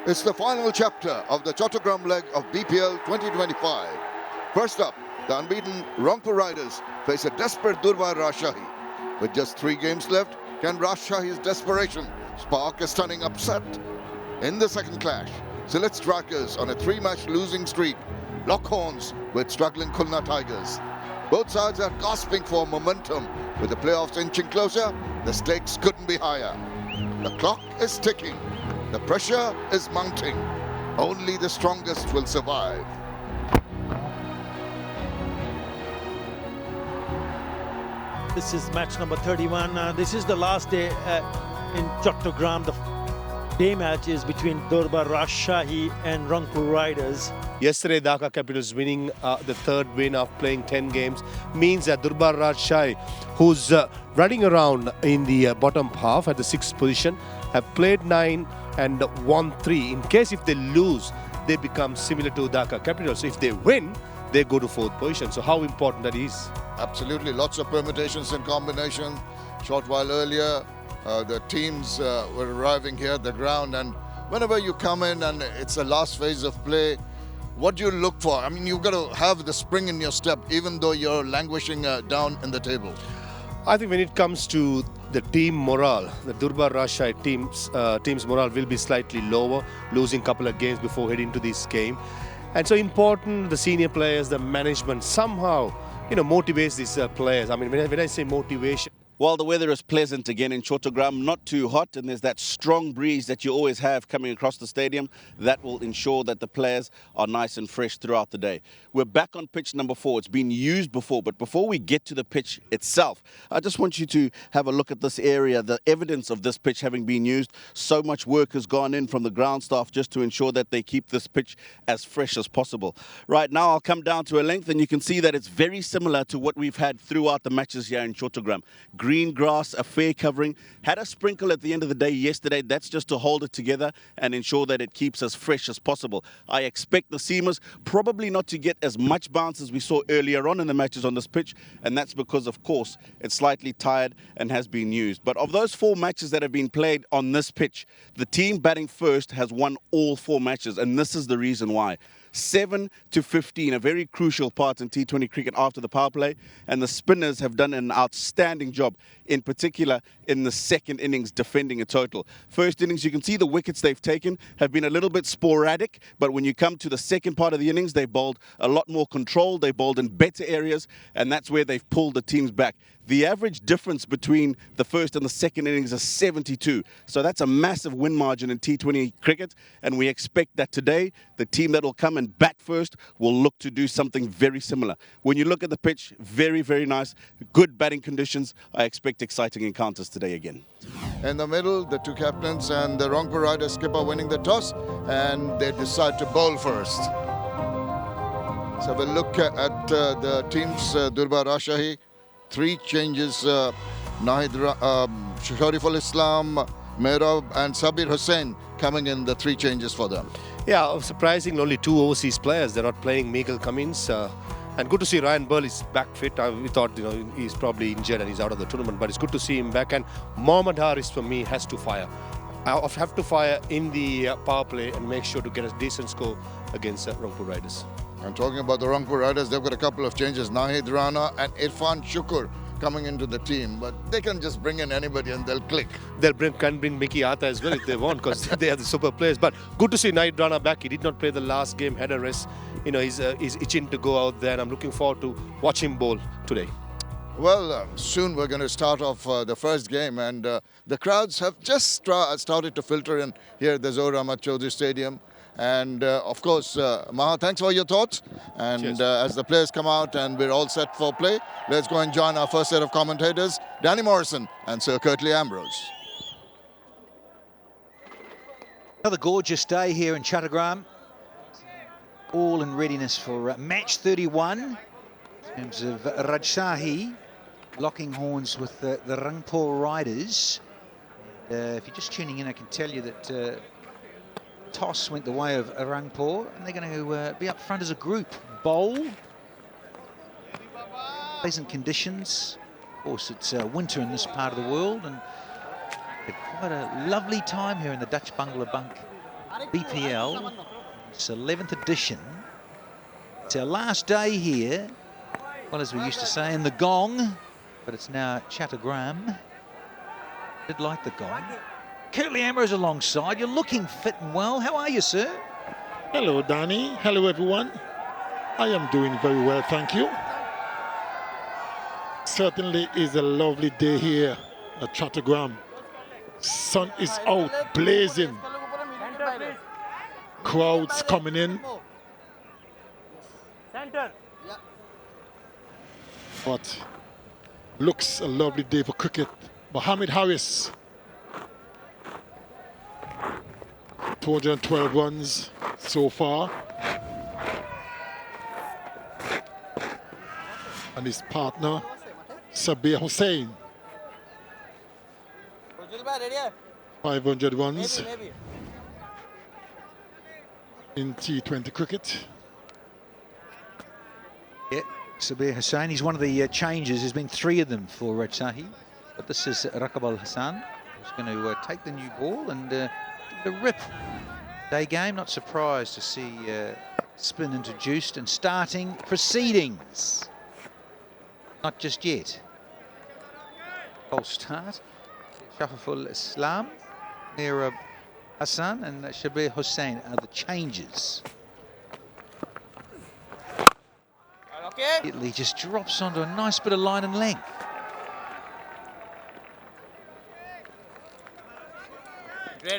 It's the final chapter of the Chattogram leg of BPL 2025. First up, the unbeaten Rangpur Riders face a desperate Durbar Rajshahi. With just 3 games left, can Rajshahi's desperation spark a stunning upset? In the second clash, Sylhet strikers on a 3-match losing streak lock horns with struggling Khulna Tigers. Both sides are gasping for momentum. With the playoffs inching closer, the stakes couldn't be higher. The clock is ticking. The pressure is mounting. Only the strongest will survive. This is match number 31. This is the last day in Chattogram. The day match is between Durbar Rajshahi and Rangpur Riders. Yesterday, Dhaka Capitals winning the 3rd win of playing 10 games means that Durbar Rajshahi, who's running around in the bottom half at the 6th position, have played 9 and won 3. In case if they lose, they become similar to Dhaka Capitals. So if they win, they go to 4th position. So how important that is? Absolutely, lots of permutations and combinations. Short while earlier, the teams were arriving here at the ground, and whenever you come in and it's the last phase of play, what do you look for? I mean, you've got to have the spring in your step, even though you're languishing down in the table. I think when it comes to the team morale, the Durbar Rajshahi team's morale will be slightly lower, losing a couple of games before heading to this game. And so important, the senior players, the management somehow, motivates these players. I mean, when I say motivation, well, the weather is pleasant again in Chattogram, not too hot, and there's that strong breeze that you always have coming across the stadium. That will ensure that the players are nice and fresh throughout the day. We're back on pitch number 4. It's been used before, but before we get to the pitch itself, I just want you to have a look at this area, the evidence of this pitch having been used. So much work has gone in from the ground staff just to ensure that they keep this pitch as fresh as possible. Right now, I'll come down to a length, and you can see that it's very similar to what we've had throughout the matches here in Chattogram. Green grass, a fair covering, had a sprinkle at the end of the day yesterday. That's just to hold it together and ensure that it keeps as fresh as possible. I expect the seamers probably not to get as much bounce as we saw earlier on in the matches on this pitch, and that's because, of course, it's slightly tired and has been used. But of those 4 matches that have been played on this pitch, the team batting first has won all 4 matches, and this is the reason why. 7-15, a very crucial part in T20 cricket after the power play, and the spinners have done an outstanding job, in particular in the 2nd innings defending a total. First innings, you can see the wickets they've taken have been a little bit sporadic, but when you come to the 2nd part of the innings, they bowled a lot more control, they bowled in better areas, and that's where they've pulled the teams back. The average difference between the 1st and the 2nd innings is 72. So that's a massive win margin in T20 cricket. And we expect that today, the team that will come and bat first will look to do something very similar. When you look at the pitch, very, very nice. Good batting conditions. I expect exciting encounters today again. In the middle, the 2 captains and the Rangpur Riders skipper winning the toss, and they decide to bowl first. So we'll look at the teams, Durbar Rajshahi. 3 changes, Shorturl Islam, Mehrab and Sabir Hussain coming in, the 3 changes for them. yeah, surprisingly only 2 overseas players. They're not playing. Miguel Cummins, and good to see Ryan Burl is back fit. We thought he's probably injured and he's out of the tournament, but it's good to see him back. And Mohammad Haris for me has to fire. I have to fire in the power play and make sure to get a decent score against Rangpur Riders. And talking about the Rangpur Riders, they've got a couple of changes. Nahid Rana and Irfan Shukur coming into the team, but they can just bring in anybody and they'll click. Can bring Mickey Arthur as well if they want, because they are the super players. But good to see Nahid Rana back. He did not play the last game, had a rest. He's itching to go out there, and I'm looking forward to watch him bowl today. Well, soon we're going to start off the first game, and the crowds have just started to filter in here at the 𝗀 𝗏𝗂𝗎 Stadium. And of course, Maha, thanks for your thoughts. And as the players come out and we're all set for play, let's go and join our first set of commentators, Danny Morrison and Sir Curtly Ambrose. Another gorgeous day here in Chattogram. All in readiness for match 31 in terms of Rajshahi locking horns with the Rangpur Riders. And, if you're just tuning in, I can tell you that toss went the way of Rangpur, and they're going to be up front as a group. Bowl. Pleasant conditions. Of course, it's winter in this part of the world, and quite a lovely time here in the Dutch bungalow bunk BPL. It's 11th edition. It's our last day here. Well, as we used to say, in the gong, but it's now Chattogram. Did like the gong. 𝗂𝗍𝗓𝗂 is alongside. You're looking fit and well. How are you, sir? Hello, Danny. Hello, everyone. I am doing very well, thank you. Certainly is a lovely day here at Chattogram. Sun is out, blazing. Crowds coming in. But looks a lovely day for cricket. Mohammed Harris, 212 runs so far. And his partner, 𝗂𝗶𝗃𝗄𝗃 Hussain, 500 runs in T20 cricket. Yeah, 𝗂𝗶𝗃𝗄𝗃 Hussain, he's one of the changes. There's been 3 of them for Rajshahi. But this is Raqib Hassan, who's going to take the new ball and give it a rip. Day game, not surprised to see spin introduced and starting proceedings. Not just yet. False start. Shafaful Islam, Nira Hassan and 𝗂𝗶𝗃𝗄𝗃 Hussain are the changes. Italy just drops onto a nice bit of line and length.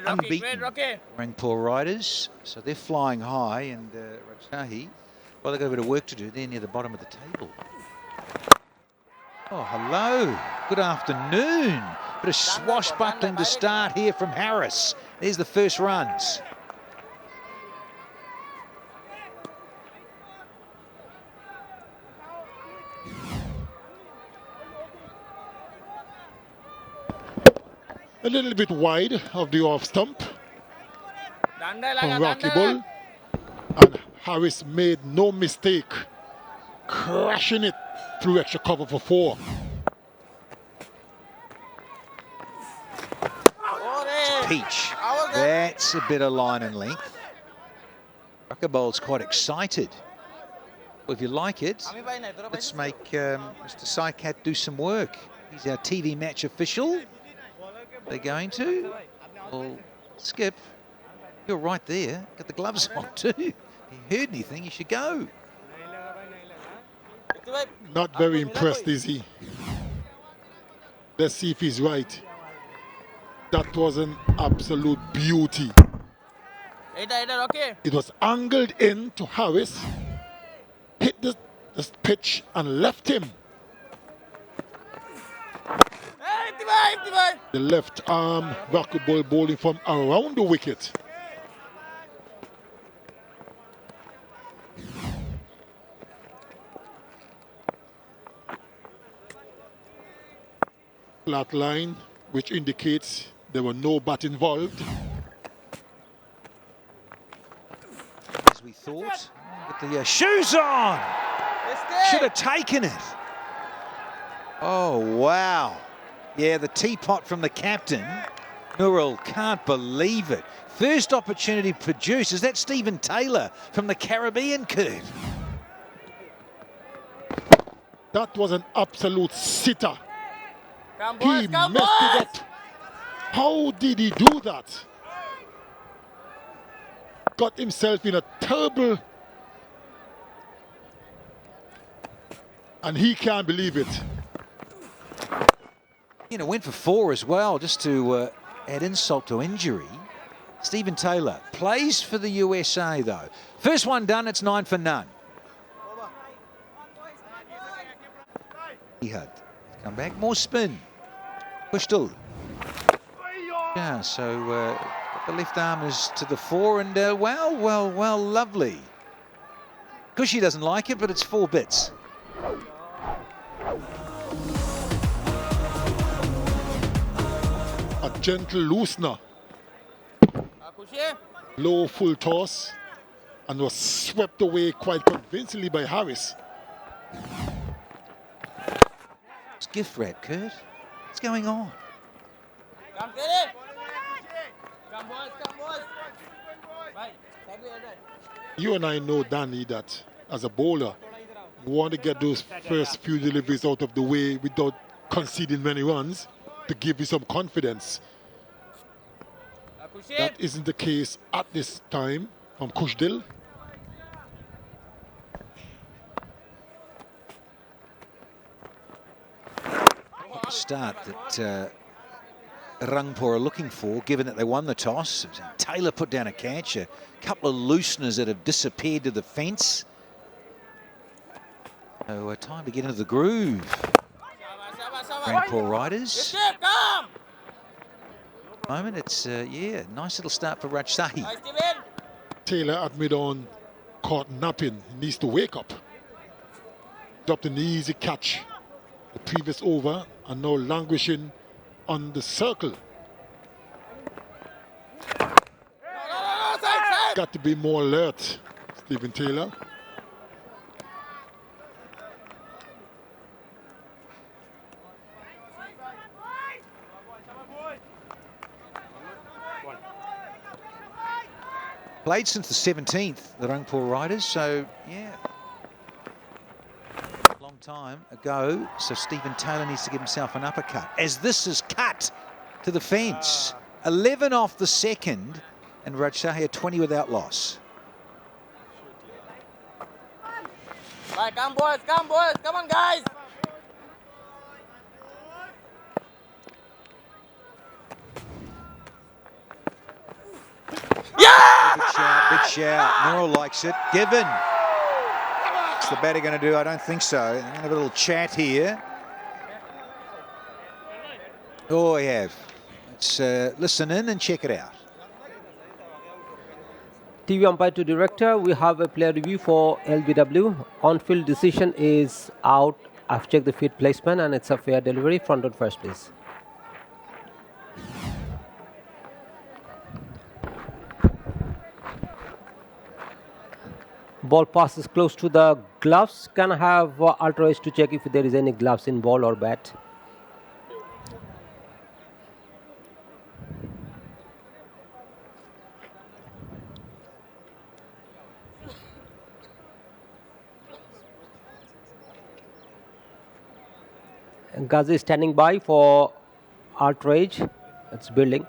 Unbeaten Rangpur riders, so they're flying high, and Rajshahi, well, they've got a bit of work to do. They're near the bottom of the table. Oh, hello. Good afternoon. Bit of swashbuckling to start here from Harris. There's the first runs. A little bit wide of the off stump from Rocky Bull, and Harris made no mistake, crashing it through extra cover for 4. Peach. That's a bit of line and length. Raqib quite excited. Well, if you like it, let's make Mr. 𝗫 do some work. He's our TV match official. They're going to. Well, Skip, you're right there. Got the gloves on too. If you heard anything, you should go. Not very impressed, is he? Let's see if he's right. That was an absolute beauty. It was angled in to Harris, hit the pitch and left him. The left arm Rocky Bull bowling from around the wicket. Flat line, which indicates there were no bat involved. As we thought, with the shoes on. Should have taken it. Oh, wow. Yeah, the teapot from the captain. Nurul can't believe it. First opportunity produced. Is that Stephen Taylor from the Caribbean Curve? That was an absolute sitter. He messed it up. How did he do that? Got himself in a terrible... And he can't believe it. You know, went for 4 as well, just to add insult to injury. Stephen Taylor plays for the USA, though. First one done, it's 9 for none. He had come back, more spin. 𝗿𝗫𝗄𝗃. Yeah, so the left arm is to the fore, and well, lovely. 𝗿𝗫𝗄𝗃 doesn't like it, but it's 4 bits. A gentle loosener. Low full toss, and was swept away quite convincingly by Harris. It's gift wrap, Kurt. What's going on? You and I know, Danny, that as a bowler, you want to get those first few deliveries out of the way without conceding many runs to give you some confidence. That isn't the case at this time from 𝗬𝗏𝗽𝗀. Start that Rangpur are looking for, given that they won the toss. Taylor put down a catch, a couple of looseners that have disappeared to the fence. So time to get into the groove. Rangpur Riders. Moment, it's yeah, nice little start for Rajshahi. Taylor at mid-on caught napping. He needs to wake up. Dropped an easy catch the previous over and now languishing on the circle. Got to be more alert, Stephen Taylor. Played since the 17th, the Rangpur Riders, so yeah. Long time ago, so Stephen Taylor needs to give himself an uppercut. As this is cut to the fence, 11 off the second, and Rajshahi are 20 without loss. Right, come boys, come on guys! Big shout. Nora likes it. Given. What's the batter going to do? I don't think so. They're going to have a little chat here. Oh, we have. Let's listen in and check it out. TV umpire to director, we have a player review for LBW. On-field decision is out. I've checked the field placement and it's a fair delivery. Front on first, please. Ball passes close to the gloves. Can I have Ultra Edge to check if there is any gloves in ball or bat? 𝗂𝐭𝐲𝐶 is standing by for Ultra Edge. It's building.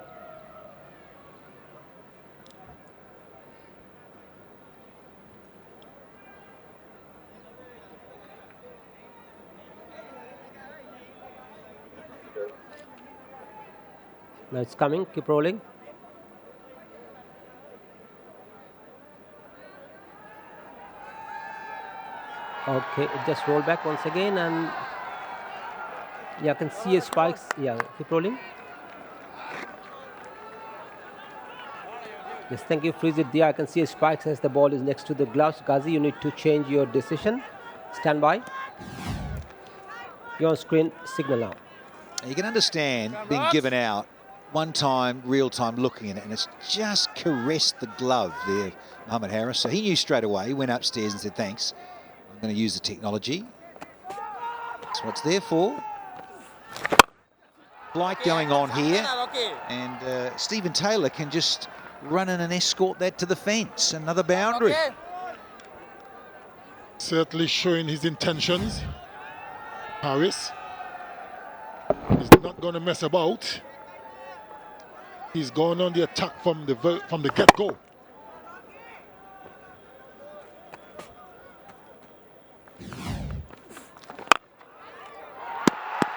Now it's coming, keep rolling. Okay, it just roll back once again and yeah, I can see a spikes. Yeah, keep rolling. Yes, thank you, freeze it there. I can see a spikes as the ball is next to the gloves. 𝗂𝐭𝐲𝐶, you need to change your decision. Stand by. You're on screen, signal now. You can understand being given out one time, real time looking at it, and it's just caressed the glove there, Mohammed Harris. So he knew straight away. He went upstairs and said, thanks, I'm going to use the technology. That's what it's there for. Flight going on here, and Stephen Taylor can just run in and escort that to the fence. Another boundary. Certainly showing his intentions. Harris is not going to mess about. He's gone on the attack from the get-go.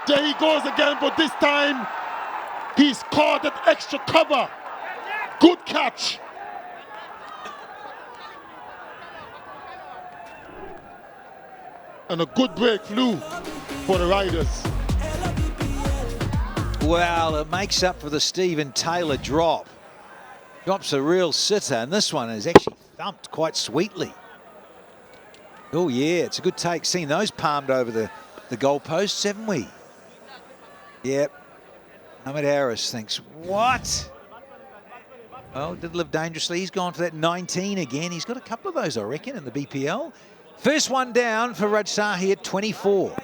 There he goes again, but this time he's caught that extra cover. Good catch. And a good break flew for the Riders. Well, it makes up for the Stephen Taylor drop. Drops a real sitter, and this one is actually thumped quite sweetly. Oh yeah, it's a good take. Seen those palmed over the goalposts, haven't we? Yep. Mohammed Harris thinks, what? Well, did live dangerously. He's gone for that 19 again. He's got a couple of those, I reckon, in the BPL. First one down for Rajshahi at 24.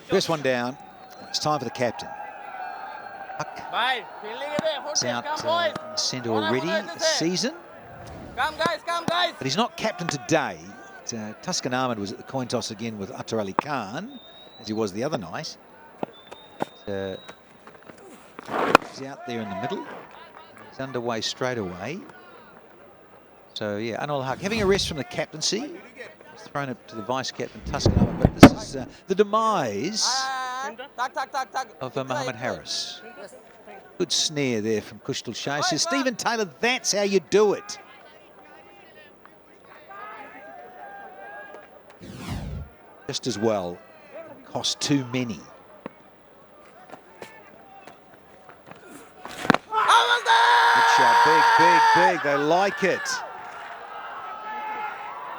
First one down. It's time for the captain. Bye. Feeling it there. He's Foot out come boys. in the centre already this season. Come guys. But he's not captain today. 𝗃 Ahmed was at the coin toss again with Ata Ali Khan, as he was the other night. He's out there in the middle. He's underway straight away. So yeah, Anil Haq having a rest from the captaincy. He's thrown it to the vice-captain 𝗃 Ahmed, but this is the demise of Mohammed Harris. Good snare there from 𝗂𝗃. Says Stephen Taylor, that's how you do it. Just as well, cost too many. Good shot, big. They like it.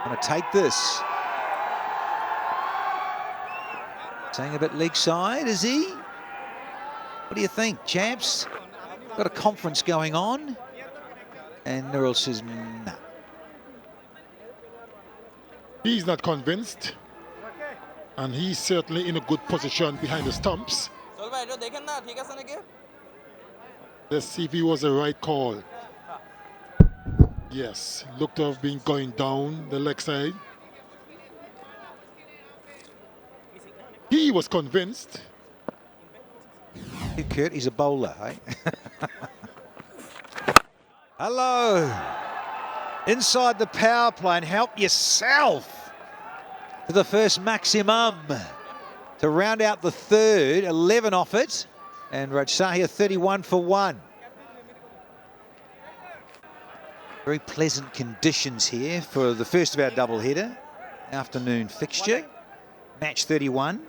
Gonna take this. Saying a bit leg side, is he? What do you think, chaps? Got a conference going on. And Nurul says, no. He's not convinced. And he's certainly in a good position behind the stumps. Let's see if he was the right call. Yes, looked to have been going down the leg side. He was convinced. Kurt, he's a bowler, hey? Hello. Inside the power play, and help yourself to the first maximum to round out the third. 11 off it, and Rajshahi 31 for 1. Very pleasant conditions here for the first of our doubleheader afternoon fixture. Match 31.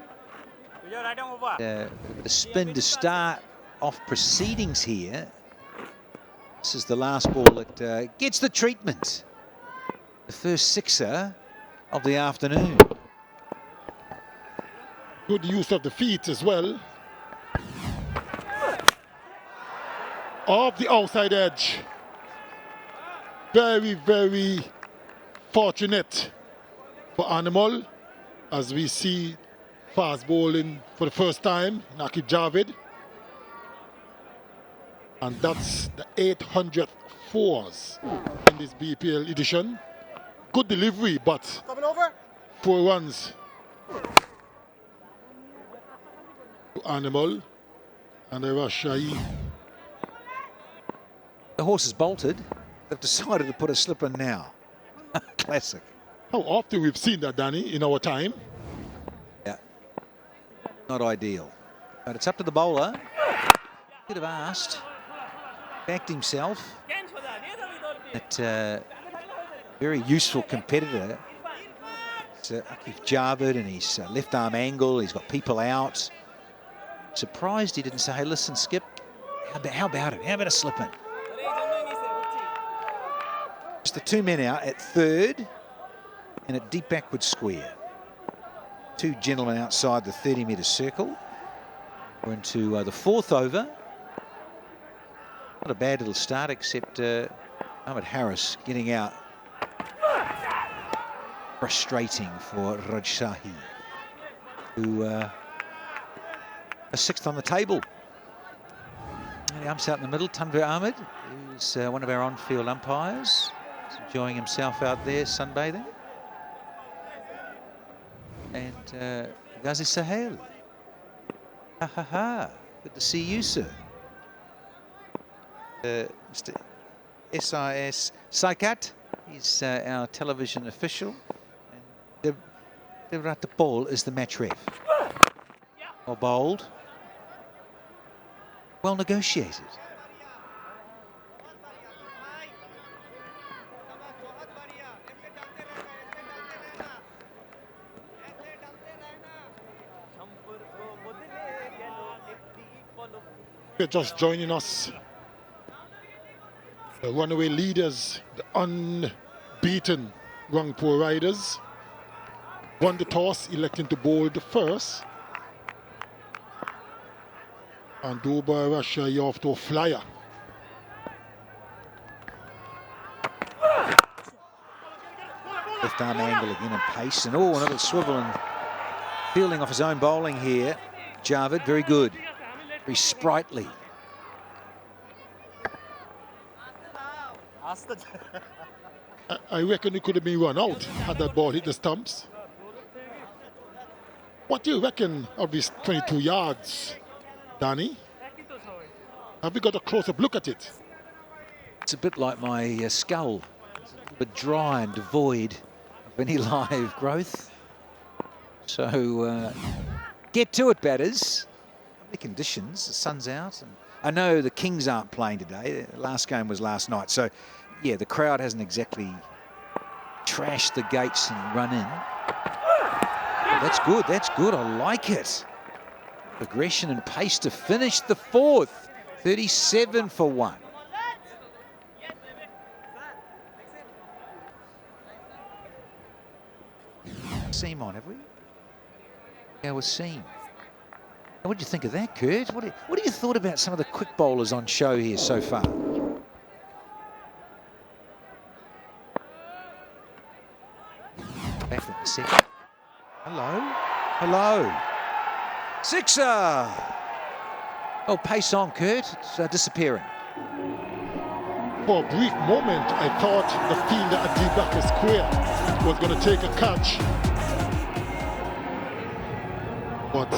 The spin to start off proceedings here. This is the last ball that gets the treatment. The first sixer of the afternoon. Good use of the feet as well. Off the outside edge. Very fortunate for Animal, as we see fast bowling for the first time, Naqib Javid. And that's the 800th fours in this BPL edition. Good delivery, but 4 runs to Animal and the Rajshahi. The horse is bolted. They've decided to put a slip in now. Classic. How often we've seen that, Danny, in our time? Yeah. Not ideal. But it's up to the bowler. Could have asked. Backed himself. That very useful competitor. It's Aqif Javid, and his left arm angle. He's got people out. Surprised he didn't say, hey, listen, Skip, how about it? How about a slip in? Just the 2 men out at third and at deep backward square. 2 gentlemen outside the 30-metre circle. We're into the 4th over. Not a bad little start, except Mohammed Harris getting out. Frustrating for Rajshahi, who are 6th on the table. And he umps out in the middle. Tanvir Ahmed, who's one of our on-field umpires. He's enjoying himself out there sunbathing. And 𝗂𝗪𝗓 Sahel. Ha. Good to see you, sir. Mr. 𝗧 𝗦𝗽𝐶𝗵𝗃, he's our television official. And 𝗃𝗃 is the match ref. Well bowled. Well negotiated. You're just joining us. The runaway leaders, the unbeaten Rangpur Riders, won the toss, electing to bowl the first. And Durbar Rajshahi off to a flyer. Left arm angle again and pace, and another swivel and fielding off his own bowling here. Javid, very good, very sprightly. I reckon he could have been run out had that ball hit the stumps. What do you reckon of these 22 yards, Danny? Have we got a close-up look at it? It's a bit like my skull. It's a little bit dry and devoid of any live growth. So get to it, batters. The conditions, the sun's out. And I know the Kings aren't playing today. The last game was last night. So, yeah, the crowd hasn't exactly trashed the gates and run in. Oh, that's good. That's good. I like it. Aggression and pace to finish the fourth. 37 for 1. Seam on, have we? Yeah, we're seam. What do you think of that, Kurt? What do you thought about some of the quick bowlers on show here so far? Back in the second. Hello. Hello. Sixer. Oh, pace on, Kurt. It's disappearing. For a brief moment, I thought the fielder at 𝗃𝗃𝗃𝗃 square was going to take a catch. But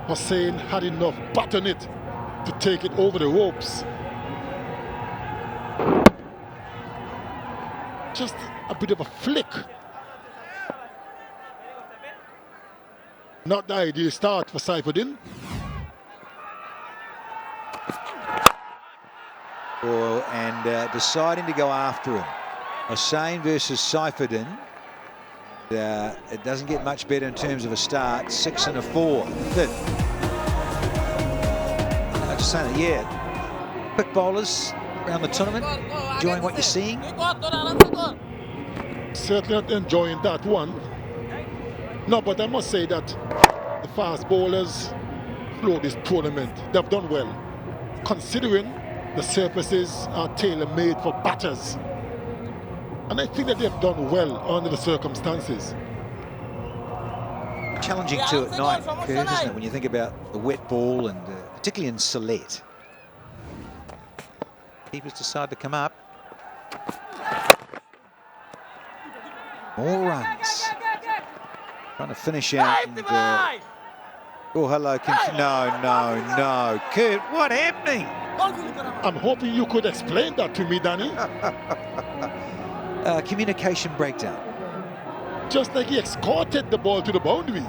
Hussain had enough bat on it to take it over the ropes. Just a bit of a flick. Not the ideal start for Saifuddin. Oh, and deciding to go after him. Hussain versus Saifuddin. It doesn't get much better in terms of a start. 6 and a 4. Fifth. I'm just saying that, yeah. Quick bowlers around the tournament. Enjoying what you're seeing? Certainly not enjoying that one. No, but I must say that the fast bowlers throughout this tournament, they've done well, considering the surfaces are tailor-made for batters. And I think that they've done well under the circumstances. Challenging too at night, Kurt, isn't it, when you think about the wet ball and particularly in Sylhet. Keepers decide to come up. More runs. Trying to finish out. And, oh, hello. No. Kurt, what happening? I'm hoping you could explain that to me, Danny. Communication breakdown. Just like he escorted the ball to the boundary.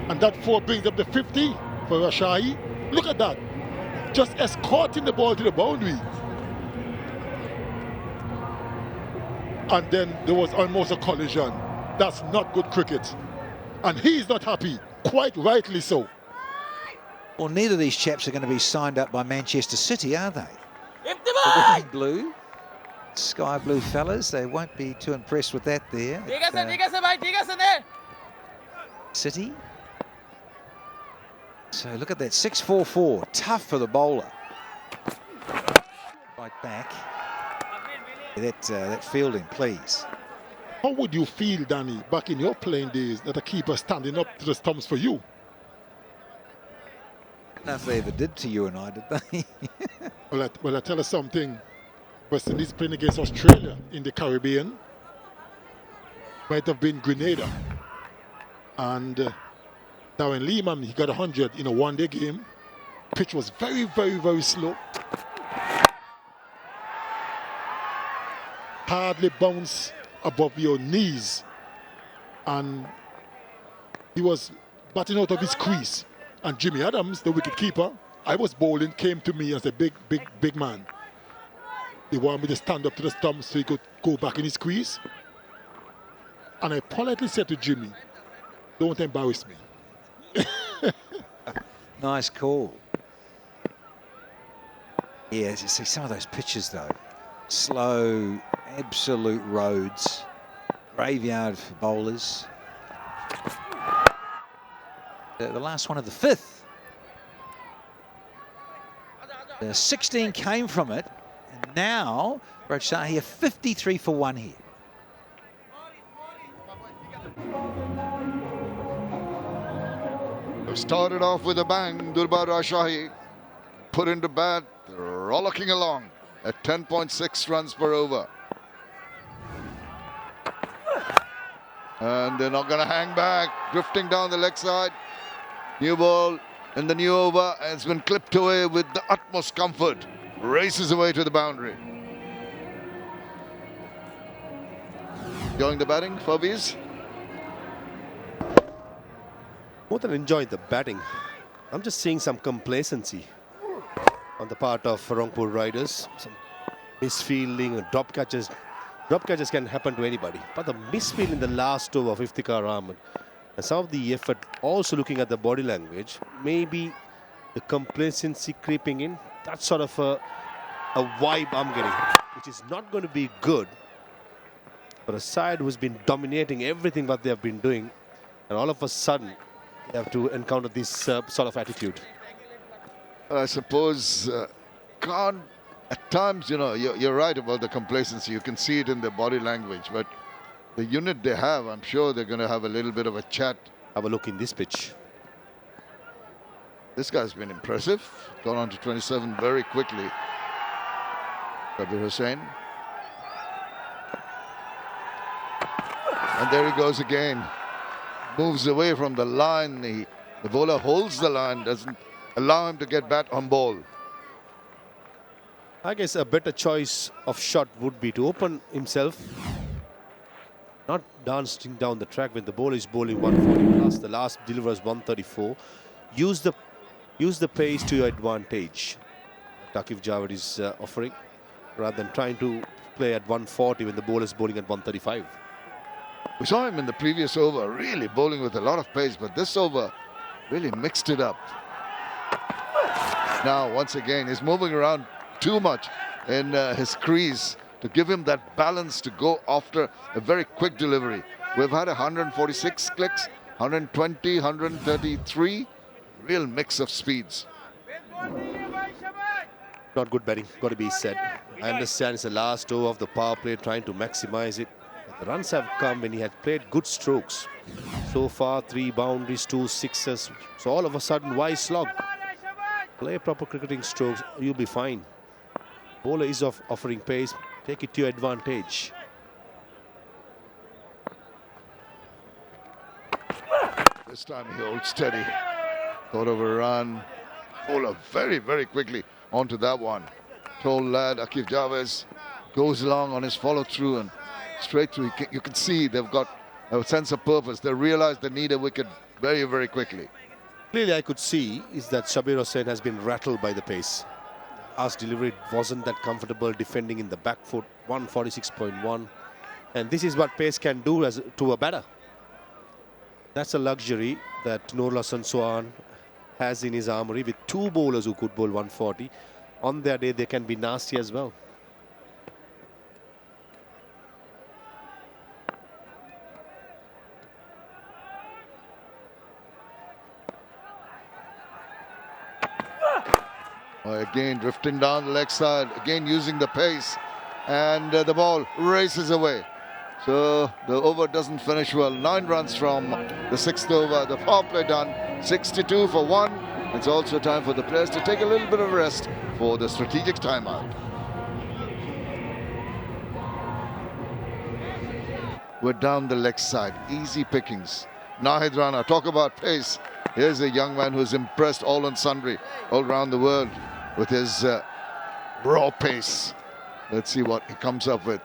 And that 4 brings up the 50 for Rajshahi. Look at that. Just escorting the ball to the boundary. And then there was almost a collision. That's not good cricket. And he's not happy, quite rightly so. Well, neither of these chaps are going to be signed up by Manchester City, are they? The blue, sky blue fellas, they won't be too impressed with that there. City. So look at that, 6-4-4, tough for the bowler. Right back. That fielding, please. How would you feel, Danny, back in your playing days, that a keeper standing up to the stumps for you? I don't know if they ever did to you and I, did they? Well, I tell you something. West Indies playing against Australia in the Caribbean. Might have been Grenada. And Darren Lehman, he got 100 in a one-day game. Pitch was very, very, very slow. Hardly bounce above your knees. And he was batting out of his crease. And Jimmy Adams, the wicket-keeper, I was bowling, came to me as a big man. He wanted me to stand up to the stump so he could go back in his crease. And I politely said to Jimmy, don't embarrass me. Nice call. Yeah, as you see, some of those pitches, though, slow, absolute roads, graveyard for bowlers. The last one of the fifth. 16 came from it, and now Rajshahi are 53 for 1 here. Started off with a bang. Durbar Rajshahi put into bat, rollicking along. at 10.6 runs per over. And they're not going to hang back. Drifting down the leg side. New ball in the new over. And it's been clipped away with the utmost comfort. Races away to the boundary. Going the batting for Viz. More than enjoying the batting, I'm just seeing some complacency on the part of Rangpur riders. Some misfielding and drop catches. Drop catches can happen to anybody. But the misfield in the last over of 𝗃𝗃𝗃𝗃 and some of the effort, also looking at the body language, maybe the complacency creeping in. That's sort of a vibe I'm getting, which is not going to be good for a side who's been dominating everything what they have been doing, and all of a sudden they have to encounter this sort of attitude. I suppose at times, you know, you're right about the complacency. You can see it in their body language, but the unit they have, I'm sure they're going to have a little bit of a chat. Have a look in this pitch. This guy's been impressive. Gone on to 27 very quickly. 𝗵𝗵𝗃𝗃 Hussain. And there he goes again. Moves away from the line. The bowler holds the line, doesn't allow him to get bat on ball. I guess a better choice of shot would be to open himself, not dancing down the track when the bowler is bowling 140 plus. The last deliver was 134. Use the pace to your advantage. Takif Javed is offering, rather than trying to play at 140 when the bowler is bowling at 135. We saw him in the previous over, really bowling with a lot of pace, but this over really mixed it up. Now, once again, he's moving around too much in his crease to give him that balance to go after a very quick delivery. We've had 146 clicks, 120, 133, real mix of speeds. Not good batting, got to be said. I understand it's the last over of the power play, trying to maximize it. But the runs have come when he had played good strokes. So far, 3 boundaries, 2 sixes. So all of a sudden, why slog? Play proper cricketing strokes, you'll be fine. Bowler is offering pace, take it to your advantage. This time he holds steady. Thought of a run. Bowler very, very quickly onto that one. Tall lad, Akif Javed, goes along on his follow through and straight through. You can see they've got a sense of purpose. They realize they need a wicket very, very quickly. Clearly, I could see is that Shabbir Hussain has been rattled by the pace. Last delivery wasn't that comfortable, defending in the back foot, 146.1. And this is what pace can do to a batter. That's a luxury that Nurul Hasan Sohan has in his armory, with 2 bowlers who could bowl 140. On their day, they can be nasty as well. Again, drifting down the leg side, again using the pace, and the ball races away. So the over doesn't finish well. 9 runs from the 6th over. The power play done, 62 for 1. It's also time for the players to take a little bit of rest for the strategic timeout. We're down the leg side, easy pickings. Nahid Rana, talk about pace. Here's a young man who's impressed all and sundry all around the world with his raw pace. Let's see what he comes up with.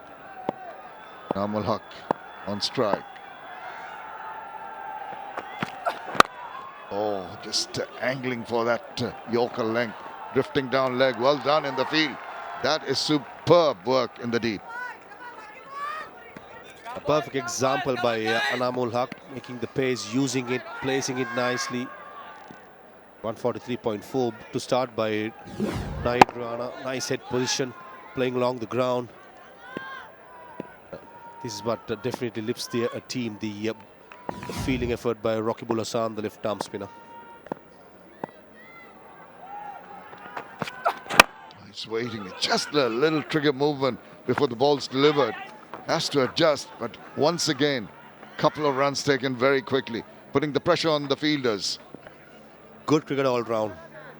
Namal Haq on strike. Oh, just angling for that Yorker length. Drifting down leg, well done in the field. That is superb work in the deep. A perfect example by Anamul Haq, making the pace, using it, placing it nicely. 143.4 to start by Nahid Rana. Nice head position, playing along the ground. This is what definitely lifts the team, the fielding effort by Rakibul Hasan, the left arm spinner. He's waiting, just a little trigger movement before the ball's delivered. Has to adjust, but once again, couple of runs taken very quickly, putting the pressure on the fielders. Good cricket all round.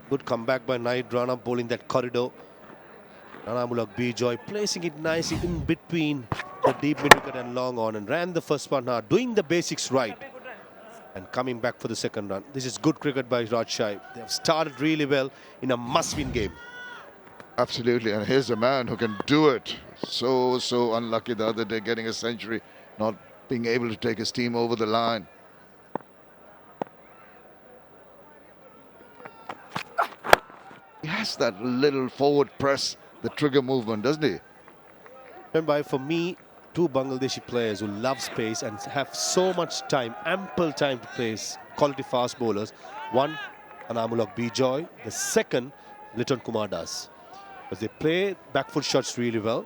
Good comeback by Nahid Rana, bowling that corridor. 𝗂𝗃𝗃𝗃 placing it nicely in between the deep mid wicket and long on, and ran the first one hard, doing the basics right and coming back for the second run. This is good cricket by Rajshahi. They have started really well in a must-win game. Absolutely, and here's a man who can do it. So unlucky the other day getting a century, not being able to take his team over the line. He has that little forward press, the trigger movement, doesn't he? Remember, for me, two Bangladeshi players who love space and have so much time, ample time to place quality fast bowlers. One, 𝗂𝗃𝗃𝗃𝗃. The second, Liton Kumar does. Because they play back foot shots really well.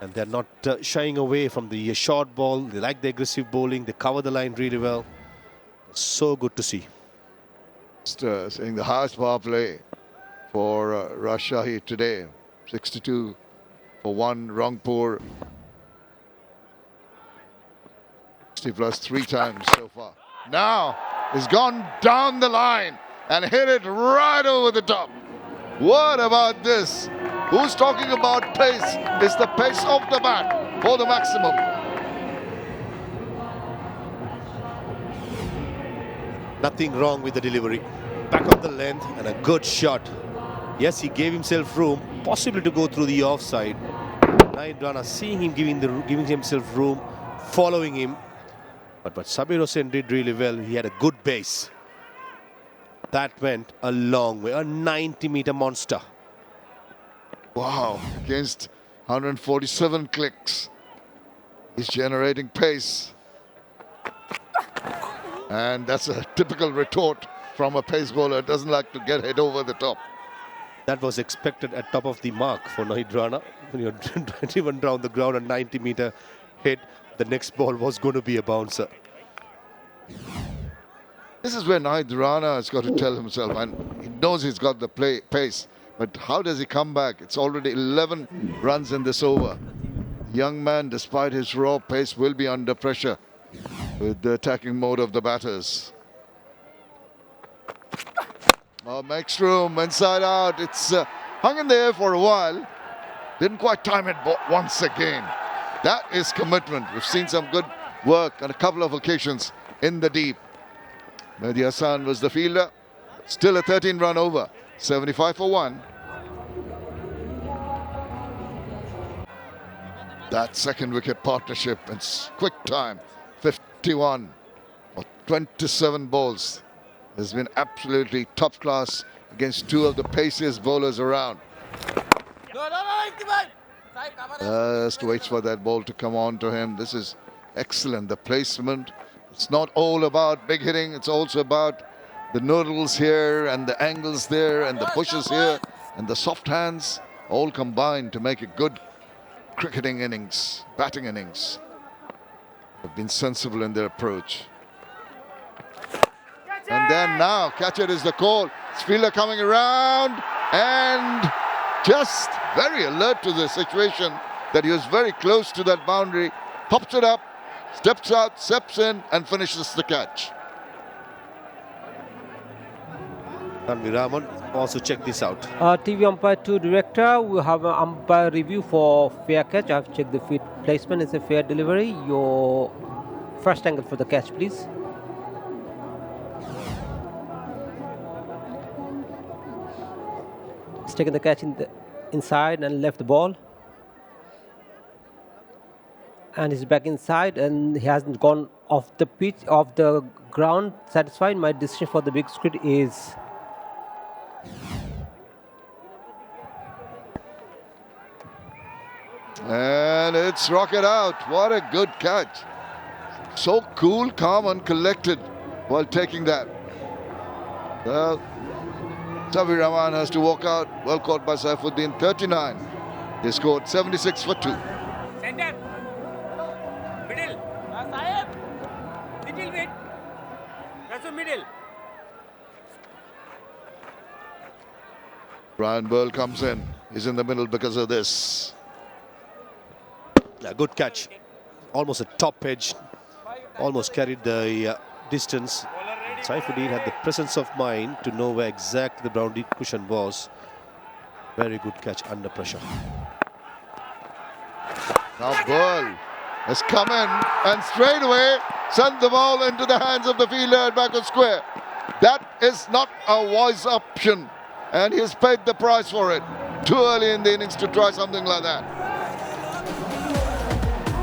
And they're not shying away from the short ball. They like the aggressive bowling. They cover the line really well. So good to see. Just seeing the highest power play for Rajshahi today. 62 for 1, Rangpur. 60 plus 3 times so far. Now he's gone down the line and hit it right over the top. What about this? Who's talking about pace? It's the pace of the bat for the maximum. Nothing wrong with the delivery. Back of the length and a good shot. Yes, he gave himself room, possibly to go through the offside. Naid Rana seeing him giving himself room, following him. But what Sabir Hossain did really well, he had a good base. That went a long way, a 90-meter monster. Wow, against 147 clicks. He's generating pace. And that's a typical retort from a pace bowler. Doesn't like to get hit over the top. That was expected at top of the mark for Naid Rana. When you're driven down the ground, a 90-meter hit, the next ball was going to be a bouncer. This is where Naid Rana has got to tell himself, and he knows he's got the pace, but how does he come back? It's already 11 runs in this over. Young man, despite his raw pace, will be under pressure with the attacking mode of the batters. Oh, makes room, inside out. It's hung in the air for a while. Didn't quite time it once again. That is commitment. We've seen some good work on a couple of occasions in the deep. Mehdi Hassan was the fielder. Still a 13-run over. 75 for 1. That second wicket partnership in quick time. 51 for 27 balls. Has been absolutely top class against two of the paciest bowlers around. Just waits for that ball to come on to him. This is excellent. The placement. It's not all about big hitting. It's also about the noodles here and the angles there and the pushes here and the soft hands all combined to make a good cricketing innings, batting innings. They've been sensible in their approach. And then now, catch it is the call. Fielder coming around and just very alert to the situation that he was very close to that boundary. Pops it up, steps out, steps in and finishes the catch. Tanvi Raman also check this out. TV umpire 2 director, we have an umpire review for fair catch. I've checked the feet placement. It's a fair delivery. Your first angle for the catch, please. He's taken the catch inside and left the ball. And he's back inside and he hasn't gone off the pitch, off the ground. Satisfied. My decision for the big screen is... And it's rocket out. What a good catch. So cool, calm and collected while taking that. Well, Sabir Rahman has to walk out. Well caught by Saifuddin, 39. They scored 76 for 2. Center. Middle. Sahib. Little bit. That's the middle. Brian Burl comes in. He's in the middle because of this. A good catch. Almost a top edge. Almost carried the distance. Saifuddin had the presence of mind to know where exactly the boundary cushion was. Very good catch under pressure. Now ball has come in and straight away sent the ball into the hands of the fielder at back of square. That is not a wise option, and he's paid the price for it. Too early in the innings to try something like that.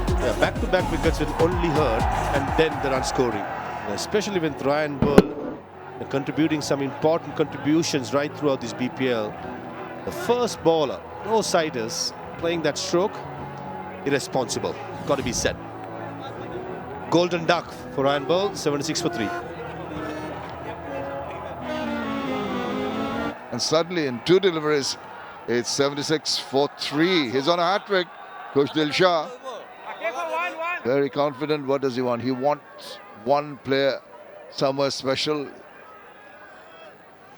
Yeah, back-to-back wickets will only hurt, and then the run scoring. Especially with Ryan Bull contributing some important contributions right throughout this BPL. The first bowler, no siders, playing that stroke, irresponsible. Got to be said. Golden duck for Ryan Bull, 76 for 3. And suddenly in 2 deliveries, it's 76 for 3. He's on a hat-trick. 𝗂𝗃𝗃. Very confident. What does he want? He wants one player somewhere special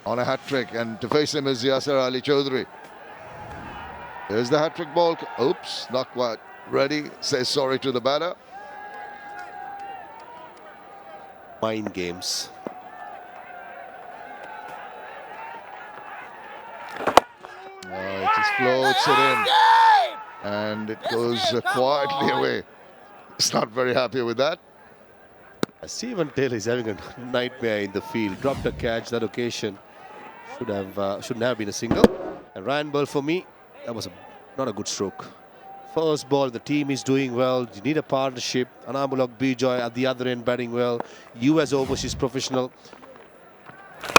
on a hat-trick, and to face him is Yasir Ali Chaudhary. There's the hat-trick ball. Oops, not quite ready. Says sorry to the batter. Mind games. It just floats it in, and it goes quietly away. It's not very happy with that. Stephen Taylor is having a nightmare in the field. Dropped a catch that occasion. Shouldn't have been a single. And Ryan Bull, for me, that was not a good stroke. First ball, the team is doing well. You need a partnership. Anamulok Bijoy at the other end batting well. You as overseas professional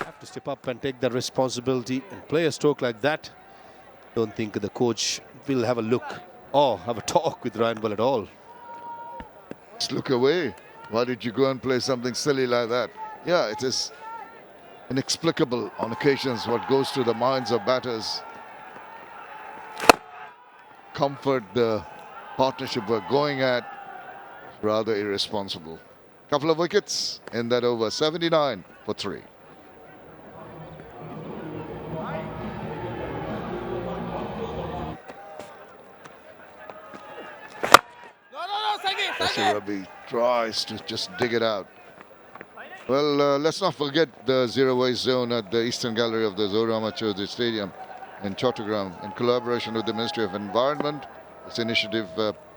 have to step up and take that responsibility and play a stroke like that. Don't think the coach will have a look or have a talk with Ryan Bull at all. Just look away. Why did you go and play something silly like that? Yeah, it is inexplicable on occasions what goes through the minds of batters. Comfort the partnership we're going at, rather irresponsible. Couple of wickets in that over, 79 for 3. ฤષિ tries to just dig it out. Well, let's not forget the zero-waste zone at the Eastern Gallery of the 𝗀 𝗏𝗂𝗃 Stadium in Chattogram. In collaboration with the Ministry of Environment, this initiative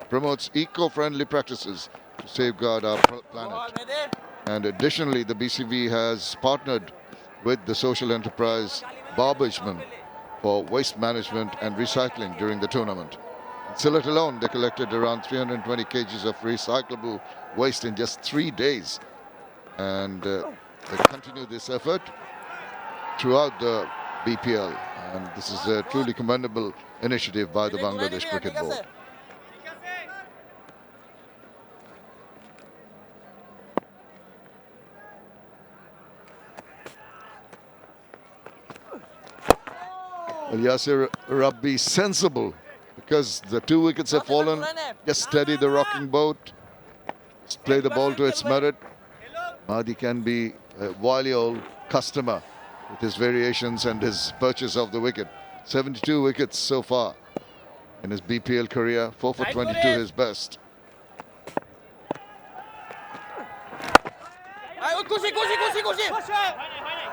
promotes eco-friendly practices to safeguard our planet. And additionally, the BCV has partnered with the social enterprise 𝗂𝗏𝗃𝗃 for waste management and recycling during the tournament. In Sylhet alone, they collected around 320 kgs of recyclable waste in just 3 days. And they continue this effort throughout the BPL. And this is a truly commendable initiative by the Bangladesh Cricket Board. Well, Yasir Rabbi sensible, because the 2 wickets have fallen. Just steady the rocking boat. Just play the ball to its merit. Mahdi can be a wily old customer with his variations and his purchase of the wicket. 72 wickets so far in his BPL career. 4 for 22 his best.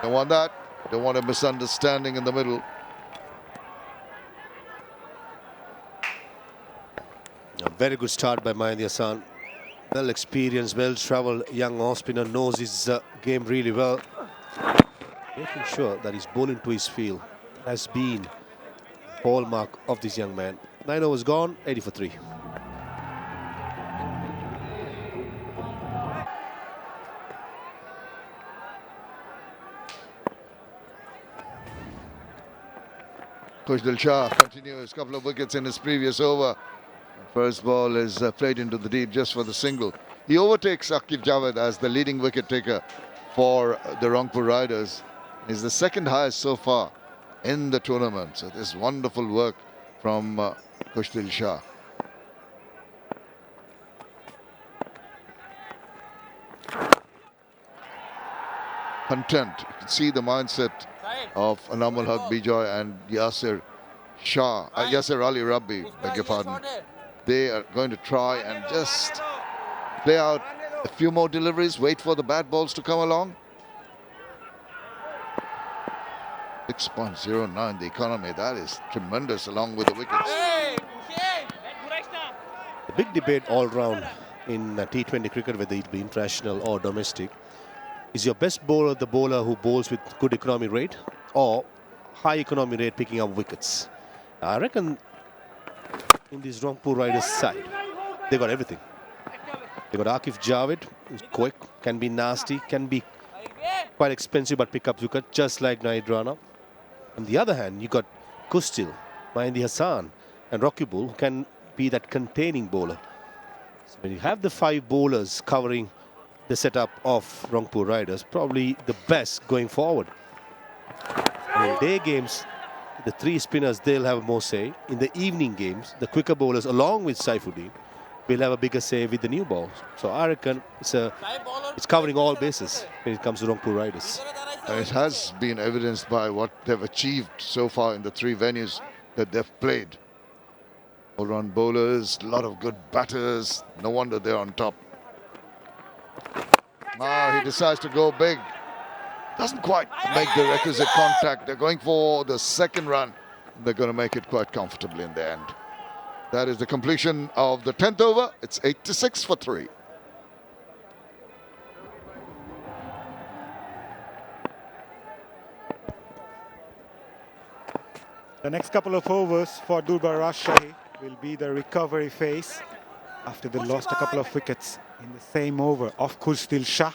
Don't want that. Don't want a misunderstanding in the middle. A very good start by Mahdi Hassan. Well experienced, well travelled young off spinner, knows his game really well. Making sure that he's bowling to his field has been the hallmark of this young man. 9 overs gone, 80 for 3. 𝗂𝗃𝗃𝗃 continues, couple of wickets in his previous over. First ball is played into the deep just for the single. He overtakes Aqib Javed as the leading wicket taker for the Rangpur Riders. He's the second highest so far in the tournament. So this wonderful work from 𝗂𝗃𝗃𝗃. Content. You can see the mindset of Anamul Haq Bijoy and Yasir Ali Rabbi, beg your pardon. They are going to try and just play out a few more deliveries, wait for the bad balls to come along. 6.09 the economy. That is tremendous, along with the wickets. The big debate all round in T20 cricket, whether it be international or domestic, is your best bowler the bowler who bowls with good economy rate or high economy rate picking up wickets? I reckon in this Rangpur Riders side, they got everything. They got 𝗂𝗃𝗄𝗃 𝗃𝗃, who's quick, can be nasty, can be quite expensive but pick up wicket, just like Naid Rana. On the other hand, you got Kustil, Mahindi Hassan and Raqibul, who can be that containing bowler. So when you have the 5 bowlers covering the setup of Rangpur Riders, probably the best going forward. In day games, the 3 spinners, they'll have more say. In the evening games, the quicker bowlers, along with Saifuddin, will have a bigger say with the new balls. So I reckon it's covering all bases when it comes to Rangpur Riders. It has been evidenced by what they've achieved so far in the 3 venues that they've played. All-round bowlers, a lot of good batters. No wonder they're on top. Now he decides to go big. Doesn't quite make the requisite contact. They're going for the second run. They're going to make it quite comfortably in the end. That is the completion of the 10th over. It's 86 for 3. The next couple of overs for Durbar Rajshahi will be the recovery phase after they lost a couple of wickets in the same over. Of course, Dilshah.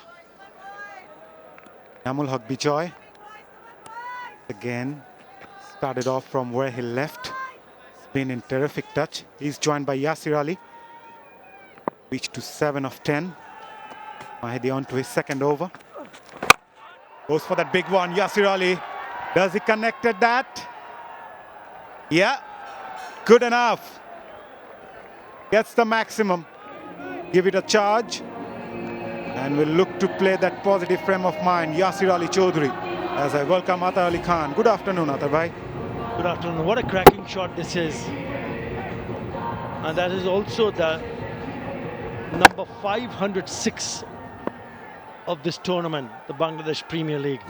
𝗂𝗃𝗃𝗃 again started off from where he left. Been in terrific touch. He's joined by Yasir Ali. Reached to 7 of 10. Mahdi on to his second over. Goes for that big one. Yasir Ali. Does he connected that? Yeah. Good enough. Gets the maximum. Give it a charge. And will look to play that positive frame of mind. Yasir Ali Chaudhary. As I welcome Atar Ali Khan. Good afternoon, Atar bhai. Good afternoon. What a cracking shot this is. And that is also the number 506 of this tournament, the Bangladesh Premier League.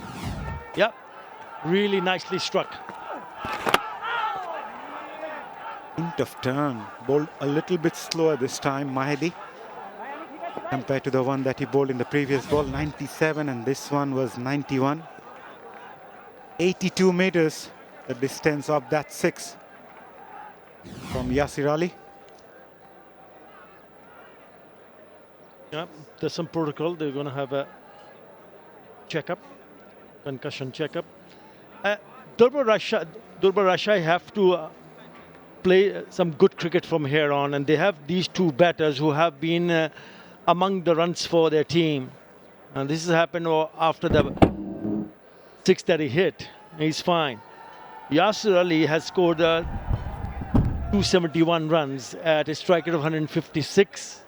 Yep, really nicely struck. Hint of turn. Bowled a little bit slower this time, Mahdi, compared to the one that he bowled in the previous ball, 97, and this one was 91. 82 meters. The distance of that 6 from Yasir Ali. Yeah, there's some protocol. They're going to have a checkup, concussion checkup. Durbar Rajshahi have to play some good cricket from here on, and they have these 2 batters who have been among the runs for their team. And this has happened after the 6 that he hit. He's fine. Yasir Ali has scored 271 runs at a strike rate of 156.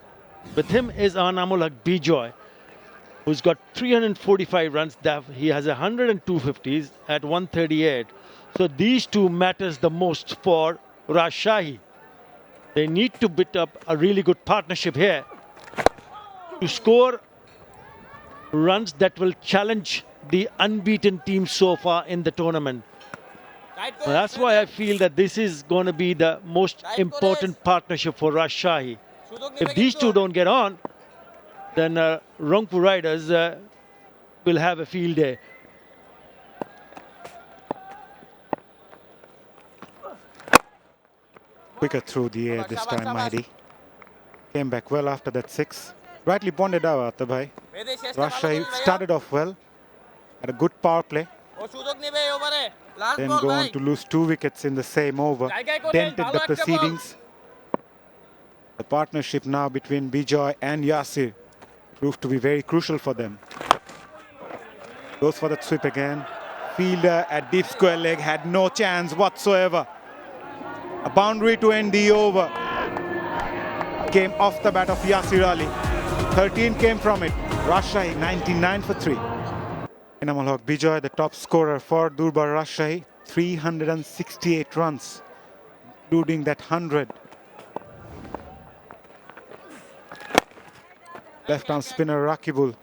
With him is 𝗂𝗃𝗃𝗃𝗃, who's got 345 runs. He has 102 50s at 138. So these 2 matters the most for Rajshahi. They need to build up a really good partnership here to score runs that will challenge the unbeaten team so far in the tournament. That's why I feel that this is going to be the most important partnership for Rajshahi. If these 2 don't get on, then Rangpur Riders will have a field day. Quicker through the air this time, Mahdi. Came back well after that 6. Rightly pointed out, Atar bhai. Rajshahi started off well. Had a good power play. Then go on to lose 2 wickets in the same over. Dented the proceedings. The partnership now between Bijoy and Yasir proved to be very crucial for them. Goes for that sweep again. Fielder at deep square leg had no chance whatsoever. A boundary to end the over. Came off the bat of Yasir Ali. 13 came from it. Rajshahi 99 for 3. 𝗂𝗃𝗃𝗃𝗃, the top scorer for Durbar Rajshahi, 368 runs, including that 100. Left-arm spinner Raqibul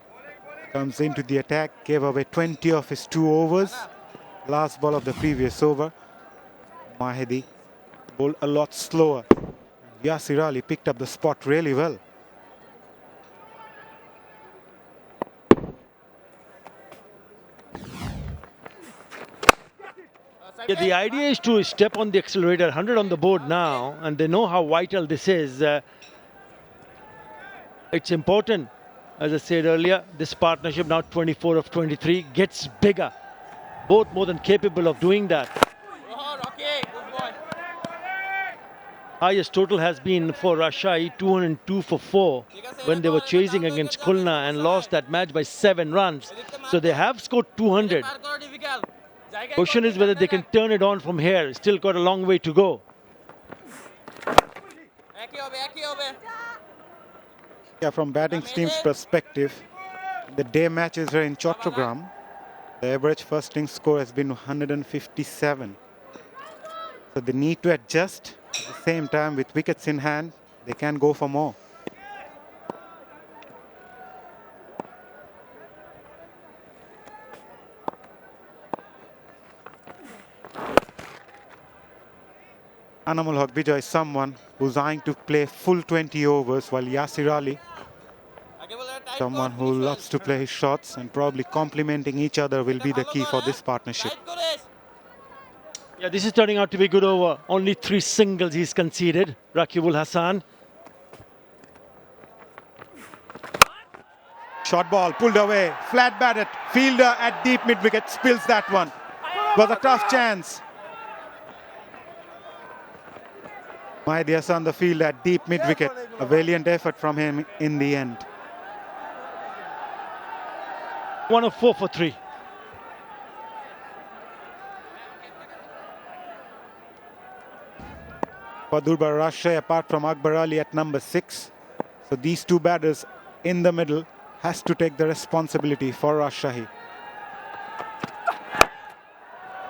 comes into the attack, gave away 20 of his 2 overs. last ball of the previous over. Mahedi bowled a lot slower. 𝗂𝗄𝗃 𝗂𝗃 picked up the spot really well. Yeah, the idea is to step on the accelerator, 100 on the board now, and they know how vital this is. It's important, as I said earlier, this partnership now 24 of 23 gets bigger. Both more than capable of doing that. Highest total has been for Rajshahi, 202 for 4, when they were chasing against Khulna and lost that match by 7 runs. So they have scored 200. Question is whether they can turn it on from here. Still got a long way to go. Yeah, from batting team's perspective, the day matches were in Chattogram. The average first innings score has been 157. So they need to adjust. At the same time, with wickets in hand, they can go for more. 𝗂𝗂𝗃𝗃𝗂 is someone who's eyeing to play full 20 overs, while 𝗂𝗄𝗃 𝗂𝗃, someone who loves to play his shots, and probably complementing each other will be the key for this partnership. Yeah, this is turning out to be good over. Only 3 singles he's conceded, Raqibul Hasan. Short ball pulled away, flat batted, fielder at deep mid-wicket spills that one. Was a tough chance. Mahedi Hasan, the field at deep mid-wicket. A valiant effort from him in the end. 1 of 4 for 3. For Durbar Rajshahi, apart from Akbar Ali at number 6. So these 2 batters in the middle has to take the responsibility for Rajshahi.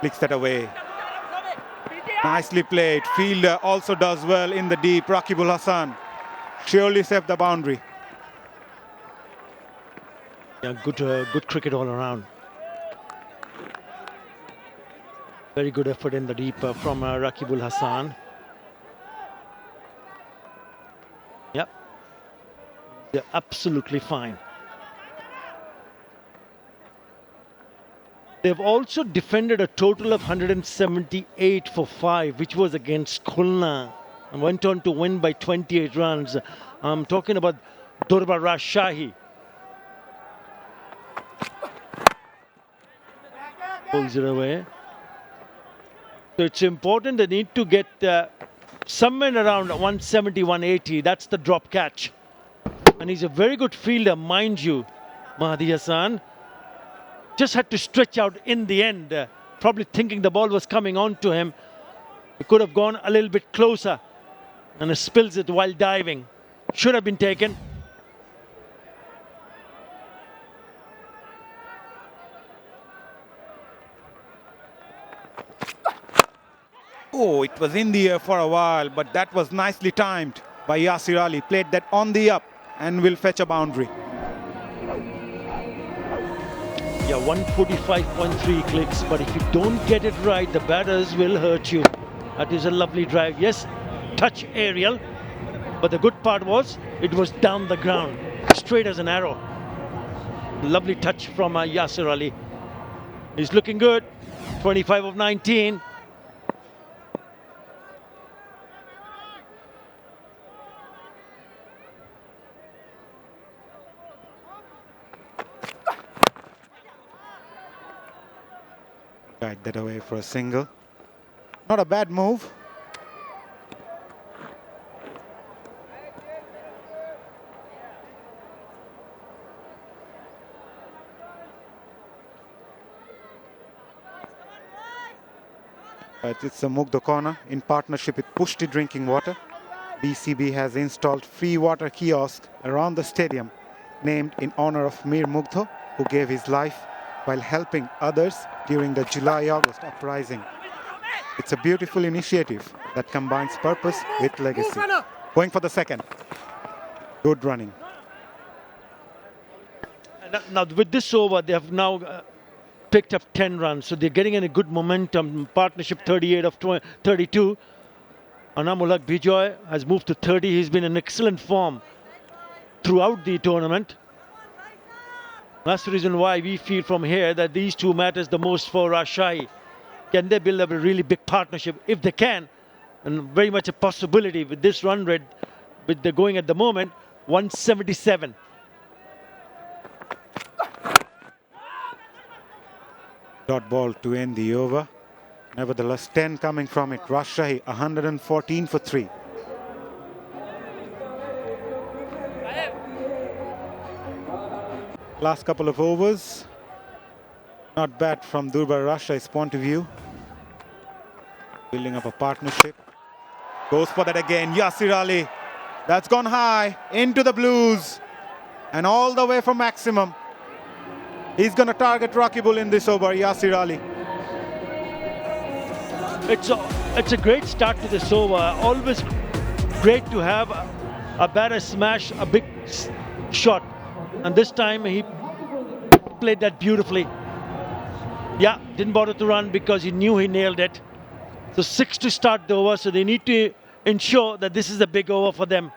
Flicks that away. Nicely played. Fielder also does well in the deep. Raqibul Hasan surely saved the boundary. Yeah, good cricket all around. Very good effort in the deep from Raqibul Hasan. Yep, they're absolutely fine. They've also defended a total of 178 for 5, which was against Khulna, and went on to win by 28 runs. I'm talking about Durbar Rajshahi. Pulls it away. So it's important, they need to get somewhere around 170, 180. That's the drop catch. And he's a very good fielder, mind you, Mahedi Hasan. Just had to stretch out in the end, probably thinking the ball was coming on to him. He could have gone a little bit closer, and he spills it while diving. Should have been taken. Oh, it was in the air for a while, but that was nicely timed by 𝗂𝗄𝗃 𝗂𝗃. Played that on the up and will fetch a boundary. Yeah, 145.3 clicks, but if you don't get it right, the batters will hurt you. That is a lovely drive. Yes, touch aerial, but the good part was it was down the ground, straight as an arrow. Lovely touch from 𝗂𝗄𝗃 𝗂𝗃. He's looking good. 25 of 19. Guide that away for a single. Not a bad move. It's a Mugdha corner in partnership with Pushti Drinking Water. BCB has installed free water kiosk around the stadium named in honor of Mir Mugdha, who gave his life while helping others during the July-August uprising. It's a beautiful initiative that combines purpose with legacy. Going for the second. Good running. Now with this over, they have now picked up 10 runs. So they're getting in a good momentum. Partnership 38 of 32. 𝗂𝗚 𝗃𝗁𝗄 has moved to 30. He's been in excellent form throughout the tournament. That's the reason why we feel from here that these two matters the most for Rajshahi. Can they build up a really big partnership? If they can, and very much a possibility with this run rate, with the going at the moment, 177. Dot ball to end the over. Nevertheless, 10 coming from it. Rajshahi 114 for 3. Last couple of overs. Not bad from Durbar Rajshahi's point of view. Building up a partnership. Goes for that again. Yasir Ali. That's gone high into the blues. And all the way from maximum. He's going to target Rakibul in this over, Yasir Ali. It's a great start to this over. Always great to have a batter smash a big shot. And this time he played that beautifully. Yeah, didn't bother to run because he knew he nailed it. So 6 to start the over, so they need to ensure that this is a big over for them.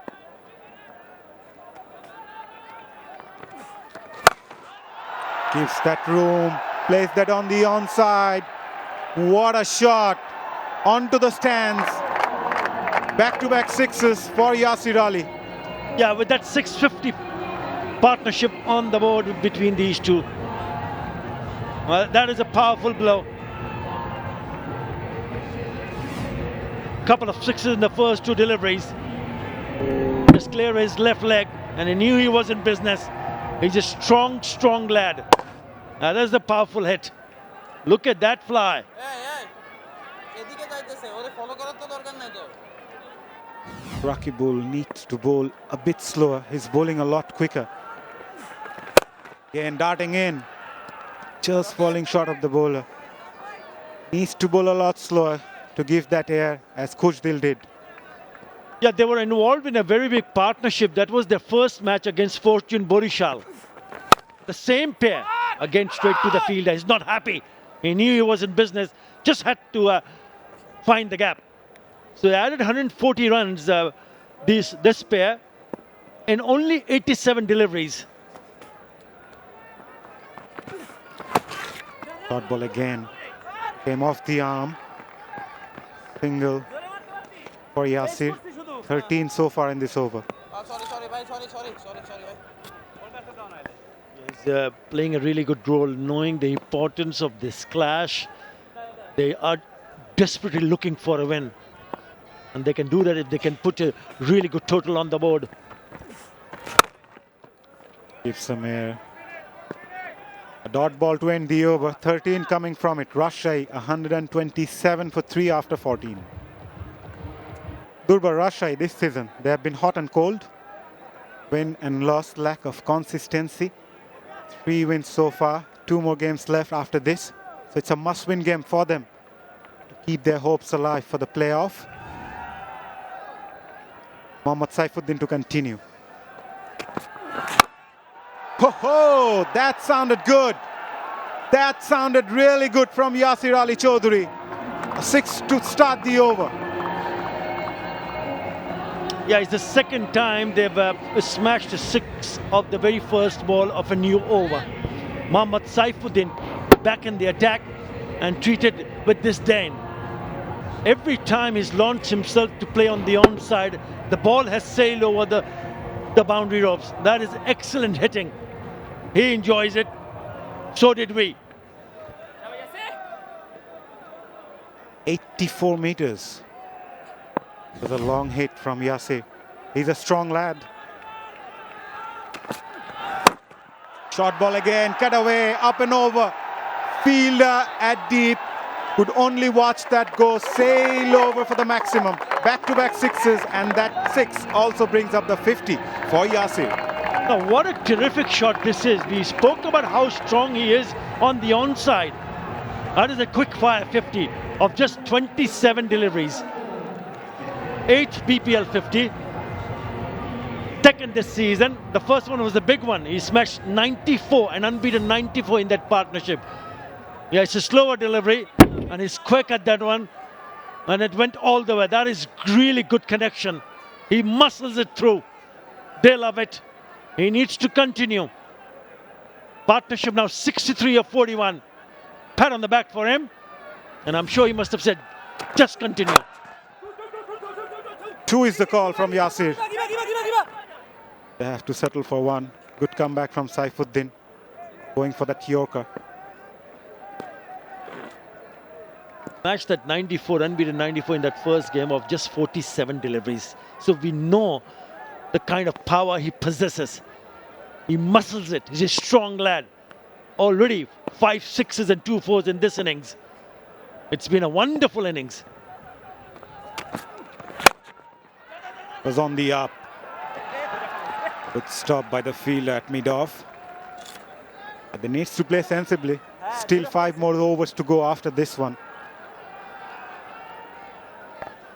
Gives that room, plays that on the onside. What a shot. Onto the stands. Back-to-back sixes for Yasir Ali. Yeah, with that 650 partnership on the board between these two. Well, that is a powerful blow. Couple of sixes in the first two deliveries. Just clear his left leg, and he knew he was in business. He's a strong, strong lad. Now there's the powerful hit. Look at that fly. Rakibul needs to bowl a bit slower. He's bowling a lot quicker. Again, darting in. Just falling short of the bowler. Needs to bowl a lot slower to give that air as 𝗂𝗄𝗽𝗓 did. Yeah, they were involved in a very big partnership. That was their first match against Fortune Borichal. The same pair again straight to the field. He's not happy. He knew he was in business. Just had to find the gap. So they added 140 runs, this pair, in only 87 deliveries. Dot ball again. Came off the arm. Single for Yasir. 13 so far in this over. He's playing a really good role, knowing the importance of this clash. They are desperately looking for a win. And they can do that if they can put a really good total on the board. Give some air. A dot ball to end the over. 13 coming from it. Rajshahi 127 for 3 after 14. Durbar Rajshahi this season, they have been hot and cold. Win and loss, lack of consistency. 3 wins so far. 2 more games left after this. So it's a must-win game for them to keep their hopes alive for the playoff. Mohammad Saifuddin to continue. Ho, that sounded good. That sounded really good from Yasir Ali Chaudhary. A 6 to start the over. Yeah, it's the second time they've smashed a 6 of the very first ball of a new over. Mohammad Saifuddin back in the attack and treated with disdain. Every time he's launched himself to play on the onside, the ball has sailed over the boundary ropes. That is excellent hitting. He enjoys it. So did we. 84 meters. With a long hit from Yasir. He's a strong lad. Short ball again, cut away, up and over. Fielder at deep. Could only watch that go sail over for the maximum. Back-to-back sixes, and that 6 also brings up the 50 for Yasir. Now, what a terrific shot this is. We spoke about how strong he is on the onside. That is a quick fire 50 of just 27 deliveries. 8th BPL 50. Second this season. The first one was a big one. He smashed 94, an unbeaten 94 in that partnership. Yeah, it's a slower delivery, and he's quick at that one. And it went all the way. That is really good connection. He muscles it through. They love it. He needs to continue. Partnership now 63 of 41. Pat on the back for him. And I'm sure he must have said, just continue. 2 is the call from Yasir. They have to settle for 1. Good comeback from Saifuddin. Going for that Yorker. Matched that 94, unbeaten 94 in that first game of just 47 deliveries. So we know the kind of power he possesses. He muscles it. He's a strong lad. Already 5 6s and 2 4s in this innings. It's been a wonderful innings. Was on the up. Good stop by the fielder at mid-off. But they need to play sensibly. Still 5 more overs to go after this one.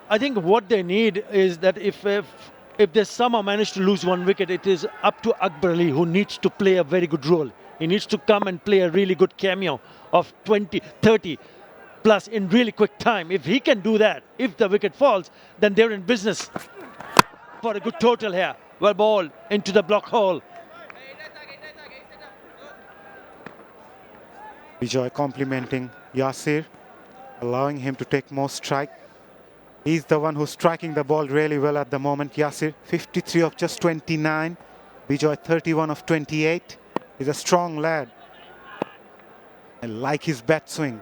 I think what they need is that if they somehow manage to lose 1 wicket, it is up to 𝗂𝗃𝗃 who needs to play a very good role. He needs to come and play a really good cameo of 20, 30 plus in really quick time. If he can do that, if the wicket falls, then they're in business for a good total here. Well ball into the block hole. Bijoy complimenting Yasir, allowing him to take more strike. He's the one who's striking the ball really well at the moment. Yasir, 53 of just 29. Bijoy, 31 of 28. He's a strong lad. I like his bat swing.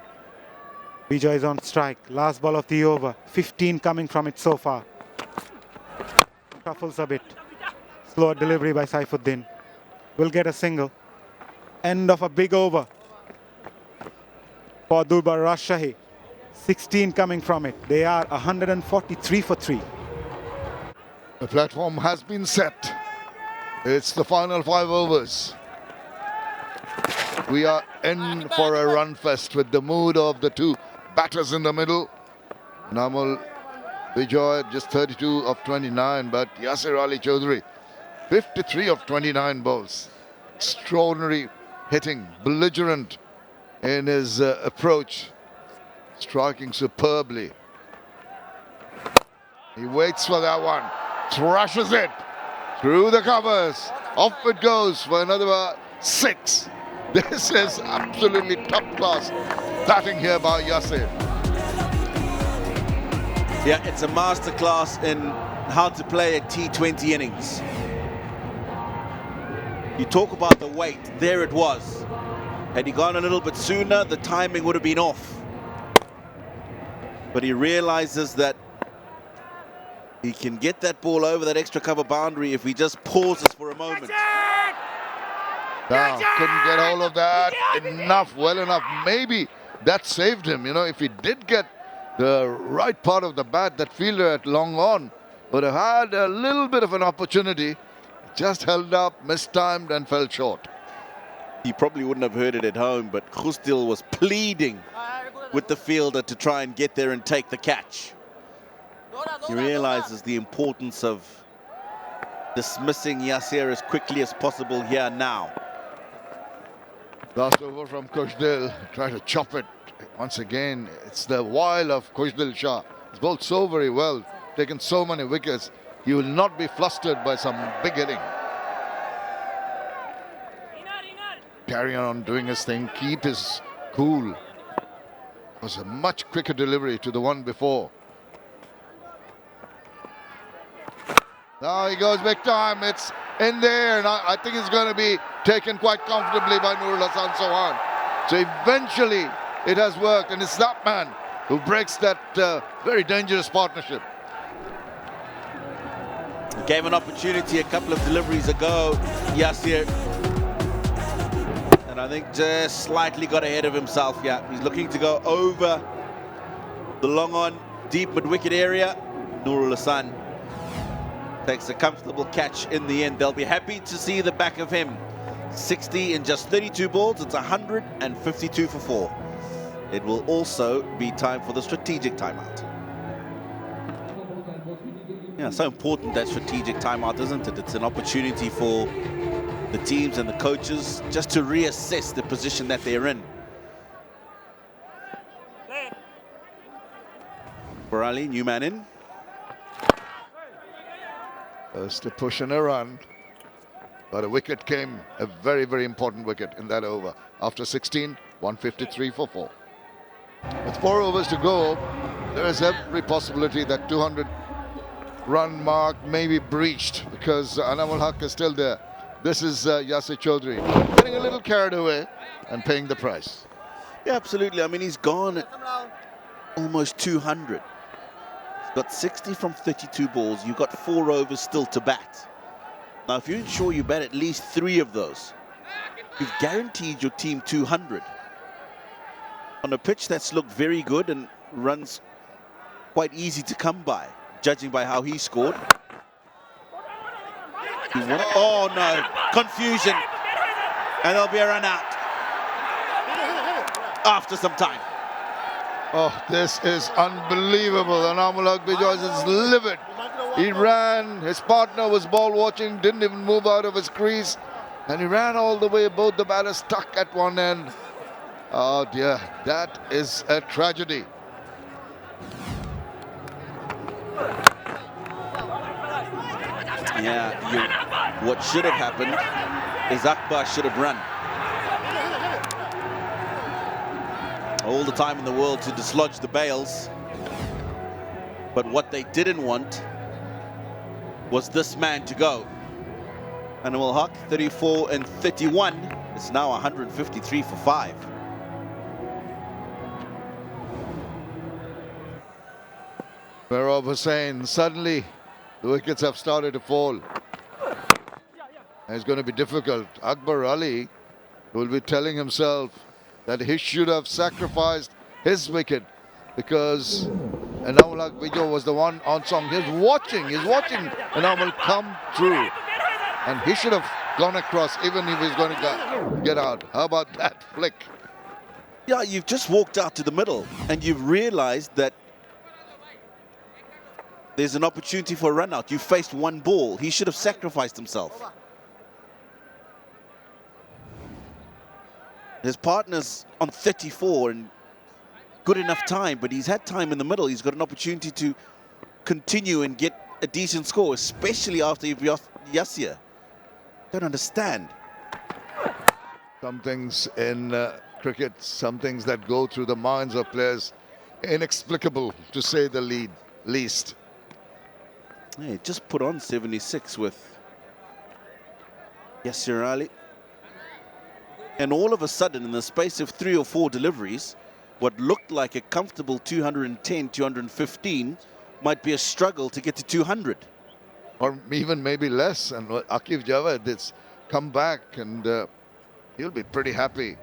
Bijoy is on strike. Last ball of the over. 15 coming from it so far. Shuffles a bit. Slower delivery by Saifuddin. Will get a single. End of a big over for Durbar Rajshahi. 16 coming from it. They are 143 for 3. The platform has been set. It's the final 5 overs. We are in for a run fest with the mood of the 2 batters in the middle. Namul Bijoy just 32 of 29, but Yasir Ali Chaudhary 53 of 29 balls. Extraordinary hitting, belligerent in his approach. Striking superbly. He waits for that one, thrashes it through the covers. Off it goes for another 6. This is absolutely top class batting here by Yasir. Yeah, it's a masterclass in how to play a T20 innings. You talk about the weight, there it was. Had he gone a little bit sooner, the timing would have been off. But he realizes that he can get that ball over that extra cover boundary if he just pauses for a moment. Now, couldn't get hold of that enough, well enough. Maybe that saved him. You know, if he did get the right part of the bat, that fielder at long on would have had a little bit of an opportunity. Just held up, mistimed and fell short. He probably wouldn't have heard it at home, but Khusdil was pleading with the fielder to try and get there and take the catch. He realizes the importance of dismissing Yasir as quickly as possible here now. Last over from Khusdil, try to chop it. Once again, it's the wile of Khusdil Shah. He's bowled so very well, taken so many wickets. He will not be flustered by some big hitting. Carry on doing his thing, keep his cool. It was a much quicker delivery to the one before. Now he goes big time. It's in there, and I think it's going to be taken quite comfortably by Nurul Hasan Sohan. So eventually it has worked, and it's that man who breaks that very dangerous partnership. He gave an opportunity a couple of deliveries ago, Yasir. And I think just slightly got ahead of himself. Yeah, he's looking to go over the long on, deep mid-wicket area. Nurul Hasan takes a comfortable catch in the end. They'll be happy to see the back of him. 60 in just 32 balls. It's 152 for 4. It will also be time for the strategic timeout. Yeah, so important, that strategic timeout, isn't it? It's an opportunity for the teams and the coaches just to reassess the position that they're in. Ali, new man in. First a push and a run. But a wicket came, a very, very important wicket in that over. After 16, 153 for 4. With 4 overs to go, there is every possibility that 200-run mark may be breached because Anamul Haq is still there. This is Yasir Chaudhary getting a little carried away and paying the price. Yeah, absolutely. I mean, he's gone at almost 200. He's got 60 from 32 balls. You've got 4 overs still to bat. Now, if you ensure you bat at least 3 of those, you've guaranteed your team 200. On a pitch that's looked very good and runs quite easy to come by, judging by how he scored. Oh no, confusion. And there'll be a run out after some time. Oh, this is unbelievable. Anamul Haq Bijoy is livid. He ran, his partner was ball watching, didn't even move out of his crease. And he ran all the way, both the batters stuck at one end. Oh dear, that is a tragedy. Yeah, what should have happened is Akbar should have run. All the time in the world to dislodge the bails. But what they didn't want was this man to go. Anamul Haq, 34 and 31. It's now 153 for 5. 𝗵𝗺𝗴𝗲 Hussain, suddenly the wickets have started to fall. And it's going to be difficult. Akbar Ali will be telling himself that he should have sacrificed his wicket because Anamul Haq Bijoy was the one on song. He's watching Anamul come through. And he should have gone across even if he's going to get out. How about that flick? Yeah, you've just walked out to the middle and you've realized that there's an opportunity for a run out. You faced 1 ball. He should have sacrificed himself. His partner's on 34 and good enough time, but he's had time in the middle. He's got an opportunity to continue and get a decent score, especially after you've lost Yasir. Don't understand. Some things in cricket, some things that go through the minds of players, inexplicable to say the least. Yeah, just put on 76 with Yasir Ali. And all of a sudden, in the space of 3 or 4 deliveries, what looked like a comfortable 210, 215 might be a struggle to get to 200. Or even maybe less. And Aqib Javed has come back and he'll be pretty happy.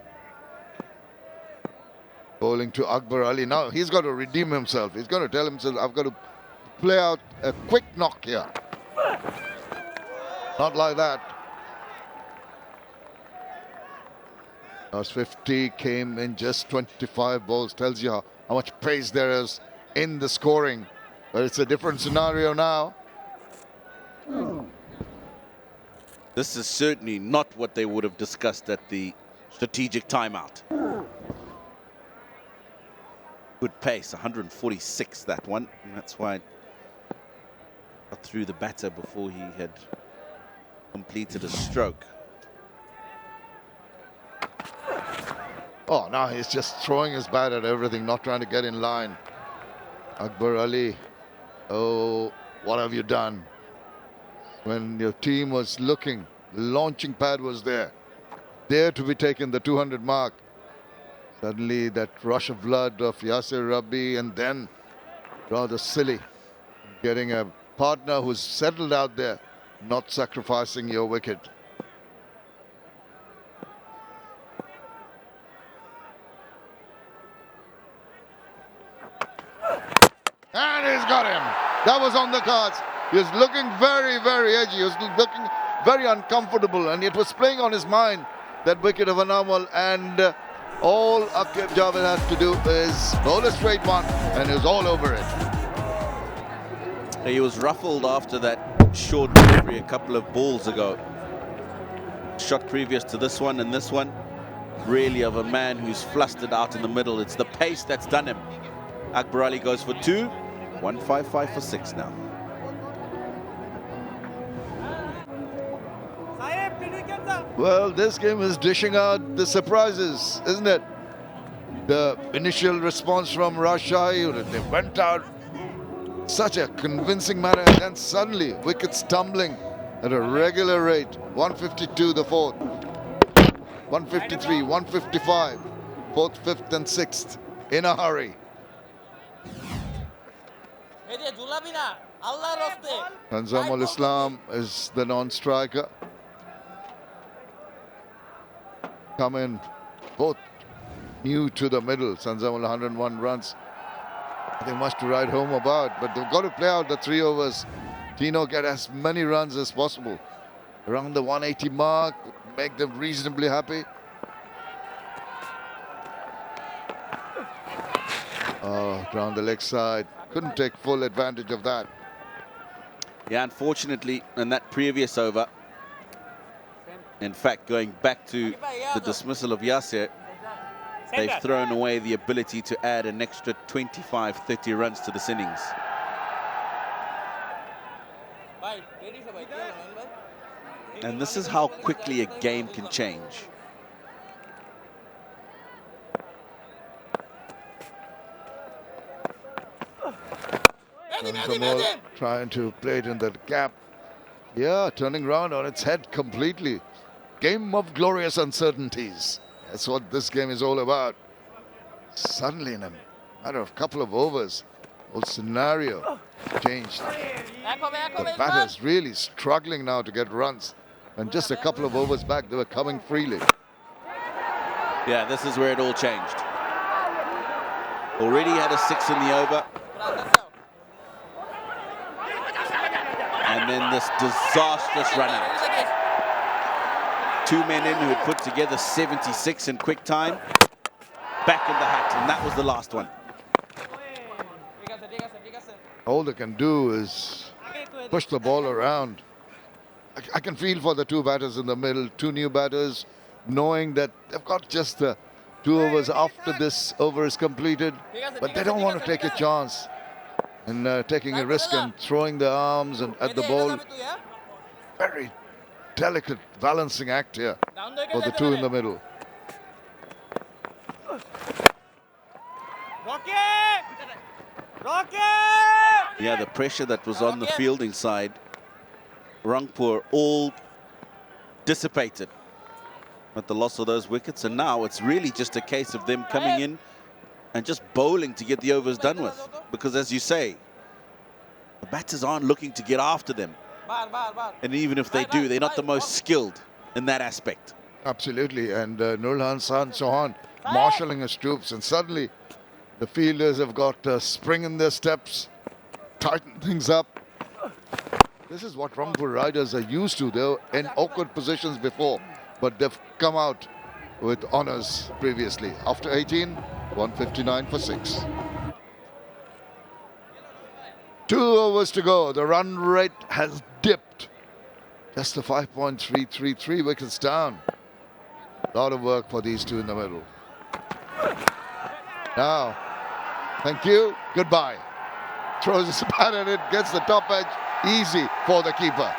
Bowling to Akbar Ali. Now he's got to redeem himself. He's got to tell himself, I've got to play out a quick knock here. Not like that. Last 50 came in just 25 balls. Tells you how much pace there is in the scoring. But it's a different scenario now. This is certainly not what they would have discussed at the strategic timeout. Good pace, 146 that one. And that's why I got through the batter before he had completed a stroke. Oh, now he's just throwing his bat at everything, not trying to get in line. Akbar Ali, oh, what have you done? When your team was looking, the launching pad was there to be taken, the 200 mark. Suddenly that rush of blood of Yasir Rabbi, and then rather silly, getting a partner who's settled out there, not sacrificing your wicket. And he's got him. That was on the cards. He was looking very, very edgy. He was looking very uncomfortable, and it was playing on his mind, that wicket of Anamul. And all Aqib Javed has to do is bowl a straight one, and he was all over it. He was ruffled after that short delivery a couple of balls ago. Shot previous to this one, and this one really of a man who's flustered out in the middle. It's the pace that's done him. Akbar Ali goes for 2. 155 for 6 now. Well, this game is dishing out the surprises, isn't it? The initial response from Rajshahi, they went out such a convincing manner, and then suddenly wickets tumbling at a regular rate. 152 the fourth, 153, 155, fourth, fifth and sixth in a hurry. Tanzamul Islam is the non-striker. Come in, both new to the middle. Tanzamul 101 runs. Nothing much to write home about, but they've got to play out the 3 overs. Tino get as many runs as possible. Around the 180 mark, make them reasonably happy. Oh, down the leg side. Couldn't take full advantage of that. Yeah, unfortunately, in that previous over, in fact, going back to the dismissal of Yasir, they've thrown away the ability to add an extra 25, 30 runs to this innings. And this is how quickly a game can change. Tanzamul trying to play it in the gap. Yeah, turning round on its head completely. Game of glorious uncertainties. That's what this game is all about. Suddenly, in a matter of a couple of overs, whole scenario changed. The batters really struggling now to get runs. And just a couple of overs back, they were coming freely. Yeah, this is where it all changed. Already had a 6 in the over. And then this disastrous run out. 2 men in who had put together 76 in quick time. Back in the hat, and that was the last one. All they can do is push the ball around. I can feel for the 2 batters in the middle, 2 new batters, knowing that they've got just the 2 overs after this over is completed, but they don't want to take a chance in taking a risk and throwing their arms and at the ball. Very delicate balancing act here for the 2 in the middle. Yeah, the pressure that was on the fielding side, Rangpur all dissipated with the loss of those wickets, and now it's really just a case of them coming in and just bowling to get the overs done with, because as you say, the batters aren't looking to get after them, and even if they do, they're not the most skilled in that aspect. Absolutely, and Nurul Hassan Chauhan marshalling his troops, and suddenly the fielders have got spring in their steps, tighten things up. This is what Rangpur riders are used to. They were in awkward positions before, but they've come out with honours previously. After 18, 159 for 6. 2 overs to go. The run rate has dipped. Just a 5.333 wickets down. A lot of work for these 2 in the middle. Now, thank you, goodbye. Throws his bat at it, gets the top edge. Easy for the keeper.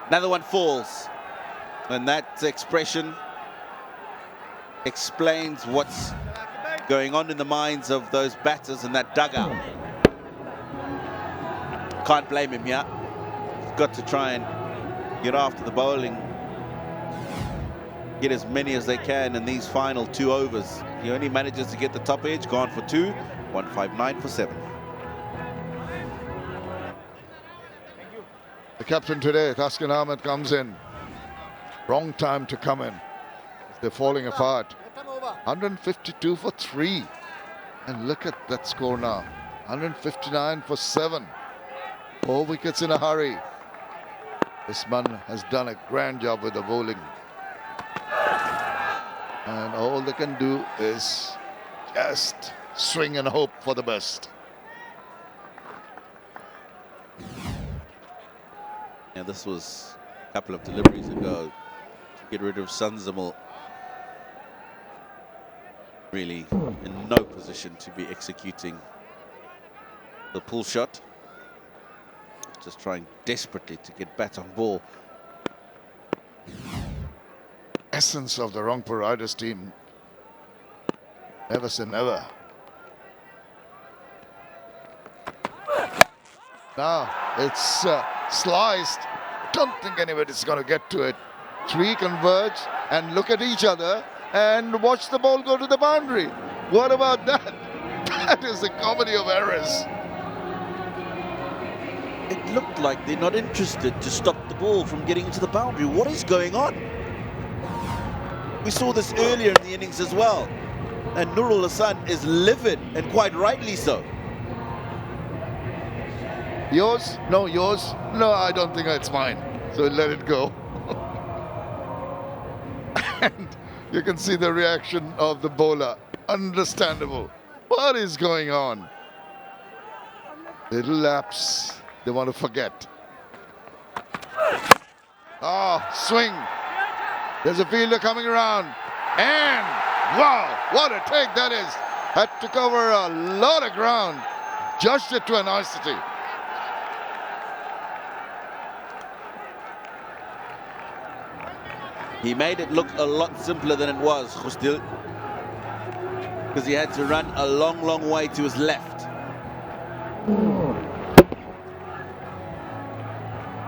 Another one falls. And that expression explains what's going on in the minds of those batters in that dugout. Can't blame him, yeah. He's got to try and get after the bowling, get as many as they can in these final 2 overs. He only manages to get the top edge, gone for 2, 159 for 7. The captain today, Taskin Ahmed, comes in. Wrong time to come in. They're falling apart. 152 for 3. And look at that score now. 159 for 7. 4 wickets in a hurry. This man has done a grand job with the bowling. And all they can do is just swing and hope for the best. Yeah, this was a couple of deliveries ago to get rid of Tanzamul. Really in no position to be executing the pull shot. Just trying desperately to get bat on ball. Essence of the Rangpur Riders team. Never say never. Now it's sliced. Don't think anybody's going to get to it. Three converge and look at each other and watch the ball go to the boundary. What about that? That is a comedy of errors. It looked like they're not interested to stop the ball from getting into the boundary. What is going on? We saw this earlier in the innings as well. And Nurul Hasan is livid, and quite rightly so. Yours? No, yours? No, I don't think it's mine. So let it go. And you can see the reaction of the bowler. Understandable. What is going on? Little lapse. They want to forget. Swing. There's a fielder coming around. And wow, what a take that is. Had to cover a lot of ground. Judged it to a nicety. He made it look a lot simpler than it was, Khusdil, because he had to run a long, long way to his left.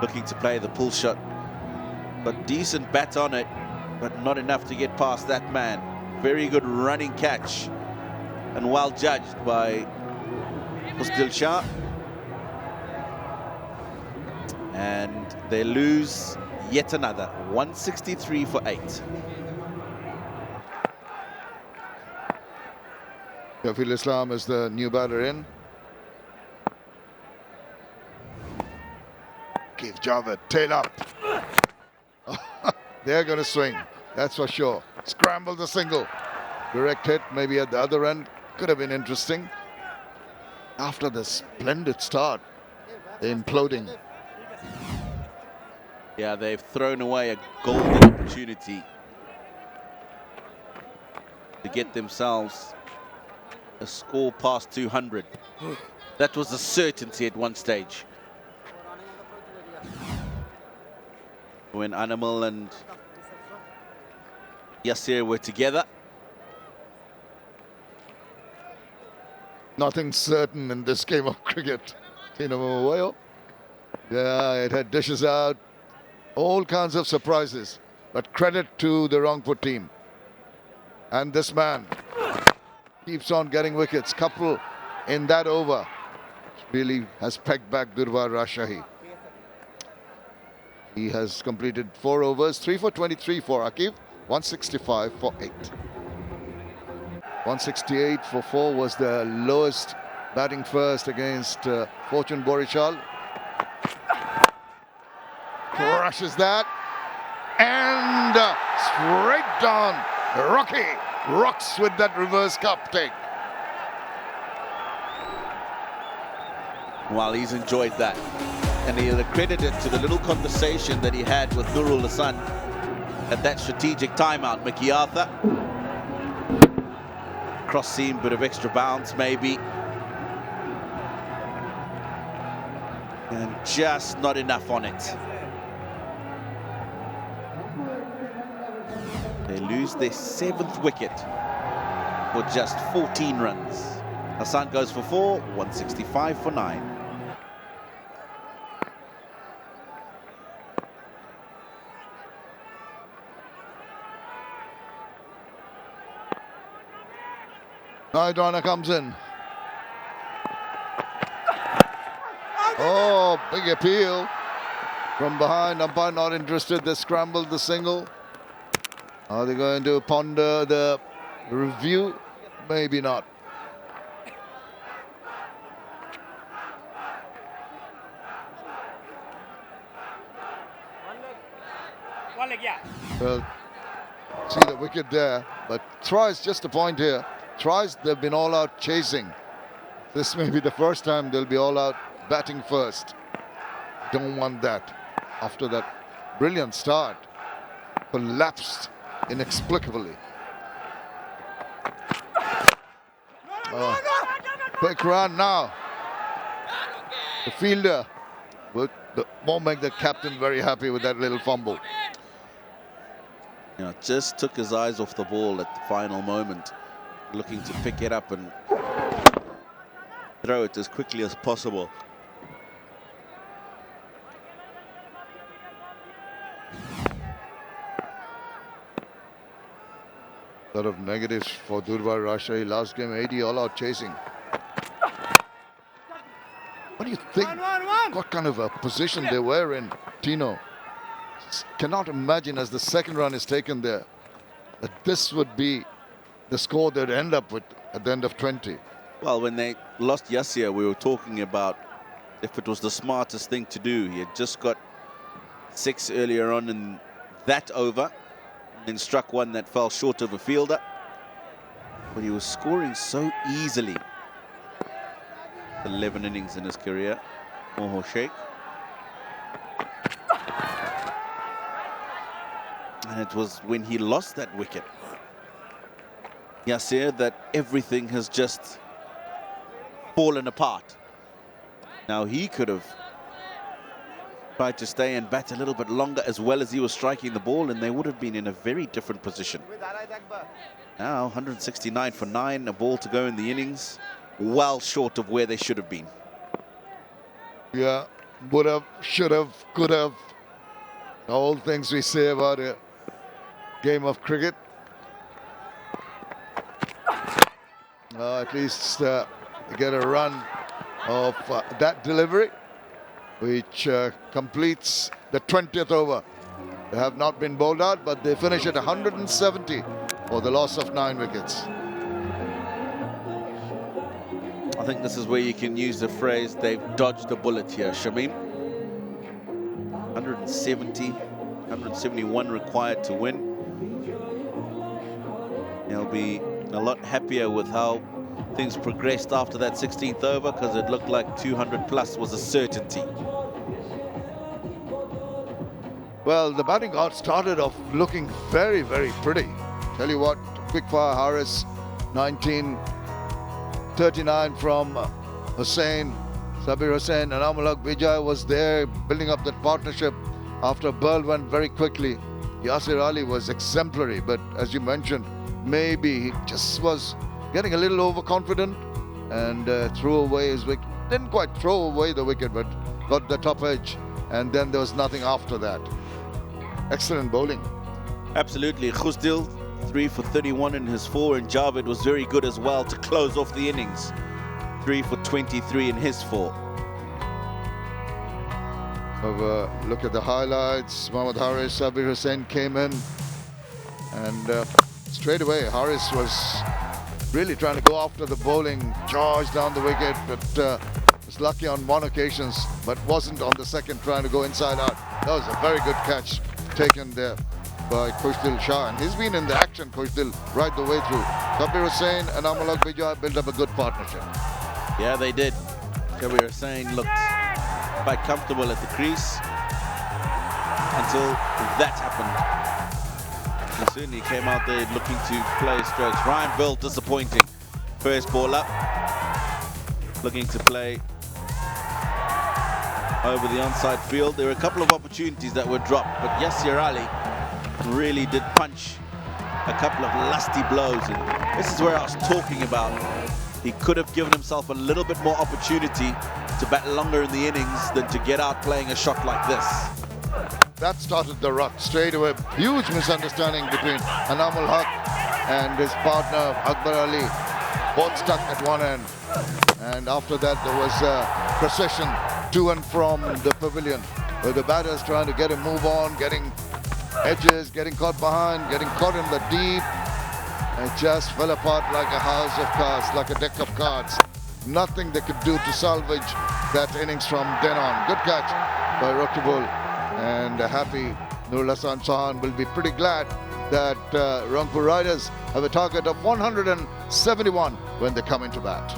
Looking to play the pull shot, but decent bat on it, but not enough to get past that man. Very good running catch and well judged by Khusdil Shah. And they lose yet another, 163 for 8. Shafil Islam is the new batter in. Give Javed tail up. They're going to swing, that's for sure. Scramble the single. Direct hit, maybe at the other end. Could have been interesting. After the splendid start, they're imploding. Yeah, they've thrown away a golden opportunity to get themselves a score past 200. That was a certainty at one stage, when Animal and Yasir were together. Nothing certain in this game of cricket. Yeah, it had dishes out. All kinds of surprises. But credit to the Rangpur team. And this man keeps on getting wickets. Couple in that over. Really has pegged back Durbar Rajshahi. He has completed 4 overs, 3 for 23 for Aqib, 165 for 8. 168 for 4 was the lowest batting first against Fortune Borichal. Crushes that. And straight down. Rocky rocks with that reverse cup take. Well, he's enjoyed that. And he'll accredit it to the little conversation that he had with Nurul Hasan at that strategic timeout. McKeartha. Cross seam, bit of extra bounce maybe. And just not enough on it. They lose their 7th wicket for just 14 runs. Hasan goes for 4, 165 for 9. Naidwana comes in. Oh, big appeal from behind. Umpire not interested. They scrambled the single. Are they going to ponder the review? Maybe not. Well, see the wicket there, but tries just a point here. Tries, they've been all out chasing. This may be the first time they'll be all out batting first. Don't want that. After that brilliant start, collapsed inexplicably. Quick run now. The fielder won't make the captain very happy with that little fumble. You know, just took his eyes off the ball at the final moment, looking to pick it up and throw it as quickly as possible. A lot of negatives for Durbar Rajshahi. Last game, 80 all out chasing. What do you think? What kind of a position they were in, Tino? Cannot imagine as the second run is taken there that this would be the score they'd end up with at the end of 20. Well, when they lost Yassir, we were talking about if it was the smartest thing to do. He had just got 6 earlier on in that over, and then struck one that fell short of a fielder. But he was scoring so easily. 11 innings in his career, 𝗂𝗄𝗃. And it was when he lost that wicket, Yassir, that everything has just fallen apart. Now he could have tried to stay and bat a little bit longer as well as he was striking the ball, and they would have been in a very different position. Now 169 for 9, a ball to go in the innings, well short of where they should have been. Yeah, would have, should have, could have. All things we say about a game of cricket. At least get a run of that delivery, which completes the 20th over. They have not been bowled out, but they finish at 170 for the loss of 9 wickets. I think this is where you can use the phrase, they've dodged a bullet here, Shamim. 170, 171 required to win. They'll be a lot happier with how things progressed after that 16th over, because it looked like 200 plus was a certainty. Well, the batting out started off looking very, very pretty. Tell you what, quick fire Harris, 1939 from Hussain, Sabir Hussain, and Amul Haq Vijay was there building up that partnership after Burl went very quickly. Yasir Ali was exemplary, but as you mentioned, maybe he just was getting a little overconfident and threw away his wicket. Didn't quite throw away the wicket, but got the top edge, and then there was nothing after that. Excellent bowling. Absolutely. Khusdil, 3 for 31 in his 4, and Javed was very good as well to close off the innings. 3 for 23 in his 4. Have a look at the highlights. Mohammad Haris, Sabir Hussain came in, and straight away Haris was really trying to go after the bowling, charged down the wicket, but was lucky on one occasion, but wasn't on the second, trying to go inside out. That was a very good catch taken there by Khusdil Shah, and he's been in the action, Khusdil, right the way through. Sabir Hussain and Amul Haq Vijay built up a good partnership. Yeah, they did. Sabir Hussain looked quite comfortable at the crease until that happened. He certainly came out there looking to play strokes. Ryan Bill disappointing. First ball up, looking to play over the onside field. There were a couple of opportunities that were dropped, but Yassir Ali really did punch a couple of lusty blows, and this is where I was talking about. He could have given himself a little bit more opportunity to bat longer in the innings than to get out playing a shot like this. That started the rut straight away. Huge misunderstanding between Anamul Haq and his partner Akbar Ali, both stuck at one end, and after that there was a procession to and from the pavilion where the batters trying to get a move on, getting edges, getting caught behind, getting caught in the deep. It just fell apart like a house of cards, like a deck of cards. Nothing they could do to salvage that innings from then on. Good catch by Rakibul, and happy Nurul Hasan Chauhan will be pretty glad that Rangpur Riders have a target of 171 when they come into bat.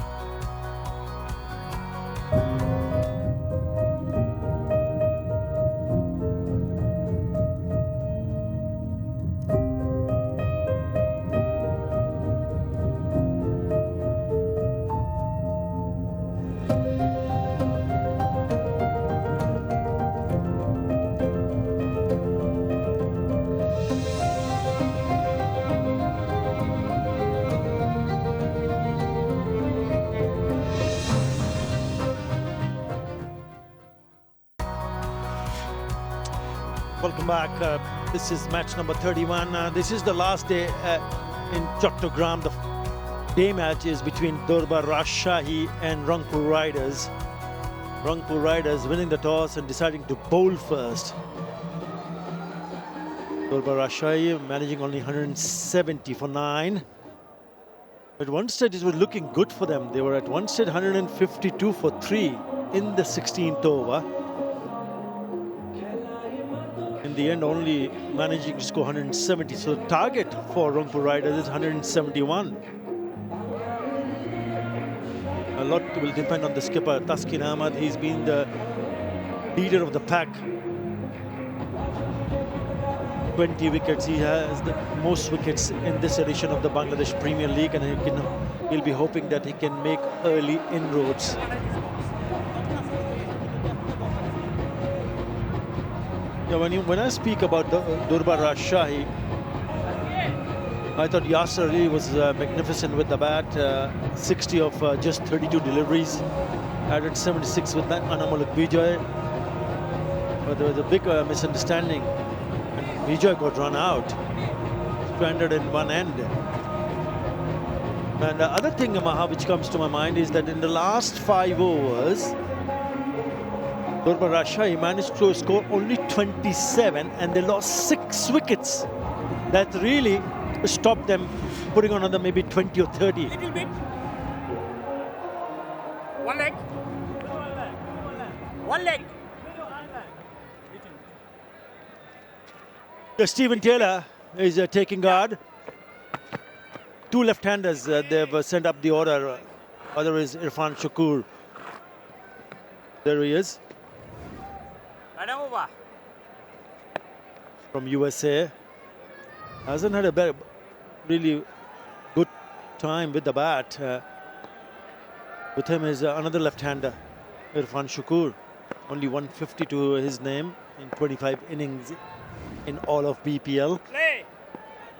Welcome back. This is match number 31. This is the last day in Chattogram. The day match is between Durbar Rajshahi and Rangpur Riders. Rangpur Riders winning the toss and deciding to bowl first. Durbar Rajshahi managing only 170 for 9. At one stage it was looking good for them. They were at one stage 152 for 3 in the 16th over. In the end, only managing to score 170. So the target for Rangpur Riders is 171. A lot will depend on the skipper, 𝗃𝗃 𝗂𝗽𝗓. He's been the leader of the pack. 20 wickets. He has the most wickets in this edition of the Bangladesh Premier League, and he'll be hoping that he can make early inroads. When I speak about the Durbar Rajshahi, I thought Yasser Ali was magnificent with the bat. 60 of just 32 deliveries, added 76 with that 𝗂𝗏𝗃 BPL. But there was a big misunderstanding, and BPL got run out, stranded in one end. And the other thing, Maha, which comes to my mind is that in the last 5 overs, Durbar Rajshahi managed to score only 27 and they lost 6 wickets. That really stopped them putting on another maybe 20 or 30. Little bit. One leg. One leg. Stephen Taylor is taking guard. 2 left-handers they've sent up the order. Other is Irfan Shakur. There he is. From USA. Hasn't had a really good time with the bat. With him is another left-hander, Irfan Shakur. Only 150 to his name in 25 innings in all of BPL.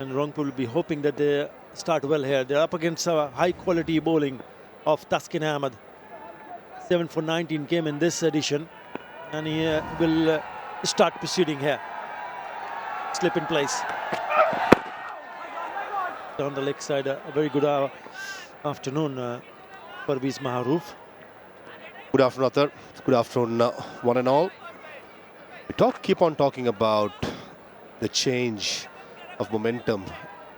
And Rangpur will be hoping that they start well here. They're up against high-quality bowling of 𝗃𝗃 𝗂𝗏𝗃. 7 for 19 came in this edition, and he will start proceeding here. Slip in place. Down the leg side, a very good afternoon, Parvez Maharouf. Good afternoon, Arthur. Good afternoon, one and all. We keep on talking about the change of momentum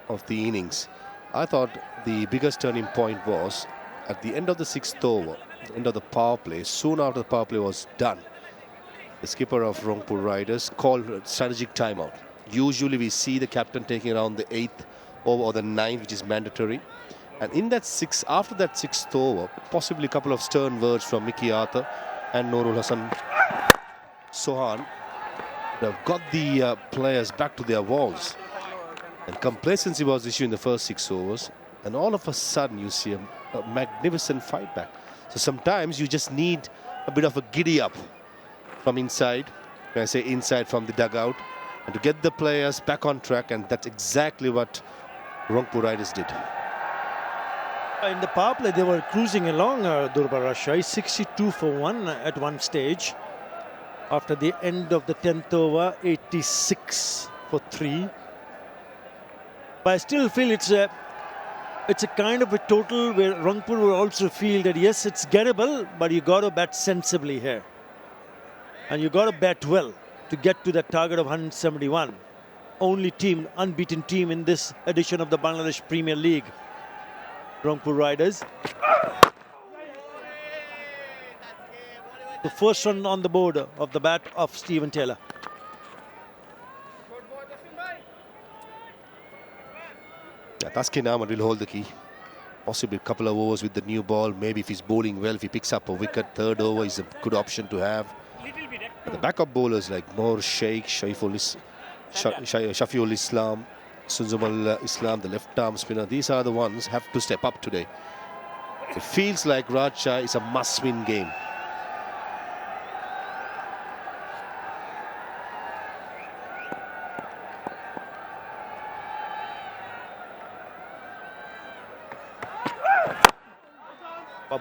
of the innings. I thought the biggest turning point was at the end of the 6th over, end of the power play. Soon after the power play was done, the skipper of Rangpur Riders called strategic timeout. Usually we see the captain taking around the 8th over or the 9th, which is mandatory. And in that after that 6th over, possibly a couple of stern words from Mickey Arthur and Noorul Hassan Sohan would have got the players back to their walls. And complacency was the issue in the first 6 overs. And all of a sudden you see a magnificent fight back. So sometimes you just need a bit of a giddy up from inside. When I say inside, from the dugout, and to get the players back on track, and that's exactly what Rangpur Riders did. In the power play, they were cruising along, Durbar Rajshahi, 62 for 1 at one stage. After the end of the 10th over, 86 for 3. But I still feel it's a kind of a total where Rangpur will also feel that yes, it's gettable, but you got to bat sensibly here. And you got to bat well to get to that target of 171. Only team, unbeaten team in this edition of the Bangladesh Premier League, Rangpur Riders. The first one on the board of the bat of Stephen Taylor. Yeah, 𝗃𝗃 𝗂𝗏𝗃 will hold the key. Possibly a couple of overs with the new ball. Maybe if he's bowling well, if he picks up a wicket, 3rd over is a good option to have. And the backup bowlers like Moor Sheikh, Shafiul Islam, Sunzumal Islam, the left-arm spinner, these are the ones have to step up today. It feels like Rajshahi is a must-win game.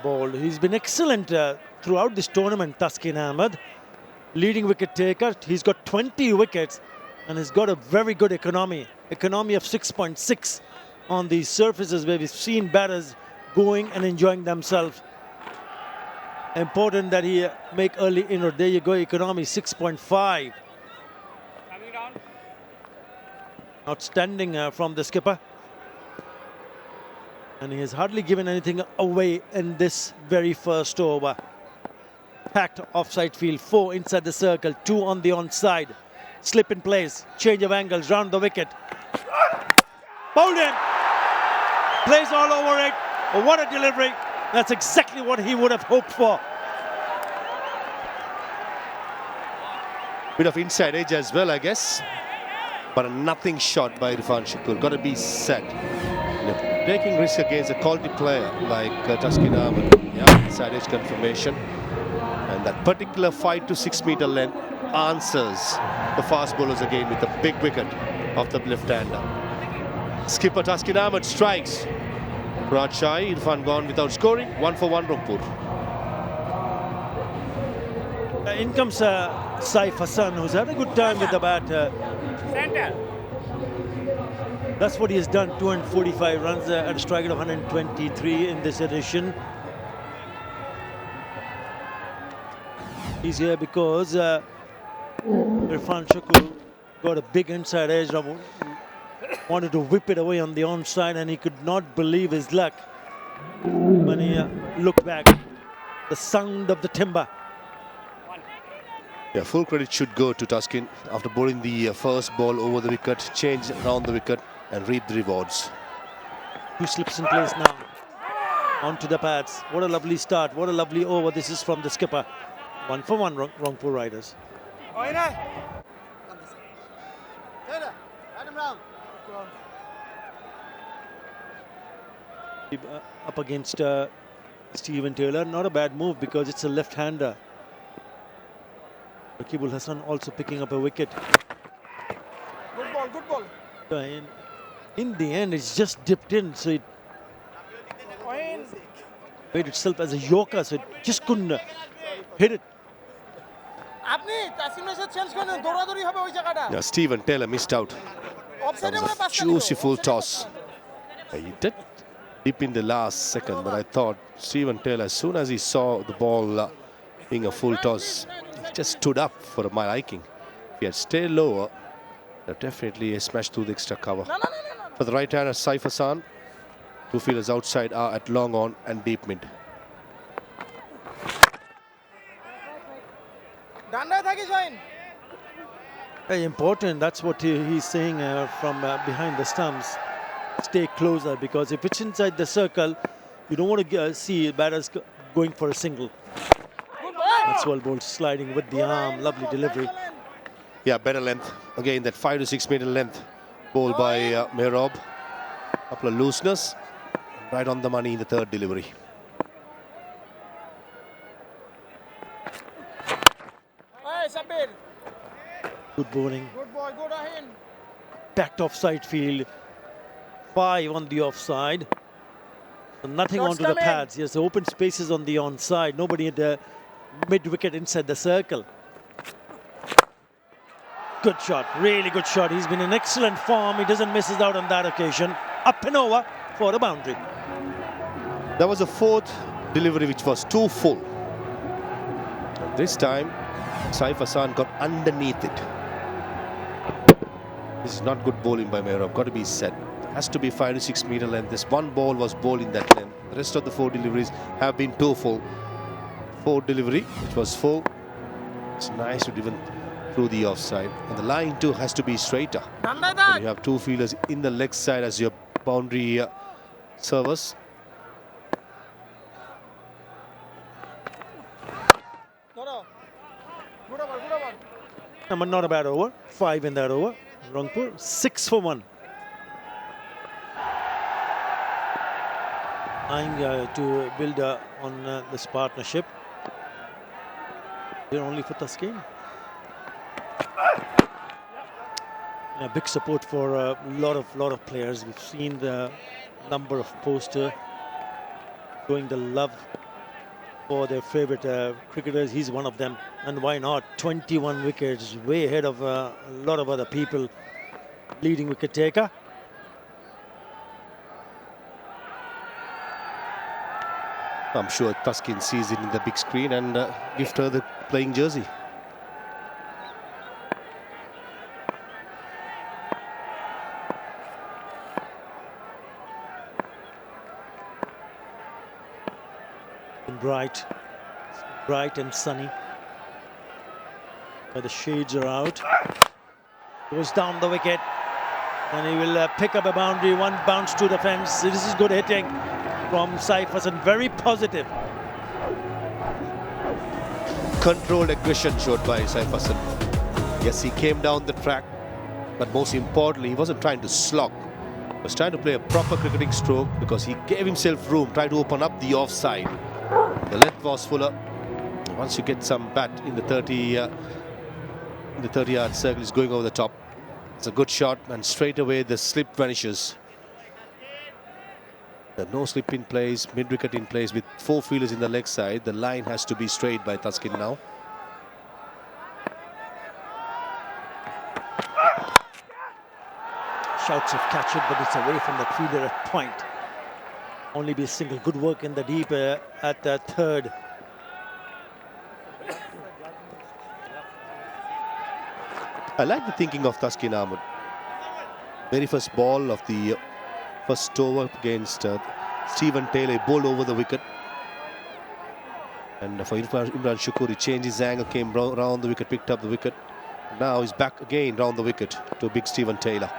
Ball. He's been excellent throughout this tournament, 𝗃𝗃 𝗂𝗏𝗃. leading wicket taker. He's got 20 wickets and he's got a very good economy of 6.6 on these surfaces where we've seen batters going and enjoying themselves. Important that he make early inroad. There you go, economy 6.5. Outstanding from the skipper. And he has hardly given anything away in this very first over. Packed offside field, 4 inside the circle, 2 on the onside. Slip in place, change of angles, round the wicket. Bowled in. Plays all over it. Oh, what a delivery. That's exactly what he would have hoped for. Bit of inside edge as well, I guess. But a nothing shot by 𝗃𝗃𝗃𝗃. Got to be set. Taking risk against a quality player like Taskin Ahmed. Yeah, inside edge confirmation. And that particular 5 to 6 meter length answers the fast bowlers again with a big wicket off the left-hander. Skipper Taskin Ahmed strikes. Rajshahi, Irfan gone without scoring. 1 for 1 Rangpur. In comes Saif Hassan, who's had a good time with the bat. That's what he has done, 245 runs at a strike rate of 123 in this edition. He's here because Irfan Shakul got a big inside edge, wanted to whip it away on the onside, and he could not believe his luck when he looked back. The sound of the timber. Yeah, full credit should go to Taskin after bowling the first ball over the wicket, change around the wicket and reap the rewards. 2 slips in place now. Onto the pads. What a lovely start. What a lovely over. This is from the skipper. 1 for 1 Rangpur Riders. Up against Stephen Taylor. Not a bad move because it's a left-hander. Rakibul Hasan also picking up a wicket. Good ball, good ball. In the end, it's just dipped in, so it made itself as a yorker, so it just couldn't hit it. Yeah, Stephen Taylor missed out. That was a juicy full toss. He did dip in the last second, but I thought Stephen Taylor, as soon as he saw the ball being a full toss, he just stood up for my liking. If he had stayed lower, definitely a smash through the extra cover. For the right-hander, Saif Hassan, 2 fielders outside are at long on and deep mid. Very important. That's what he's saying from behind the stumps. Stay closer, because if it's inside the circle, you don't want to see batters going for a single. That's well bowled, sliding with the arm. Lovely delivery. Yeah, better length. Again, that 5 to 6 meter length bowled by Mehrob. Couple of looseness. Right on the money in the third delivery. Good bowling. Good boy, good ahead. Backed offside field. 5 on the offside. So nothing Shots onto the coming. pads. Yes, open spaces on the onside. Nobody at the mid-wicket inside the circle. Good shot, really good shot. He's been in excellent form. He doesn't miss out on that occasion. Up and over for the boundary. That was a 4th delivery which was too full. And this time, Saif Hassan got underneath it. This is not good bowling by Mehrob. Got to be set. Has to be 5 to 6 meter length. This one ball was bowled in that length. The rest of the 4 deliveries have been too full. 4th delivery, which was full. It's nice to driven through the offside. And the line too has to be straighter. And you have 2 fielders in the leg side as your boundary servers. Not a bad over. 5 in that over. Rangpur 6 for 1. Trying to build on this partnership. They're only for Taskin. Yeah, big support for a lot of players. We've seen the number of posters showing the love for their favorite cricketers. He's one of them. And why not? 21 wickets, way ahead of a lot of other people. Leading wicket taker. I'm sure Tuskin sees it in the big screen and gift her the playing jersey. Bright and sunny. Where the shades are out. Goes down the wicket. And he will pick up a boundary. One bounce to the fence. This is good hitting from 𝗧 𝗏𝗂𝗃. Very positive. Controlled aggression showed by 𝗧 𝗏𝗂𝗃. Yes, he came down the track, but most importantly, he wasn't trying to slog. He was trying to play a proper cricketing stroke because he gave himself room, tried to open up the offside. The length was fuller. Once you get some bat in the 30-yard circle, he's going over the top. It's a good shot, and straight away the slip vanishes. There's no slip in place, mid-wicket in place with 4 fielders in the leg side. The line has to be straight by Tuskin now. Shouts of catch it, but it's away from the fielder at point. Only be a single. Good work in the deep at the third. I like the thinking of Tuskin Ahmed. Very first ball of the first over against Stephen Taylor, bowled over the wicket. And for Imran Shukur, he changed his angle, came round the wicket, picked up the wicket. Now he's back again round the wicket to big Stephen Taylor.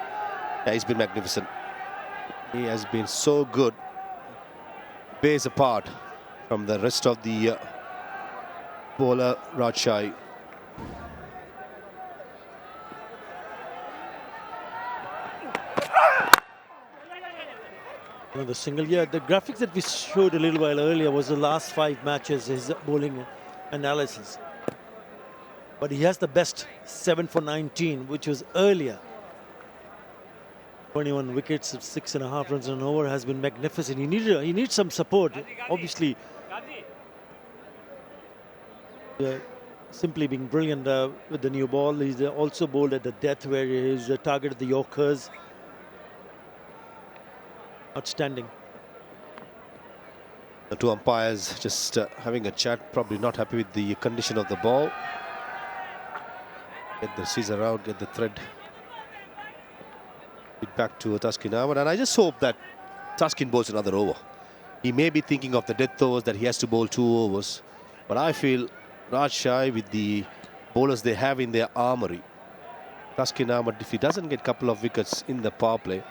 Yeah, he's been magnificent. He has been so good. Bays apart from the rest of the bowler Rajshahi. The single, the graphics that we showed a little while earlier was the last 5 matches, his bowling analysis. But he has the best 7 for 19, which was earlier. 21 wickets, 6.5 runs an over has been magnificent. He needs some support. Obviously, simply being brilliant with the new ball. He's also bowled at the death where he's targeted the Yorkers. Outstanding. The 2 umpires just having a chat, probably not happy with the condition of the ball. Get the scissor out, get the thread. It back to Tuskin Ahmed, and I just hope that Tuskin bowls another over. He may be thinking of the death overs that he has to bowl 2 overs, but I feel Rajshahi, with the bowlers they have in their armoury, Tuskin Ahmed, if he doesn't get a couple of wickets in the power play,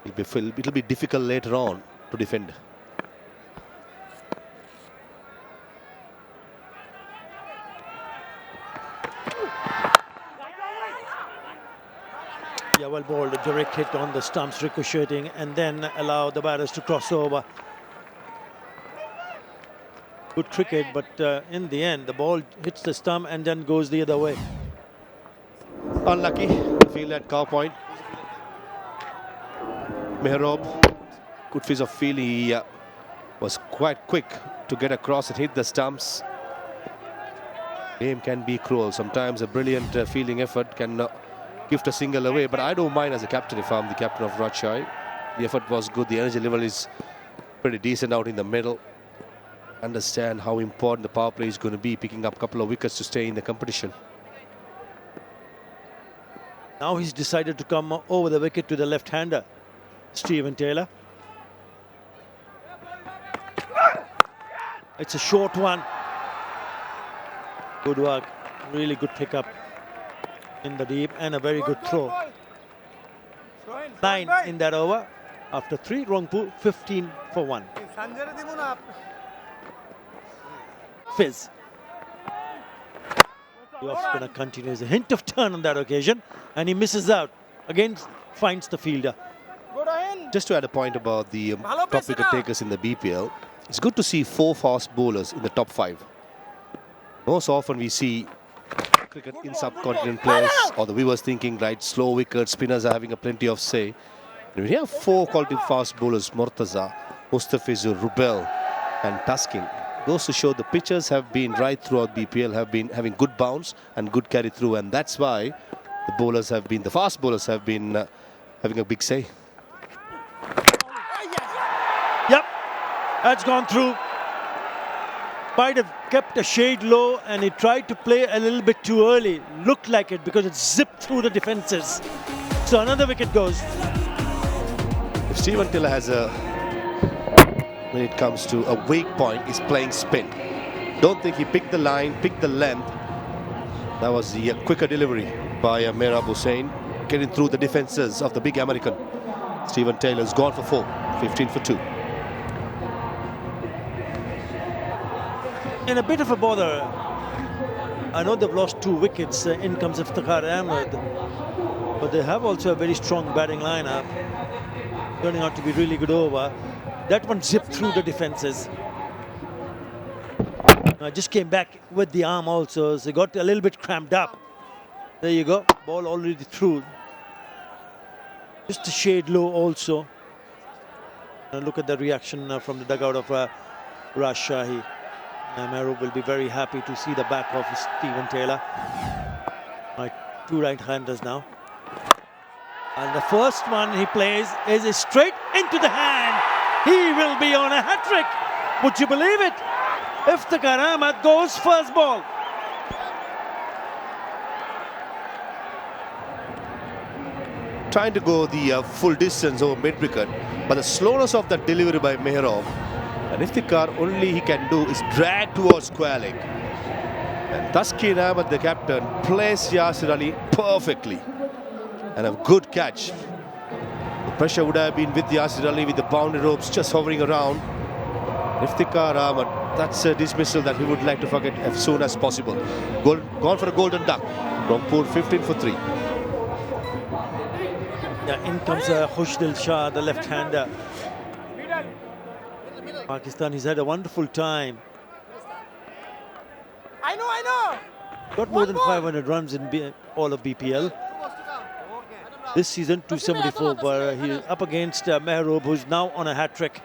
it'll be difficult later on to defend. Yeah, well bowled. A direct hit on the stumps, ricocheting, and then allow the batters to cross over. Good cricket, but in the end, the ball hits the stump and then goes the other way. Unlucky. Field at cow point. Mehrob, good piece of field. He was quite quick to get across and hit the stumps. Game can be cruel. Sometimes a brilliant fielding effort can gift a single away, but I don't mind as a captain if I'm the captain of Rajshahi. The effort was good. The energy level is pretty decent out in the middle. Understand how important the power play is going to be, picking up a couple of wickets to stay in the competition. Now he's decided to come over the wicket to the left-hander, Stephen Taylor. It's a short one. Good work. Really good pickup in the deep and a very good throw. 9 in that over. After 3, Rangpur 15 for 1. Fizz. The off-spinner continues. A hint of turn on that occasion, and he misses out. Again, finds the fielder. Just to add a point about the top wicket takers in the BPL, it's good to see 4 fast bowlers in the top 5. Most often we see cricket in subcontinent players or the viewers thinking, right, slow wicket, spinners are having a plenty of say. And we have 4 quality fast bowlers, Murtaza, Mustafizur, Rubel and Tuskin. goes to show the pitches have been right throughout BPL, have been having good bounce and good carry through, and that's why the bowlers have been, the fast bowlers have been having a big say. Yep, that's gone through. Might have kept a shade low and he tried to play a little bit too early. Looked like it because it zipped through the defenses. So another wicket goes. If 𝗃𝗏𝗃𝗀𝗃 has a, when it comes to a weak point, is playing spin. Don't think he picked the line, picked the length. That was the quicker delivery by Mehrab Hussain, getting through the defenses of the big American. Steven Taylor's gone for 4, 15 for 2. In a bit of a bother. I know they've lost 2 wickets. In comes Iftikhar Ahmed. But they have also a very strong batting lineup. Turning out to be really good over. That one zipped through the defenses. Just came back with the arm also. So got a little bit cramped up. There you go. Ball already through. Just a shade low also. And look at the reaction from the dugout of Rajshahi. Mehrab will be very happy to see the back of Steven Taylor. Right, 2 right-handers now. And the first one he plays is straight into the hand. He will be on a hat-trick. Would you believe it? Iftikhar Ahmed goes first ball. Trying to go the full distance over mid-wicket, but the slowness of that delivery by Mehrab, and Iftikhar, only he can do is drag towards square leg. And Taskeen Ahmed, the captain, plays Yasir Ali perfectly. And a good catch. The pressure would have been with Yasir Ali with the boundary ropes just hovering around. Iftikhar Ahmed, that's a dismissal that he would like to forget as soon as possible. Gone for a golden duck. Rangpur 15 for 3. Yeah, in comes Khushdil Shah, the left-hander. Pakistan, he's had a wonderful time. I know. Got more than 500 runs in all of BPL. This season, 274, but he's up against Mehrab, who's now on a hat-trick.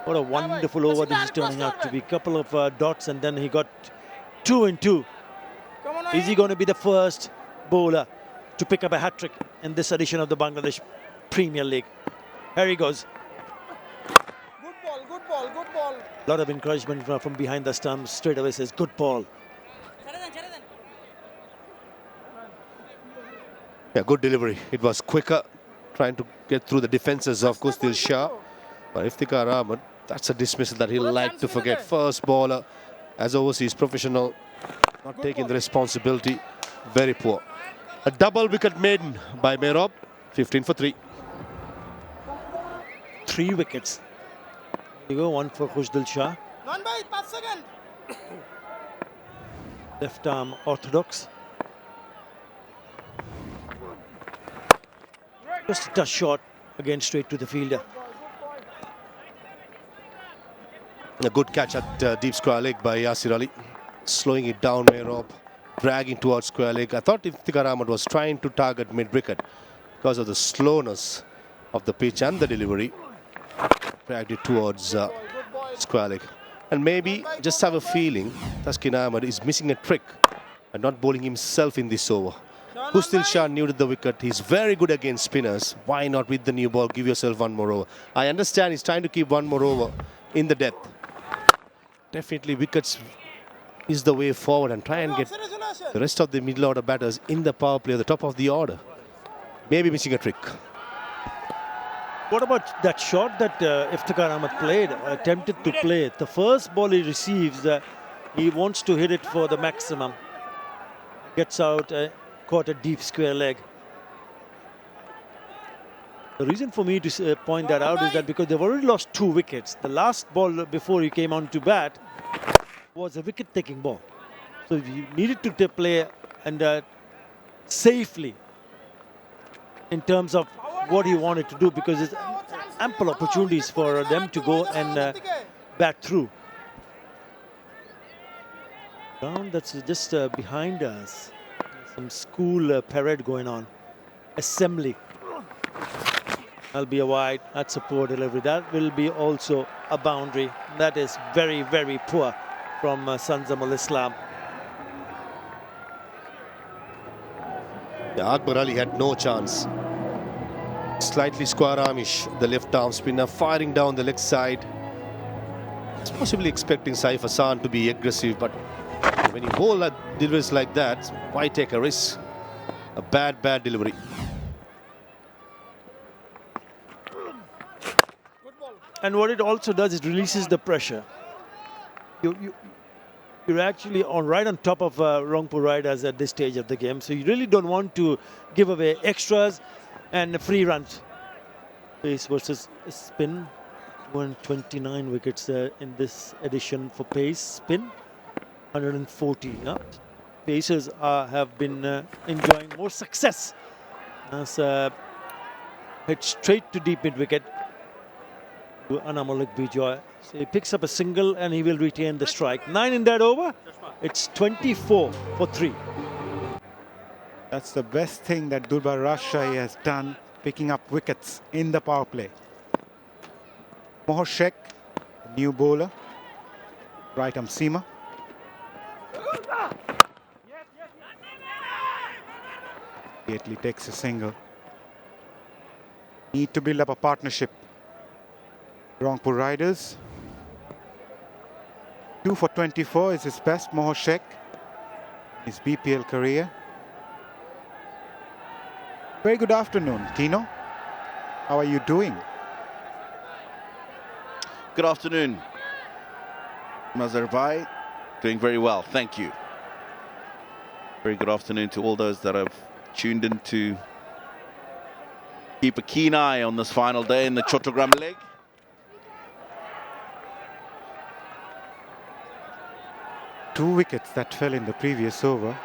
What a wonderful over this is turning out to be. Couple of dots, and then he got 2 in 2. Is he going to be the first bowler to pick up a hat-trick in this edition of the Bangladesh Premier League? Here he goes. Good ball. A lot of encouragement from behind the stumps. Straight away says, good ball. Yeah, good delivery. It was quicker, trying to get through the defenses of Khushdil Shah. But Iftikhar Ahmed, that's a dismissal that he'll like to forget. First bowler, as overseas professional, not taking the responsibility. Very poor. A double wicket maiden by Mehrab, 15 for 3. 3 wickets. There you go, 1 for Khushdil Shah. Left arm orthodox. Just a touch shot, again straight to the fielder. A good catch at deep square leg by Yasir Ali. Slowing it down, Mehrab, dragging towards square leg. I thought Iftikhar Ahmed was trying to target mid-wicket because of the slowness of the pitch and the delivery. Dragged it towards square leg. And maybe just have a feeling Taskeen Ahmed is missing a trick and not bowling himself in this over. Khushdil Shah knew the wicket. He's very good against spinners. Why not with the new ball give yourself 1 more over? I understand he's trying to keep 1 more over in the depth. Definitely wickets is the way forward, and try and get the rest of the middle order batters in the power play at the top of the order. Maybe missing a trick. What about that shot that Iftikhar Ahmed played, attempted to play? The first ball he receives, he wants to hit it for the maximum. Gets out, caught a deep square leg. The reason for me to point that out is that because they've already lost 2 wickets. The last ball before he came on to bat was a wicket-taking ball. So he needed to play and safely in terms of what he wanted to do, because there's ample opportunities for them to go and bat through. Ground that's just behind us. Some school parade going on. Assembly. That'll be a wide. That's a poor delivery. That will be also a boundary. That is very, very poor from Sons of Al-Islam. Yeah, Akbar Ali had no chance. Slightly square armish, the left arm spinner firing down the leg side. It's possibly expecting Saif Hassan to be aggressive, but when you bowl deliveries like that, why take a risk? A bad delivery. And what it also does, it releases the pressure. You're actually right on top of Rangpur Riders at this stage of the game, so you really don't want to give away extras and free runs. Pace versus spin. 129 wickets in this edition for pace. Spin 140. Pacers have been enjoying more success. As hit straight to deep mid wicket to Anamulak Bijoy. So he picks up a single and he will retain the strike. 9 in that over. It's 24 for 3. That's the best thing that Durbar Rajshahi has done, picking up wickets in the power play. Moher Sheikh, new bowler, right arm seamer. Immediately takes a single. Need to build up a partnership. Rangpur Riders. 2 for 24 is his best, Moher Sheikh, his BPL career. Very good afternoon, Tino. How are you doing? Good afternoon, Mazhar Bhai. Doing very well, thank you. Very good afternoon to all those that have tuned in to keep a keen eye on this final day in the Chattogram leg. Two wickets that fell in the previous over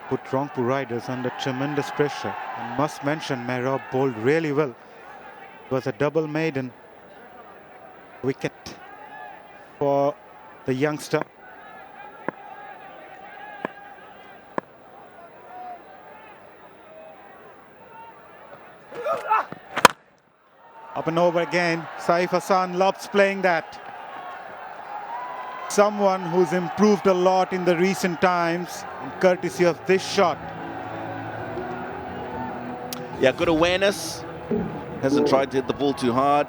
put Rangpur Riders under tremendous pressure. And must mention Mehrab bowled really well. It was a double maiden wicket for the youngster. Up and over again. Saif Hassan loves playing that. Someone who's improved a lot in the recent times, and courtesy of this shot. Yeah, good awareness. Hasn't tried to hit the ball too hard.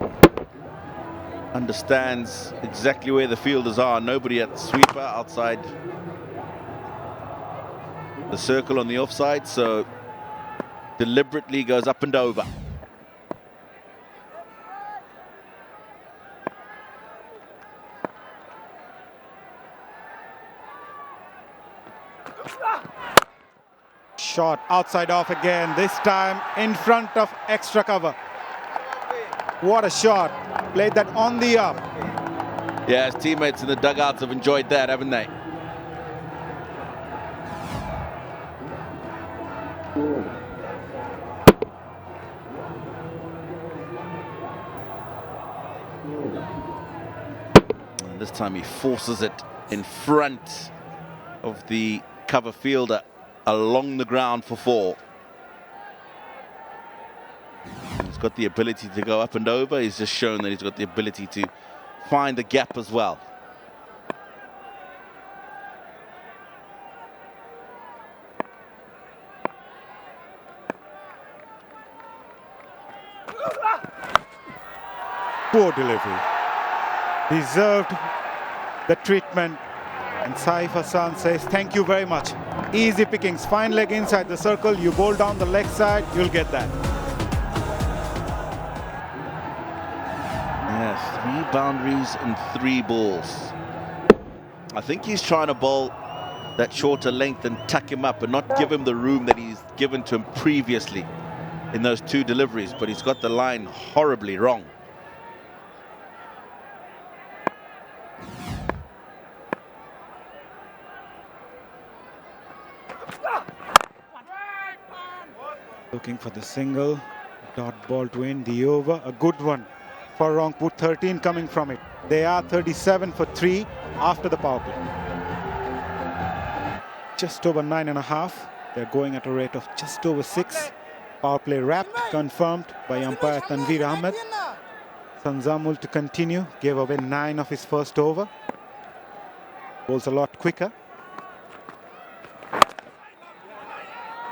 Understands exactly where the fielders are. Nobody at the sweeper outside the circle on the offside, so deliberately goes up and over. Shot outside off again, this time in front of extra cover. What a shot. Played that on the up. Yeah, his teammates in the dugouts have enjoyed that, haven't they? And this time he forces it in front of the cover fielder along the ground for 4. He's got the ability to go up and over. He's just shown that he's got the ability to find the gap as well. Poor delivery. Deserved the treatment. And Saif Hassan says, thank you very much. Easy pickings, fine leg inside the circle. You bowl down the leg side, you'll get that. Yeah, 3 boundaries and 3 balls. I think he's trying to bowl that shorter length and tuck him up and not give him the room that he's given to him previously in those 2 deliveries, but he's got the line horribly wrong. Looking for the single, dot ball to end the over. A good one for Rangpur, 13 coming from it. They are 37 for 3 after the power play. Just over 9.5. They're going at a rate of just over 6 Power play wrapped, confirmed by umpire Tanveer Ahmed. Sanzamul to continue, gave away 9 of his first over. Bowls a lot quicker.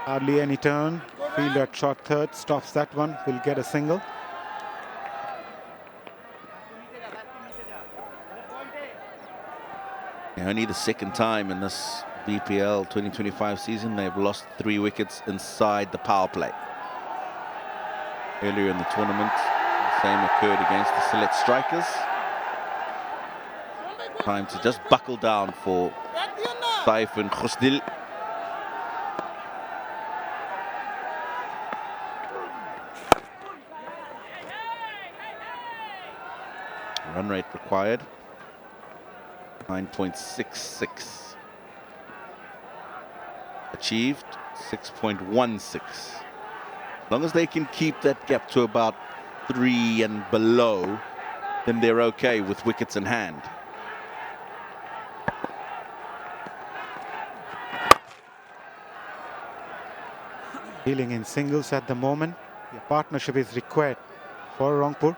Hardly any turn. Fielder at short third stops that one, will get a single. Only the second time in this BPL 2025 season they've lost 3 wickets inside the power play. Earlier in the tournament, the same occurred against the select strikers. Time to just buckle down for Saif and Khusdil. Run rate required 9.66. Achieved 6.16. As long as they can keep that gap to about 3 and below, then they're okay with wickets in hand. Dealing in singles at the moment. The partnership is required for Rangpur.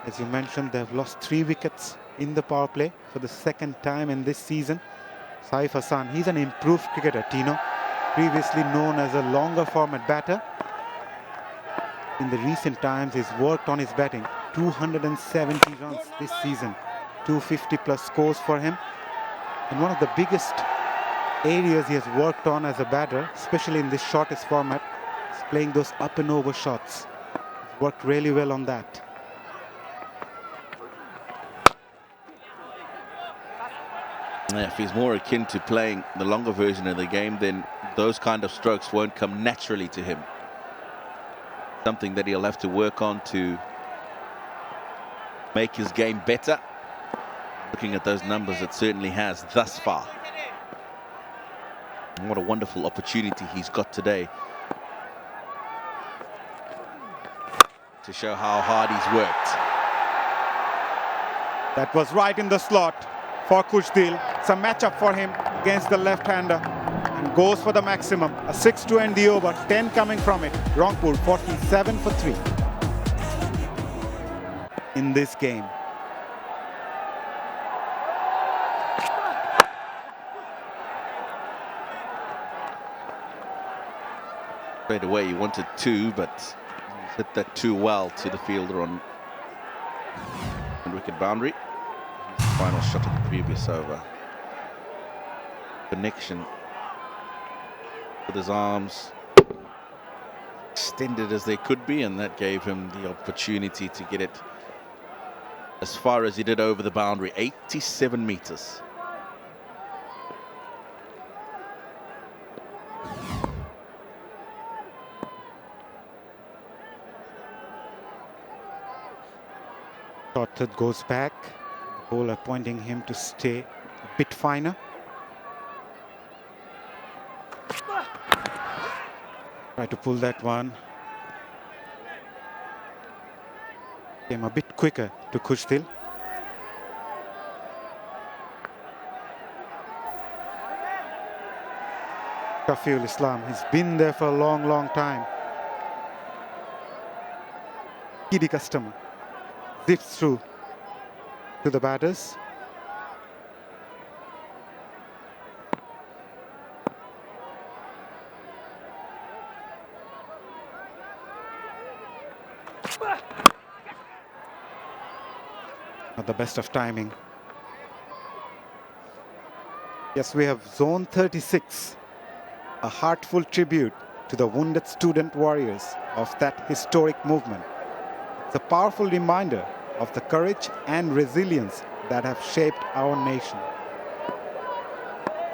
As you mentioned, they've lost 3 wickets in the power play for the second time in this season. Saif Hassan, he's an improved cricketer, Tino. Previously known as a longer format batter. In the recent times, he's worked on his batting. 270 runs this season. 250 plus scores for him. And one of the biggest areas he has worked on as a batter, especially in this shortest format, is playing those up and over shots. He's worked really well on that. If he's more akin to playing the longer version of the game, then those kind of strokes won't come naturally to him. Something that he'll have to work on to make his game better. Looking at those numbers, it certainly has thus far. And what a wonderful opportunity he's got today to show how hard he's worked. That was right in the slot for 𝗂𝗃𝗃. It's a matchup for him against the left-hander and goes for the maximum. A 6 to end the over, 10 coming from it. Rangpur 47 for 3 in this game. Straight away he wanted 2, but he's hit that too well to the fielder on wicket boundary. Final shot of the previous over. Connection with his arms extended as they could be, and that gave him the opportunity to get it as far as he did over the boundary, 87 meters. Short third goes back. The bowler pointing him to stay a bit finer. Try to pull that one. Came a bit quicker to 𝗂𝗃𝗃. Shafiul Islam, he's been there for a long, long time. Key customer. Zips through to the batters. Not the best of timing. Yes, we have Zone 36, a heartful tribute to the wounded student warriors of that historic movement. It's a powerful reminder of the courage and resilience that have shaped our nation.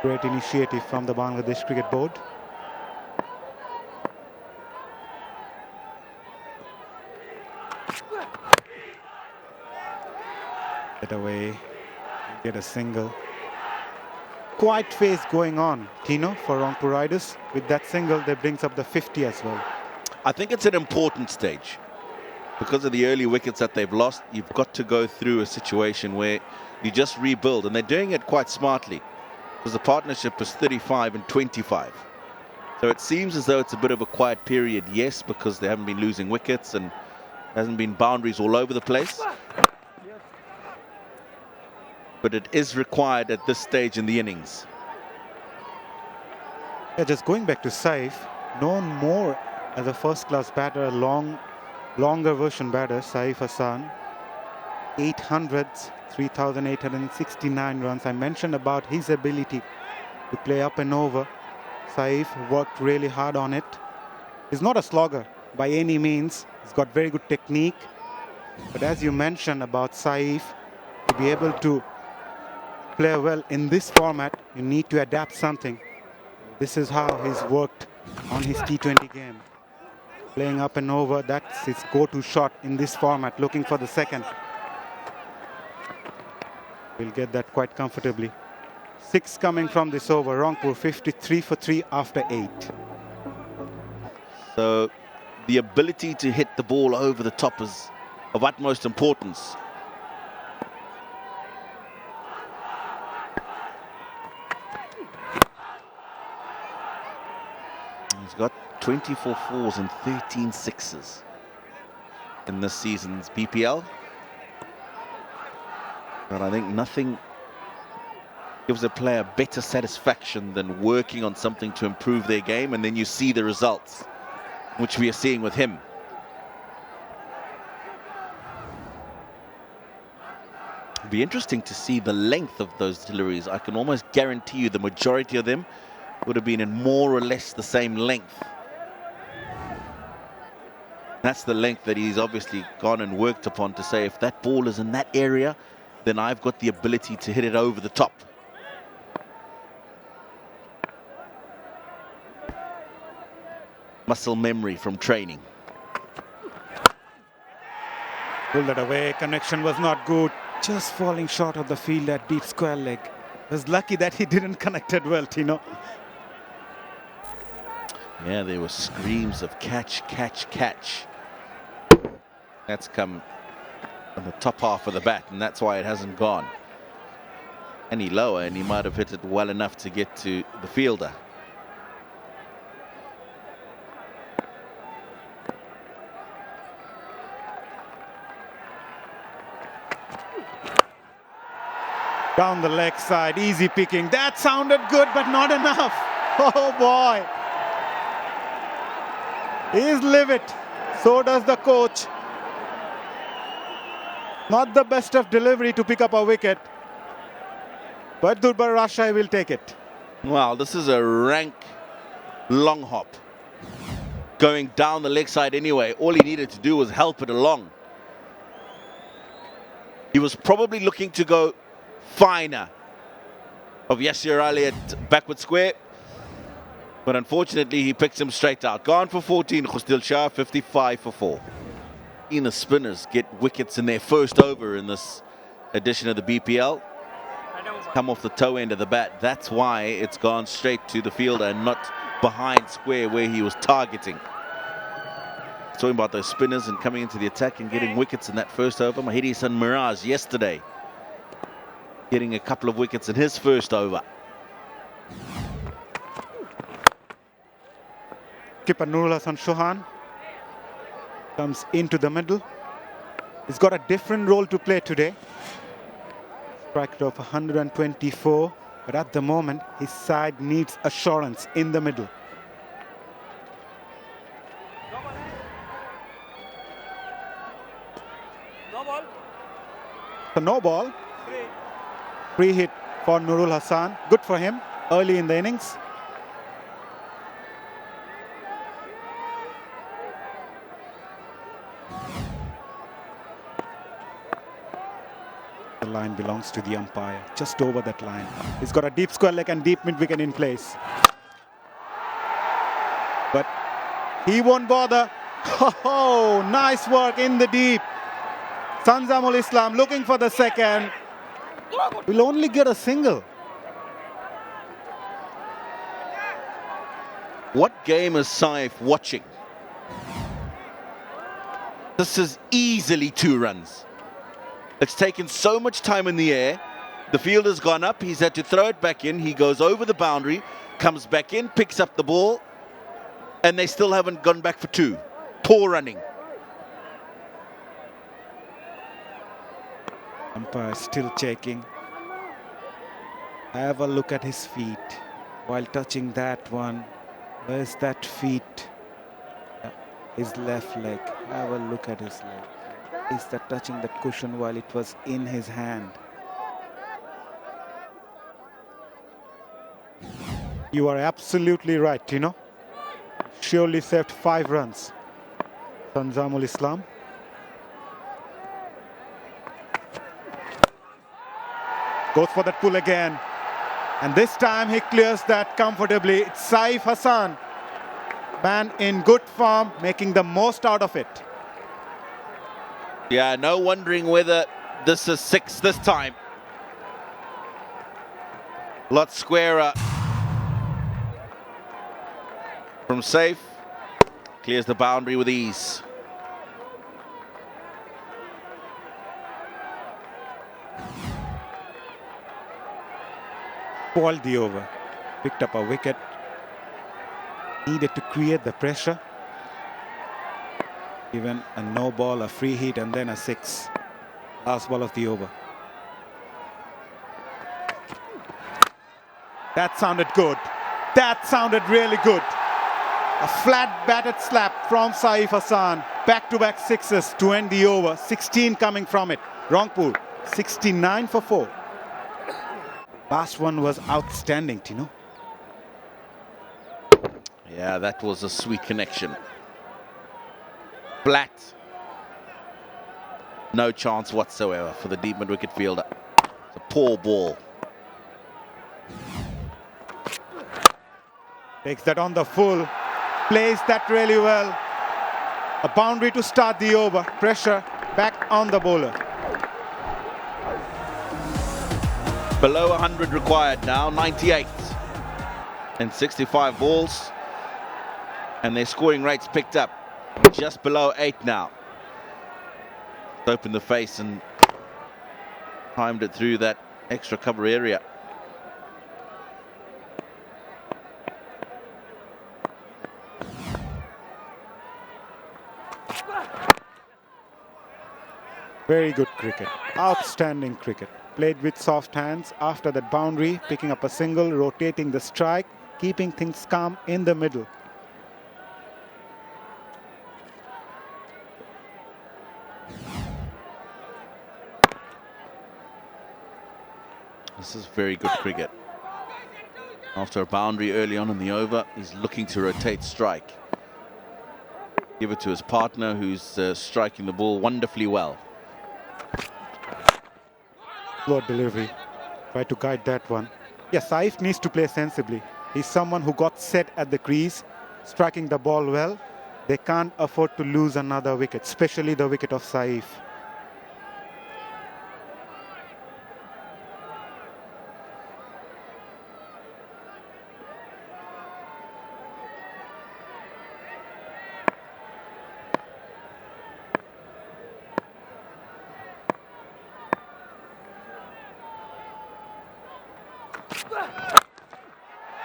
Great initiative from the Bangladesh Cricket Board. Get away, get a single. Quiet phase going on, Tino, for Rangpur Riders. With that single, that brings up the 50 as well. I think it's an important stage. Because of the early wickets that they've lost, you've got to go through a situation where you just rebuild. And they're doing it quite smartly, because the partnership is 35 and 25. So it seems as though it's a bit of a quiet period, yes, because they haven't been losing wickets and hasn't been boundaries all over the place. But it is required at this stage in the innings. Yeah, just going back to Saif, known more as a first-class batter, a longer version batter, Saif Hassan. 800s, 3,869 runs. I mentioned about his ability to play up and over. Saif worked really hard on it. He's not a slogger by any means. He's got very good technique. But as you mentioned about Saif, to be able to play well in this format, you need to adapt something. This is how he's worked on his T20 game. Playing up and over, that's his go-to shot in this format, looking for the second. We'll get that quite comfortably. 6 coming from this over. Rangpur 53 for 3 after 8. So the ability to hit the ball over the top is of utmost importance. He's got 24 fours and 13 sixes in this season's BPL. But I think nothing gives a player better satisfaction than working on something to improve their game, and then you see the results, which we are seeing with him. It'd be interesting to see the length of those deliveries. I can almost guarantee you the majority of them would have been in more or less the same length. That's the length that he's obviously gone and worked upon to say, if that ball is in that area, then I've got the ability to hit it over the top. Muscle memory from training. Pulled that away, connection was not good. Just falling short of the field at deep square leg. Was lucky that he didn't connect it well, Tino. Yeah, there were screams of catch, catch, catch. That's come on the top half of the bat, and that's why it hasn't gone any lower, and he might have hit it well enough to get to the fielder. Down the leg side, easy picking. That sounded good, but not enough. Oh boy. He's livid. So does the coach. Not the best of delivery to pick up a wicket, but Durbar Rajshahi will take it. Wow, this is a rank long hop. Going down the leg side anyway. All he needed to do was help it along. He was probably looking to go finer of Yasir Ali at backward square, but unfortunately he picks him straight out. Gone for 14, 𝗂𝗃 55 for 4. The spinners get wickets in their first over in this edition of the BPL. Come off the toe end of the bat. That's why it's gone straight to the fielder and not behind square where he was targeting. Talking about those spinners and coming into the attack and getting wickets in that first over. Mahidi Hassan Miraj yesterday getting a couple of wickets in his first over. Skipper Nurul Hassan Chauhan comes into the middle. He's got a different role to play today. Strike rate of 124, but at the moment his side needs assurance in the middle. So no ball. Free hit for Nurul Hassan. Good for him early in the innings. The line belongs to the umpire, just over that line. He's got a deep square leg and deep mid wicket in place. But he won't bother. Oh, nice work in the deep. Sanzamul Islam looking for the second. Will only get a single. What game is Saif watching? This is easily 2 runs. It's taken so much time in the air. The fielder's gone up. He's had to throw it back in. He goes over the boundary, comes back in, picks up the ball, and they still haven't gone back for 2. Poor running. Umpire still checking. Have a look at his feet while touching that one. Where's that feet? His left leg. Have a look at his leg. Is that touching that cushion while it was in his hand? You are absolutely right, you know. Surely saved 5 runs. Tanzamul Islam. Goes for that pull again. And this time he clears that comfortably. It's Saif Hassan. Man in good form, making the most out of it. Yeah, no wondering whether this is 6 this time. Lot squarer from Saif. Clears the boundary with ease. Spoiled the over. Picked up a wicket. Needed to create the pressure. Even a no ball, a free hit, and then a 6. Last ball of the over. That sounded good. That sounded really good. A flat batted slap from Saif Hassan. Back-to-back 6s to end the over. 16 coming from it. Rangpur, 69 for 4. Last one was outstanding, Tino. Yeah, that was a sweet connection. Flat. No chance whatsoever for the deep mid-wicket fielder. It's a poor ball. Takes that on the full. Plays that really well. A boundary to start the over. Pressure back on the bowler. Below 100 required now, 98. And 65 balls. And their scoring rates picked up. Just below 8 now. Opened the face and timed it through that extra cover area. Very good cricket. Outstanding cricket. Played with soft hands after that boundary, picking up a single, rotating the strike, keeping things calm in the middle. This is very good cricket. After a boundary early on in the over, he's looking to rotate strike. Give it to his partner, who's striking the ball wonderfully well. Slow delivery. Try to guide that one. Yeah, Saif needs to play sensibly. He's someone who got set at the crease, striking the ball well. They can't afford to lose another wicket, especially the wicket of Saif.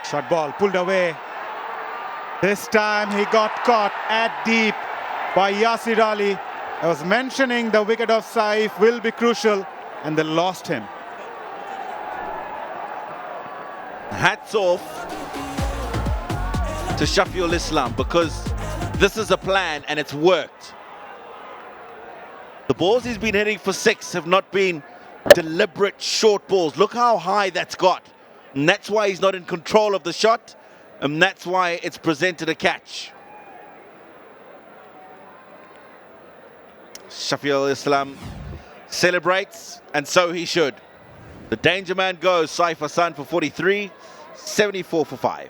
Short ball pulled away. This time he got caught at deep by Yasir Ali. I was mentioning the wicket of Saif will be crucial, and they lost him. Hats off to Shaffiul Islam, because this is a plan and it's worked. The balls he's been hitting for 6 have not been deliberate short balls. Look how high that's got. And that's why he's not in control of the shot, and that's why it's presented a catch. Shaffiul Islam celebrates, and so he should. The danger man goes, Saif Hassan for 43, 74 for 5.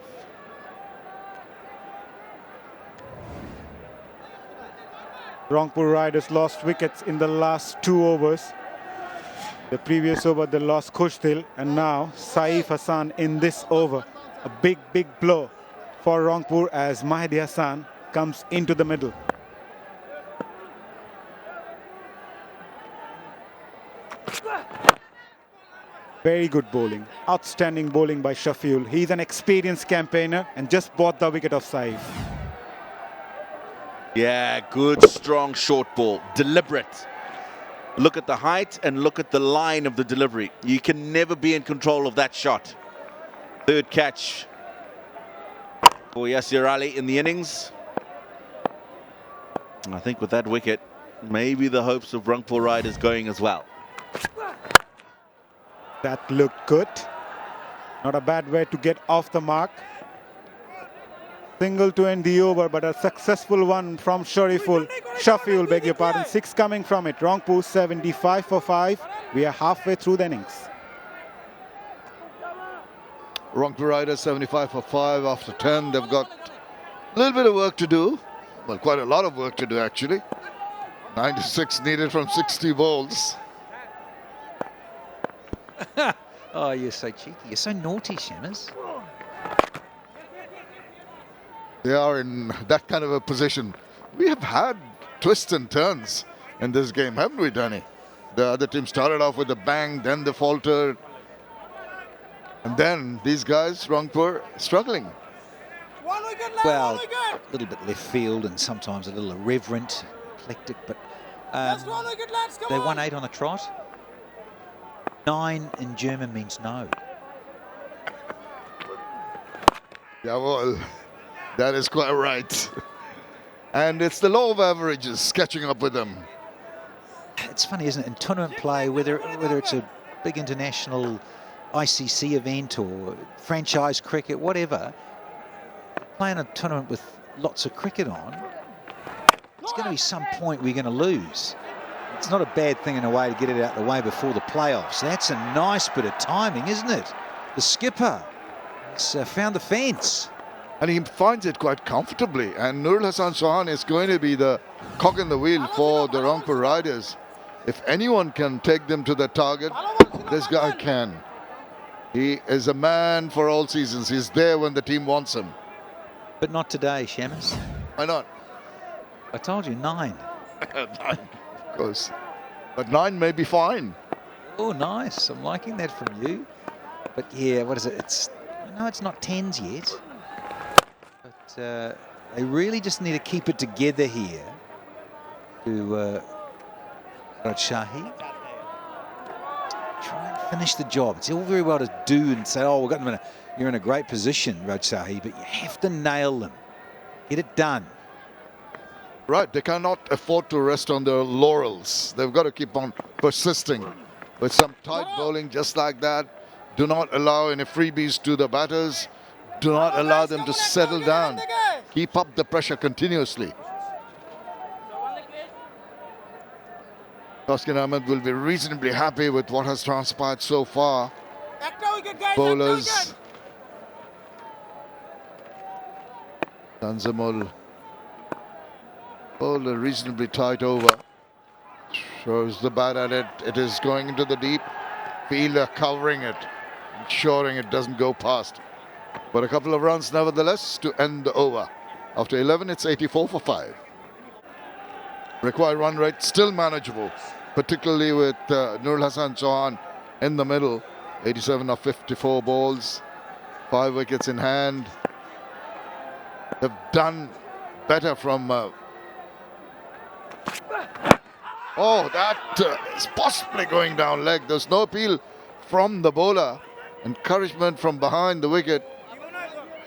Rangpur Riders lost wickets in the last 2 overs. The previous over they lost Khushtil, and now Saif Hassan in this over. A big, big blow for Rangpur as Mahdi Hassan comes into the middle. Very good bowling. Outstanding bowling by Shaffiul. He's an experienced campaigner and just bought the wicket of Saif. Yeah, good, strong short ball. Deliberate. Look at the height and look at the line of the delivery. You can never be in control of that shot. Third catch for Yasir Ali in the innings. I think with that wicket, maybe the hopes of Rangpur Riders going as well. That looked good. Not a bad way to get off the mark. Single to end the over, but a successful one from Shaffiul, beg your pardon. 6 coming from it. Rangpur 75 for 5. We are halfway through the innings. Rangpur Riders 75 for 5 after 10. They've got a little bit of work to do. Well, quite a lot of work to do, actually. 96 needed from 60 balls. Oh, you're so cheeky. You're so naughty, Shammers. They are in that kind of a position. We have had twists and turns in this game, haven't we, Danny? The other team started off with a bang, then they faltered. And then these guys, Rangpur, struggling. Well, a little bit left field and sometimes a little irreverent, eclectic, but they won 8 on the trot. 9 in German means no. Yeah, well, that is quite right. And it's the law of averages catching up with them. It's funny, isn't it? In tournament play, whether it's a big international ICC event or franchise cricket, whatever, playing a tournament with lots of cricket on, it's going to be some point we're going to lose. It's not a bad thing in a way to get it out of the way before the playoffs. That's a nice bit of timing, isn't it? The skipper has found the fence. And he finds it quite comfortably. And Nurul Hassan Chauhan is going to be the cog in the wheel for the Rangpur Riders. If anyone can take them to the target, this guy can. He is a man for all seasons. He's there when the team wants him. But not today, Shammers. Why not? I told you, 9. 9, of course. But 9 may be fine. Oh, nice. I'm liking that from you. But yeah, what is it? No, it's not 10s yet. But they really just need to keep it together here to Rajshahi. Try and finish the job. It's all very well to do and say, oh, we've got them you're in a great position, Rajshahi, but you have to nail them. Get it done. Right, they cannot afford to rest on their laurels. They've got to keep on persisting with some tight bowling just like that. Do not allow any freebies to the batters. Do not allow them to settle down. Keep up the pressure continuously. Taskin Ahmed will be reasonably happy with what has transpired so far. Bowlers. Tanzimul. Bowled a reasonably tight over. Shows the bat at it. It is going into the deep. Fielder covering it, ensuring it doesn't go past. But a couple of runs nevertheless to end the over. After 11, it's 84 for 5. Required run rate still manageable, particularly with Nurul Hassan Chauhan in the middle. 87 of 54 balls, 5 wickets in hand. They've done better from... oh, that is possibly going down leg. There's no appeal from the bowler. Encouragement from behind the wicket.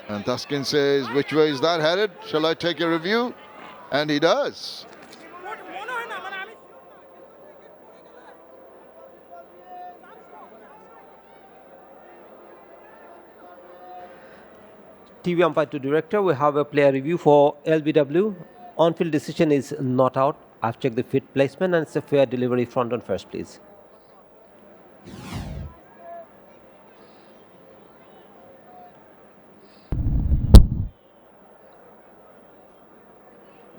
And Taskin says, which way is that headed? Shall I take a review? And he does. TV umpire to director, we have a player review for LBW. On-field decision is not out. I've checked the fit placement and it's a fair delivery. Front on first, please.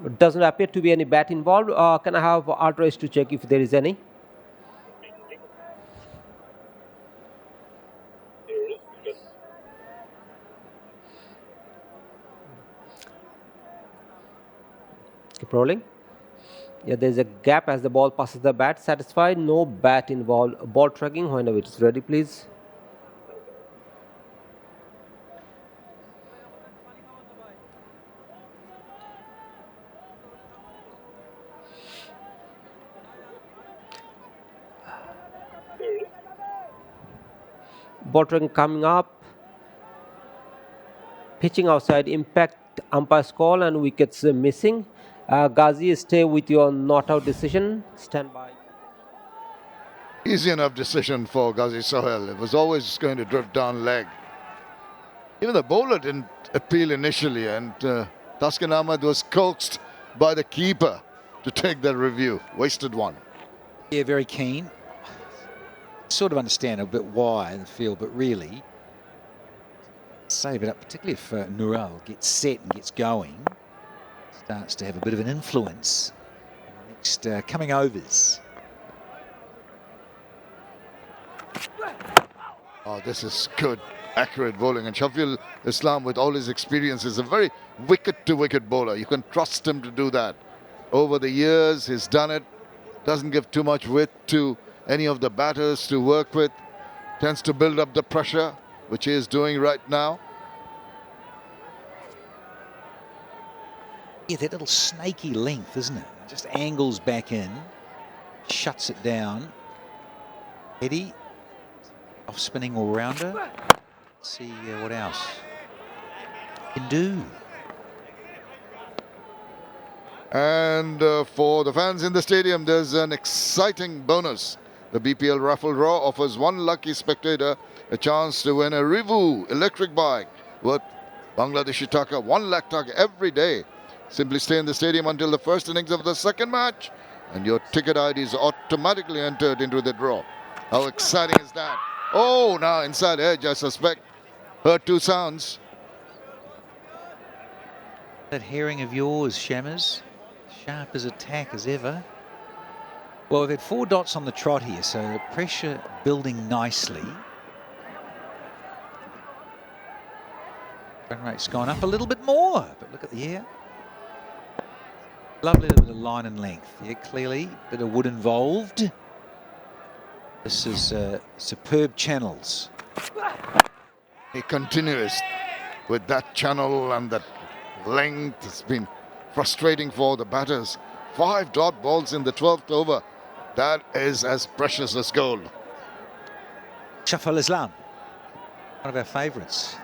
It doesn't appear to be any bat involved. Can I have authorized to check if there is any? Keep rolling. Yeah, there's a gap as the ball passes the bat. Satisfied? No bat involved. Ball tracking whenever it is ready, please. bordering coming up. Pitching outside, impact, umpire's call, and wickets missing. Ghazi, stay with your not out decision. Stand by. Easy enough decision for 𝗂𝐳𝐶 𝗂𝗄𝐿. It was always going to drift down leg. Even the bowler didn't appeal initially, and Taskin Ahmed was coaxed by the keeper to take that review. Wasted one. Yeah, very keen. Sort of understand a bit why in the field, but really save it up, particularly if 𝗃𝗏𝗏 gets set and gets going. Starts to have a bit of an influence in the next coming overs. Oh, this is good, accurate bowling. And Shafil Islam, with all his experience, is a very wicket-to-wicket bowler. You can trust him to do that. Over the years, he's done it. Doesn't give too much width to any of the batters to work with. Tends to build up the pressure, which he is doing right now. Yeah, that little snaky length, isn't it? Just angles back in, shuts it down. Eddie, off spinning all-rounder. Let's see what else he can do. And for the fans in the stadium, there's an exciting bonus. The BPL raffle draw offers one lucky spectator a chance to win a Rivoo electric bike worth Bangladeshi taka, 1 lakh taka every day. Simply stay in the stadium until the first innings of the second match, and your ticket ID is automatically entered into the draw. How exciting is that? Oh, now inside edge, I suspect. Heard 2 sounds. That herring of yours, Shammers, sharp as a tack as ever. Well, we've had 4 dots on the trot here, so the pressure building nicely. Run rate's gone up a little bit more, but look at the air. Lovely little bit of line and length. Yeah, clearly, bit of wood involved. This is superb channels. He continues with that channel and that length. It's been frustrating for the batters. 5 dot balls in the 12th over. That is as precious as gold. Shafil Islam, one of our favourites.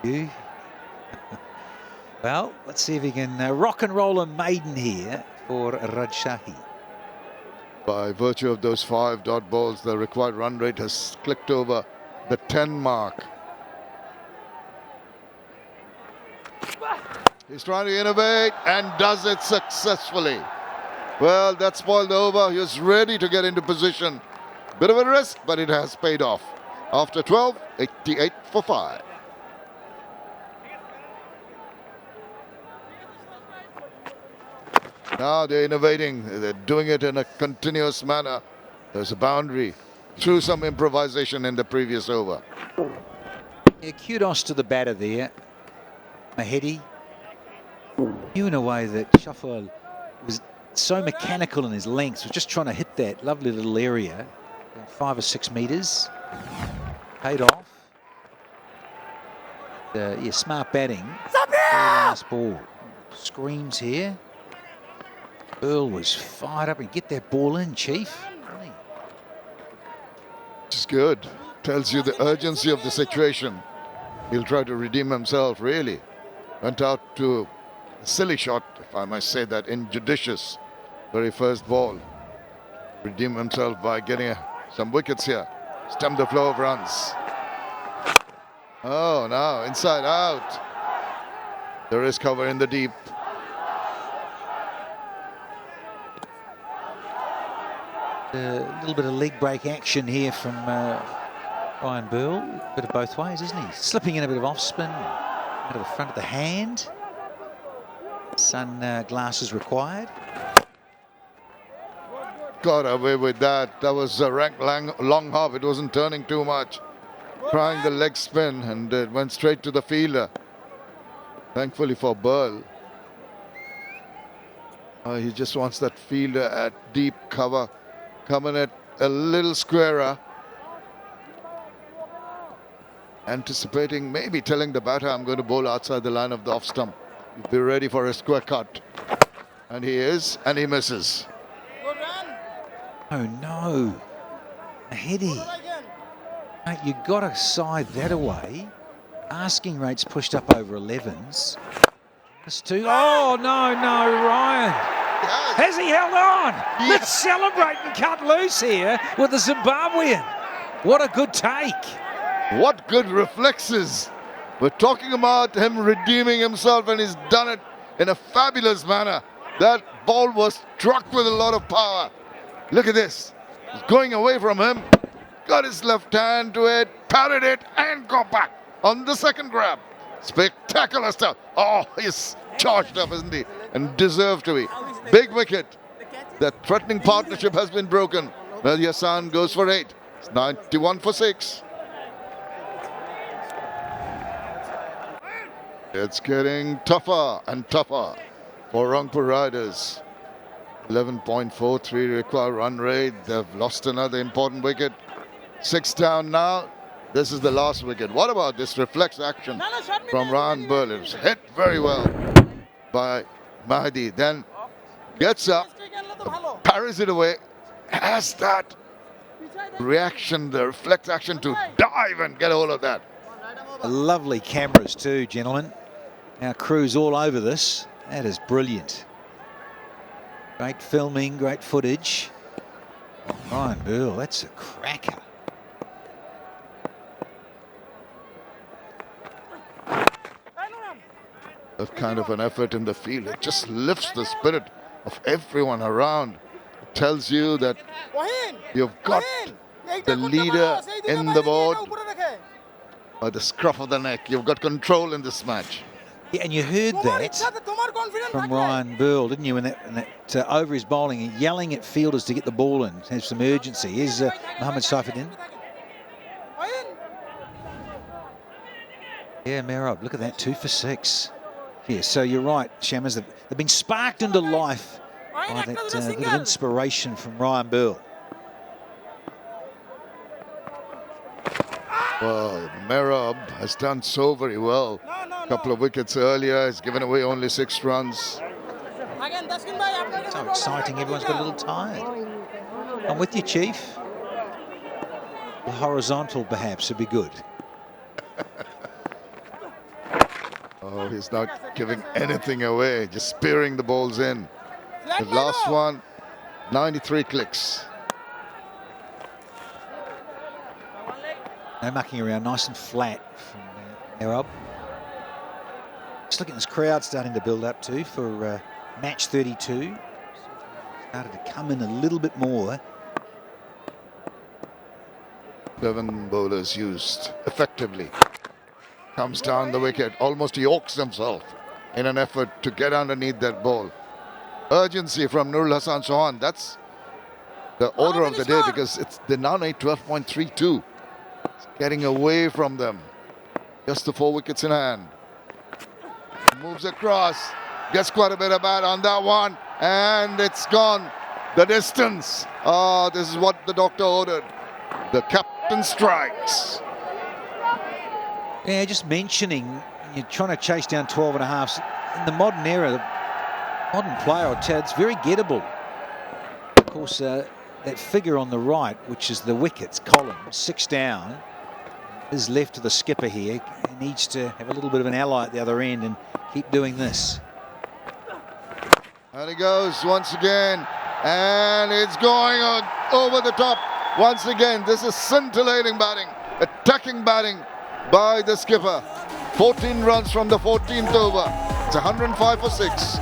You. Well, let's see if he can rock and roll a maiden here for Rajshahi. By virtue of those 5 dot balls, the required run rate has clicked over the 10 mark. He's trying to innovate and does it successfully. Well, that spoiled the over. He was ready to get into position. Bit of a risk, but it has paid off. After 12, 88 for 5. Now they're innovating. They're doing it in a continuous manner. There's a boundary through some improvisation in the previous over. Yeah, kudos to the batter there. Mahedi. Knew in a way that Shafil was so mechanical in his lengths, was just trying to hit that lovely little area, about 5 or 6 metres. Paid off. Yeah, smart batting. Last ball. Screams here. Earl was fired up and get that ball in, Chief. Which is good. Tells you the urgency of the situation. He'll try to redeem himself, really. Went out to a silly shot, if I must say that, injudicious. Very first ball. Redeem himself by getting some wickets here. Stem the flow of runs. Oh, now inside out. There is cover in the deep. A little bit of leg break action here from Ryan Burl. A bit of both ways, isn't he? Slipping in a bit of off spin out of the front of the hand. Sunglasses required. Got away with that. That was a long half. It wasn't turning too much. Trying the leg spin, and it went straight to the fielder. Thankfully for Burl. He just wants that fielder at deep cover. Coming at a little squarer. Anticipating, maybe telling the batter, I'm going to bowl outside the line of the off stump. Be ready for a square cut. And he is, and he misses. Oh no. Mahedi. Mate, you got to side that away. Asking rates pushed up over 11s. That's two. Oh, no, Ryan. Yes. Has he held on? Yes. Let's celebrate and cut loose here with the Zimbabwean. What a good take. What good reflexes. We're talking about him redeeming himself, and he's done it in a fabulous manner. That ball was struck with a lot of power. Look at this. He's going away from him. Got his left hand to it, parried it, and got back on the second grab. Spectacular stuff. Oh, he's charged up, isn't he? And deserved to be. Big wicket. That threatening partnership has been broken. Well, Yassan goes for 8. It's 91 for 6. It's getting tougher and tougher for Rangpur Riders. 11.43 required run rate. They've lost another important wicket. 6 down now. This is the last wicket. What about this reflex action from Ryan Burl? It was hit very well by Mahdi. Then gets up, parries it away, has that reaction, the reflex action to dive and get hold of that. Lovely cameras too, gentlemen. Our crew's all over this. That is brilliant. Great filming, great footage. Ryan Burl, that's a cracker. That kind of an effort in the field, it just lifts the spirit of everyone around. It tells you that you've got the leader in the board by the scruff of the neck. You've got control in this match. Yeah, and you heard that from Ryan Burl, didn't you, in that over his bowling, yelling at fielders to get the ball in, have some urgency. Here's Mohammad Saifuddin. Yeah, Merab, look at that, 2 for 6. Yeah, so you're right, Shammers, they've been sparked into life by that bit of inspiration from Ryan Burl. Well, Merab has done so very well. A couple of wickets earlier, he's given away only 6 runs. So exciting, everyone's got a little tired. I'm with you, Chief. The horizontal, perhaps, would be good. Oh, he's not giving anything away, just spearing the balls in. The last one, 93 clicks. No mucking around, nice and flat from Merab. Just looking at this crowd starting to build up too for match 32. Started to come in a little bit more. 7 bowlers used effectively. Comes down the wicket, almost yokes himself in an effort to get underneath that ball. Urgency from Nurul Hassan Chauhan. That's the order of the day, because they now need 12.32. It's getting away from them. Just the 4 wickets in hand. Moves across, gets quite a bit of bat on that one, and it's gone the distance. Oh, this is what the doctor ordered. The captain strikes. Yeah, just mentioning, you're trying to chase down 12 and a half. In the modern era, the modern player, I'd say, it's very gettable. Of course, that figure on the right, which is the wickets column, 6 down, is left to the skipper here. He needs to have a little bit of an ally at the other end and keep doing this. And he goes once again, and it's going over the top once again. This is scintillating batting, attacking batting by the skipper. 14 runs from the 14th over. It's 105 for 6.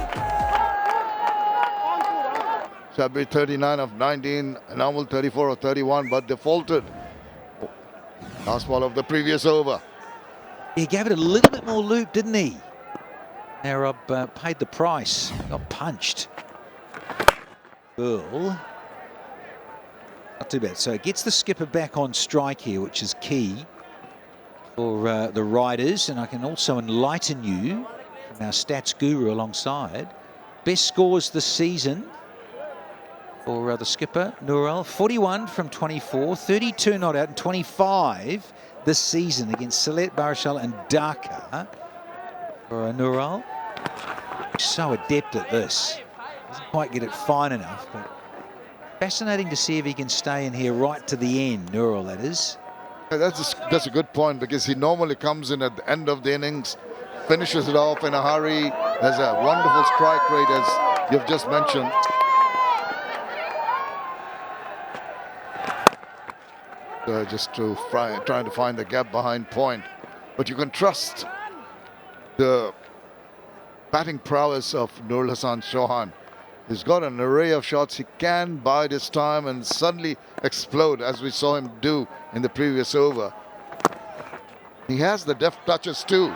Shabir 39 of 19, Enamul 34 of 31, but defaulted. Last ball of the previous over. He gave it a little bit more loop, didn't he? Merab paid the price, got punched. Burl. Not too bad. So it gets the skipper back on strike here, which is key for the Riders. And I can also enlighten you from our stats guru alongside. Best scores this season for the skipper, Nurul. 41 from 24, 32 not out, and 25 this season against Sylhet, Barishal and Dhaka for Nurul. So adept at this. Doesn't quite get it fine enough, but fascinating to see if he can stay in here right to the end, Nurul, that is. That's a good point, because he normally comes in at the end of the innings, finishes it off in a hurry, has a wonderful strike rate, as you've just mentioned. Just trying to find the gap behind point. But you can trust the batting prowess of Nurul Hasan Chauhan. He's got an array of shots. He can bide his time and suddenly explode, as we saw him do in the previous over. He has the deft touches too.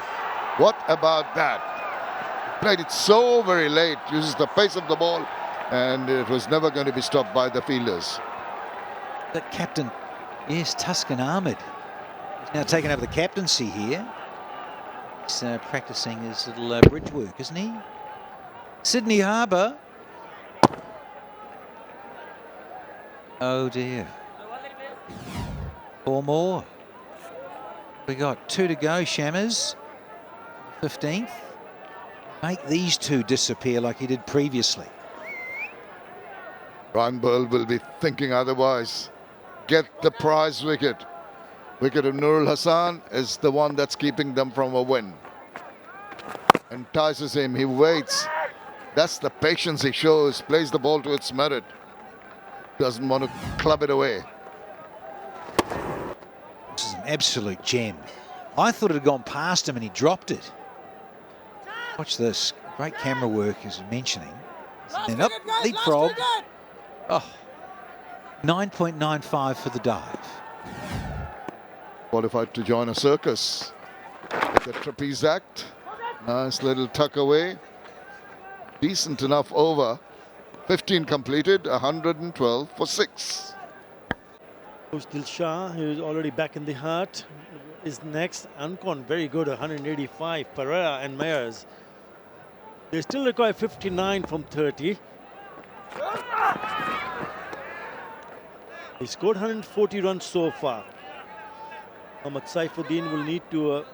What about that? Played it so very late, uses the pace of the ball, and it was never going to be stopped by the fielders. The captain, yes, Tuscan Ahmed, he's now taken over the captaincy here. He's practicing his little bridge work, isn't he? Sydney Harbour. Oh dear. 4 more. We got 2 to go, Shammers. 15th. Make these 2 disappear like he did previously. Rangpur will be thinking otherwise. Get the prize wicket. Wicket of Nurul Hasan is the one that's keeping them from a win. Entices him, he waits. That's the patience he shows, plays the ball to its merit. Doesn't want to club it away. This is an absolute gem. I thought it had gone past him and he dropped it. Watch this. Great camera work, as mentioning. And up, leapfrog. Oh, 9.95 for the dive. Qualified to join a circus. The trapeze act. Nice little tuck away. Decent enough over. 15 completed, 112 for 6. Coach Dilshah, who is already back in the heart, is next. Ancon, very good, 185. Pereira and Mayers. They still require 59 from 30. He scored 140 runs so far. Mohammad Saifuddin will need to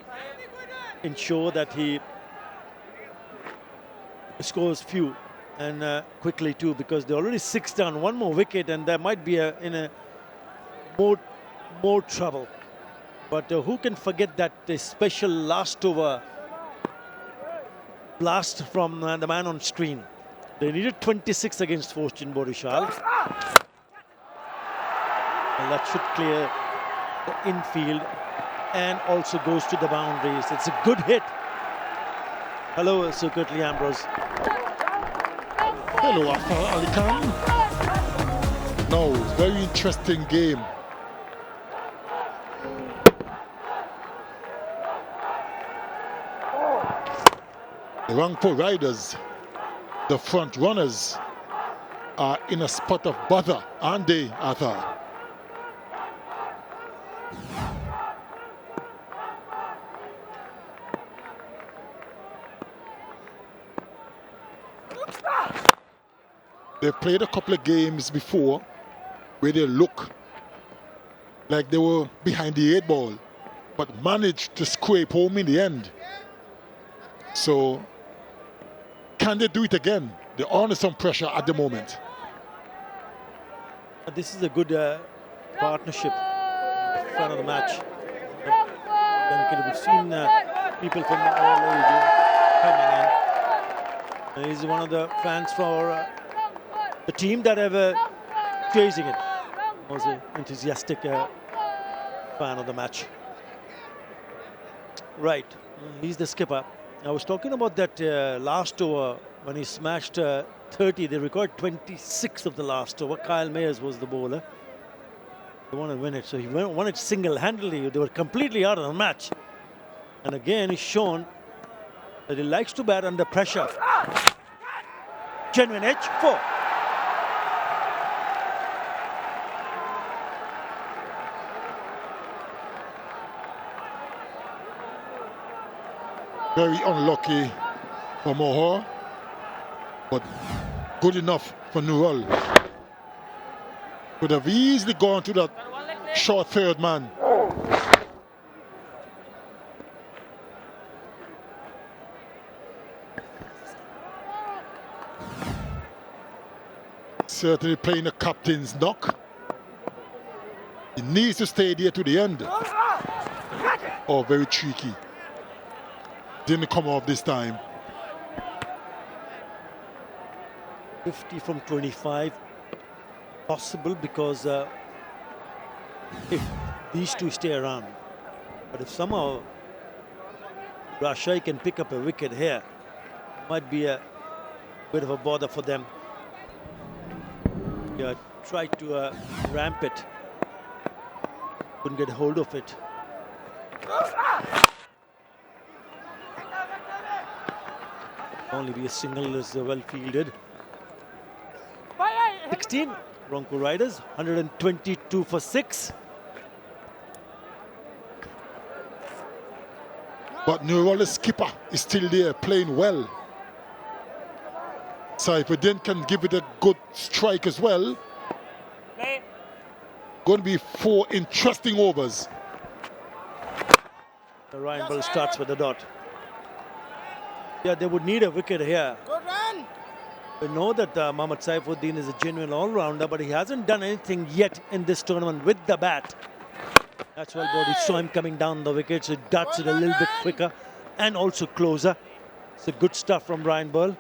ensure that he scores few and quickly too, because they're already 6 down. 1 more wicket and there might be in a more trouble. But who can forget that special last over blast from the man on screen. They needed 26 against Fortune Borishal. And that should clear the infield and also goes to the boundaries. It's a good hit. Hello, Sir Curtly Ambrose. Hello, Afar Ali Khan. No, very interesting game. The Rangpur Riders, the front runners, are in a spot of bother, aren't they, Arthur? They've played a couple of games before where they look like they were behind the 8 ball, but managed to scrape home in the end. So, can they do it again? They're under some pressure at the moment. This is a good partnership in front of the match. We've seen people from all ages coming in. He's one of the fans for the team that ever chasing it. Was an enthusiastic fan of the match. Right, he's the skipper. I was talking about that last over when he smashed 30. They required 26 of the last over. Kyle Mayers was the bowler. They want to win it, so he won it single-handedly. They were completely out of the match. And again, he's shown that he likes to bat under pressure. Genuine edge, 4. Very unlucky for Mohor, but good enough for Nurul. Could have easily gone to that short third man. Certainly playing the captain's knock. He needs to stay there to the end. Oh, very tricky. Didn't come off this time. 50 from 25. Possible because if these two stay around. But if somehow Rajshahi can pick up a wicket here, might be a bit of a bother for them. Yeah, tried to ramp it. Couldn't get hold of it. Only be a single is well fielded. 16, Rangpur Riders, 122 for 6. But Nurul, skipper, is still there, playing well. So if we then can give it a good strike as well, going to be 4 interesting overs. The Ryan Ball starts with a dot. Yeah, they would need a wicket here. Good run. We know that Mohammad Saifuddin is a genuine all-rounder, but he hasn't done anything yet in this tournament with the bat. That's why we saw him coming down the wicket, so he darts it a little bit quicker and also closer. It's a good stuff from Ryan Ball.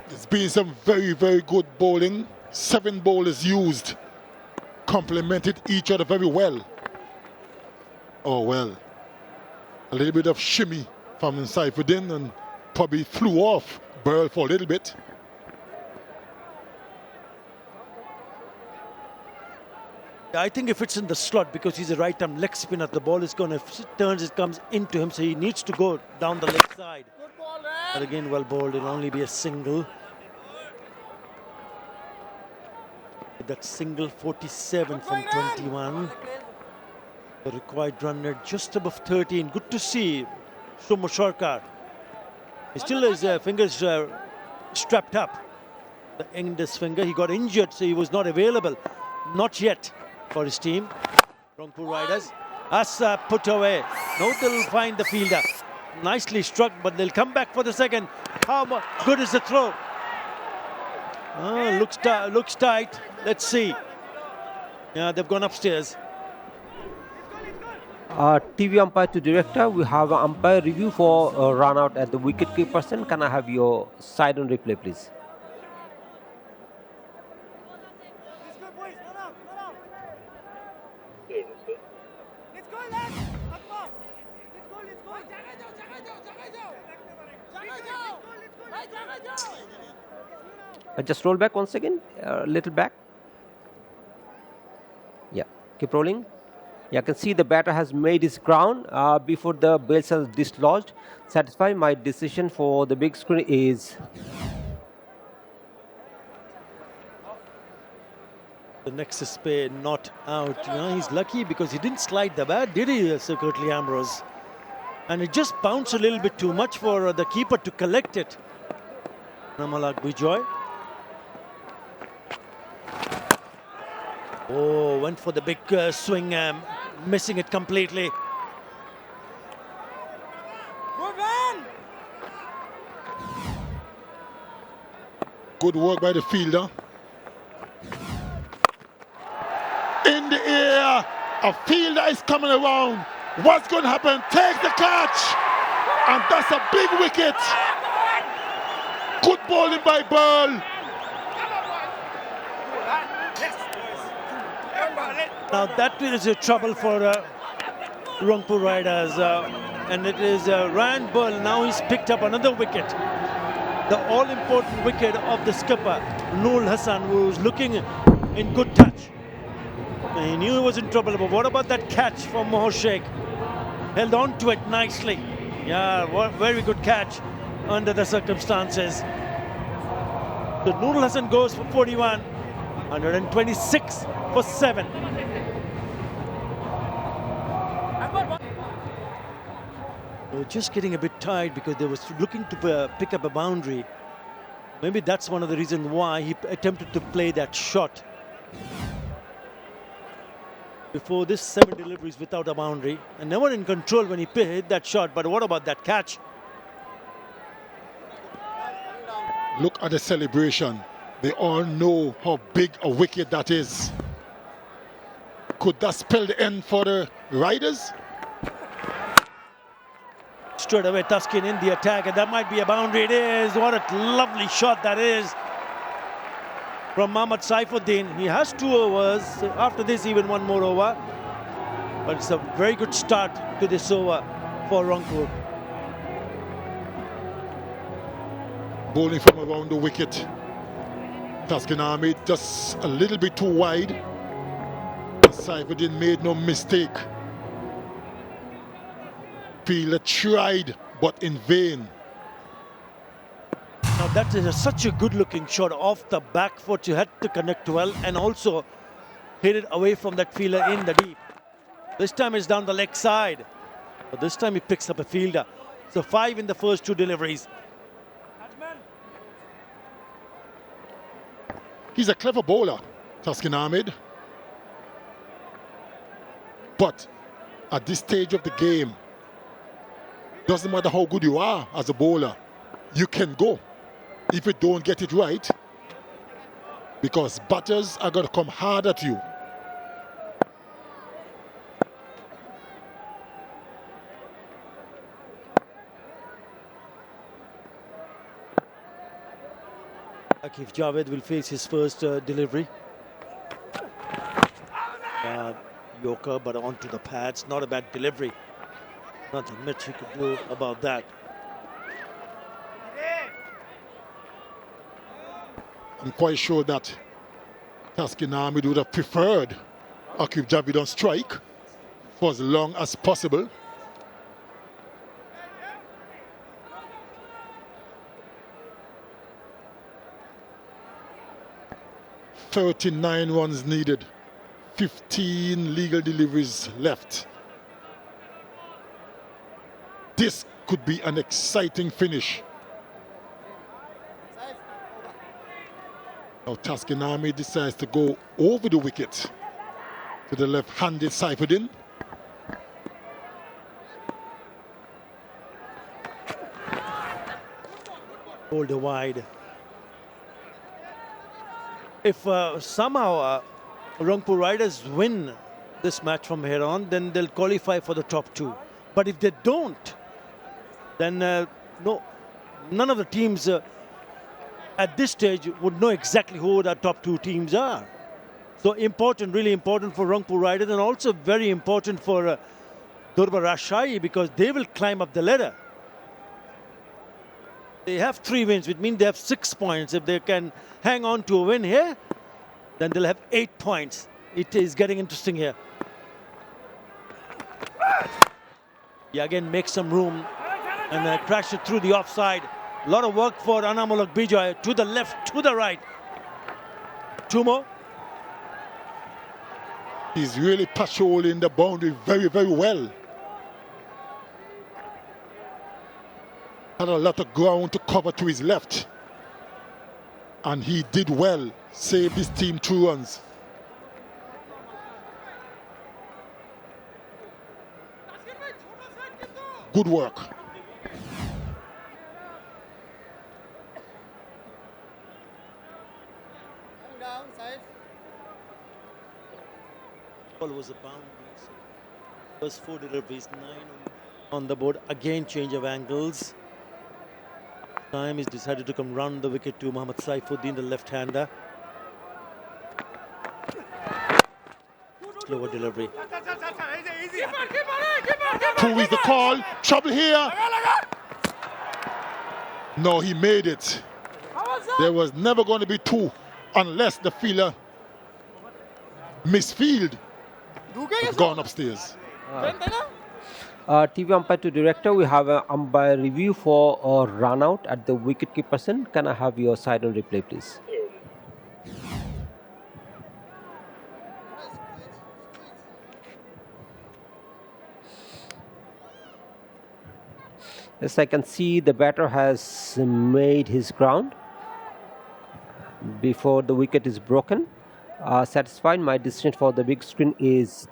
It's been some very, very good bowling. 7 bowlers used, complemented each other very well. Oh well, a little bit of shimmy from Saifuddin and probably flew off Burl for a little bit. I think if it's in the slot, because he's a right-arm leg spinner, the ball is going to turns, it comes into him, so he needs to go down the leg side. Good ball, But again, well bowled, it'll only be a single. That single 47 from 21. The required run rate just above 13. Good to see Somo Sarkar. He still has fingers strapped up. The index finger, he got injured, so he was not available. Not yet for his team. Rangpur Riders. Asa put away. No, they'll find the fielder. Nicely struck, but they'll come back for the second. How good is the throw? Looks tight. Let's see. Yeah, they've gone upstairs. TV umpire to director, we have an umpire review for run out at the wicket-keeper person. Can I have your side on replay, please? Just roll back once again, a little back. Yeah, keep rolling. Yeah, I can see the batter has made his ground before the bails are dislodged. Satisfied, my decision for the big screen is... The Nexus Pay not out. You know, he's lucky because he didn't slide the bat, did he, Sir Curtly Ambrose? And it just bounced a little bit too much for the keeper to collect it. Namalak Bijoy. Oh, went for the big swing, missing it completely. Good run. Good work by the fielder. In the air, a fielder is coming around. What's going to happen? Take the catch, and that's a big wicket. Good bowling by Burl. Now that is a trouble for Rangpur Riders, and it is Ryan Ball. Now he's picked up another wicket, the all-important wicket of the skipper Noor Hassan, who was looking in good touch. He knew he was in trouble, but what about that catch from Mohor Sheikh? Held on to it nicely. Yeah, very good catch under the circumstances. So Noor Hassan goes for 41, 126 for 7. They were just getting a bit tired because they were looking to pick up a boundary. Maybe that's one of the reasons why he attempted to play that shot. Before this, 7 deliveries without a boundary, and never in control when he hit that shot. But what about that catch? Look at the celebration. They all know how big a wicket that is. Could that spell the end for the Riders? Straight away, Tuscan in the attack, and that might be a boundary. It is. What a lovely shot that is from Mohammad Saifuddin. He has 2 overs. After this, even 1 more over. But it's a very good start to this over for Rangpur. Bowling from around the wicket. Tuscan Ahmed just a little bit too wide. Saifuddin made no mistake. Fielder tried, but in vain. Now that is such a good-looking shot off the back foot. You had to connect well and also hit it away from that fielder in the deep. This time it's down the leg side, but this time he picks up a fielder. So 5 in the first 2 deliveries. He's a clever bowler, Tuscan Ahmed. But at this stage of the game, doesn't matter how good you are as a bowler, you can go if you don't get it right, because batters are going to come hard at you. 𝗂𝗫𝐿 will face his first delivery. Yorker, but onto the pads. Not a bad delivery. Nothing much he could do about that. I'm quite sure that Tuscan Ahmed would have preferred 𝗂𝗫𝐿 on strike for as long as possible. $39 runs needed. 15 legal deliveries left. This could be an exciting finish. Now Tuscan Ahmed decides to go over the wicket to the left-handed Saifuddin. Shoulder wide. If somehow Rangpur Riders win this match from here on, then they'll qualify for the top 2. But if they don't, then none of the teams at this stage would know exactly who the top 2 teams are. So important, really important for Rangpur Riders, and also very important for Durbar Rajshahi, because they will climb up the ladder. They have 3 wins, which means they have 6 points. If they can hang on to a win here, then they'll have 8 points. It is getting interesting here. He again makes some room and crash it through the offside. A lot of work for Anamulak Bijoy, to the left, to the right. 2 more. He's really patrolling the boundary very, very well. Had a lot of ground to cover to his left. And he did well, saved his team 2 runs. Good work. Ball was a boundary. First 4 deliveries, 9 on the board. Again, change of angles. Time he's decided to come round the wicket to Mohammad Saifuddin, the left-hander. Slower delivery. Who is the call? Trouble here. No, he made it. There was never going to be 2 unless the fielder misfield had gone upstairs. TV umpire to director, we have an umpire review for a run out at the wicket-keeper person. Can I have your side on replay, please? Yes, I can see the batter has made his ground before the wicket is broken. Satisfied. My decision for the big screen is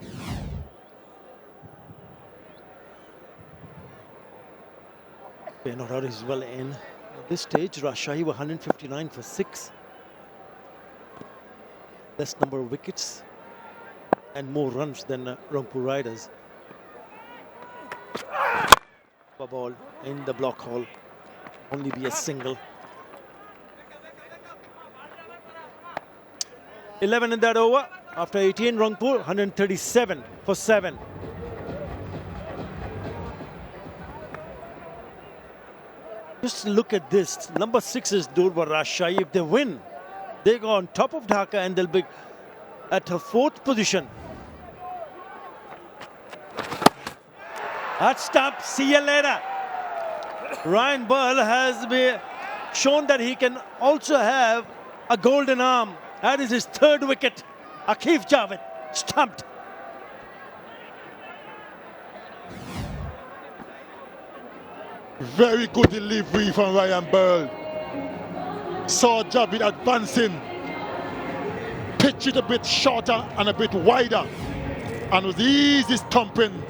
Not out, is well in. This stage, Rajshahi were 159 for 6. Less number of wickets and more runs than Rangpur Riders. A ball in the block hole, only be a single. 11 in that over. After 18, Rangpur 137 for 7. Just look at this. Number 6 is Durbar Rajshahi. If they win, they go on top of Dhaka and they'll be at her 4th position. Hard stump, see you later. Ryan Burl has been shown that he can also have a golden arm. That is his 3rd wicket. 𝗂𝐽𝐸 stumped. Very good delivery from Ryan Burl. Saw Javid advancing. Pitch it a bit shorter and a bit wider. And with easy stumping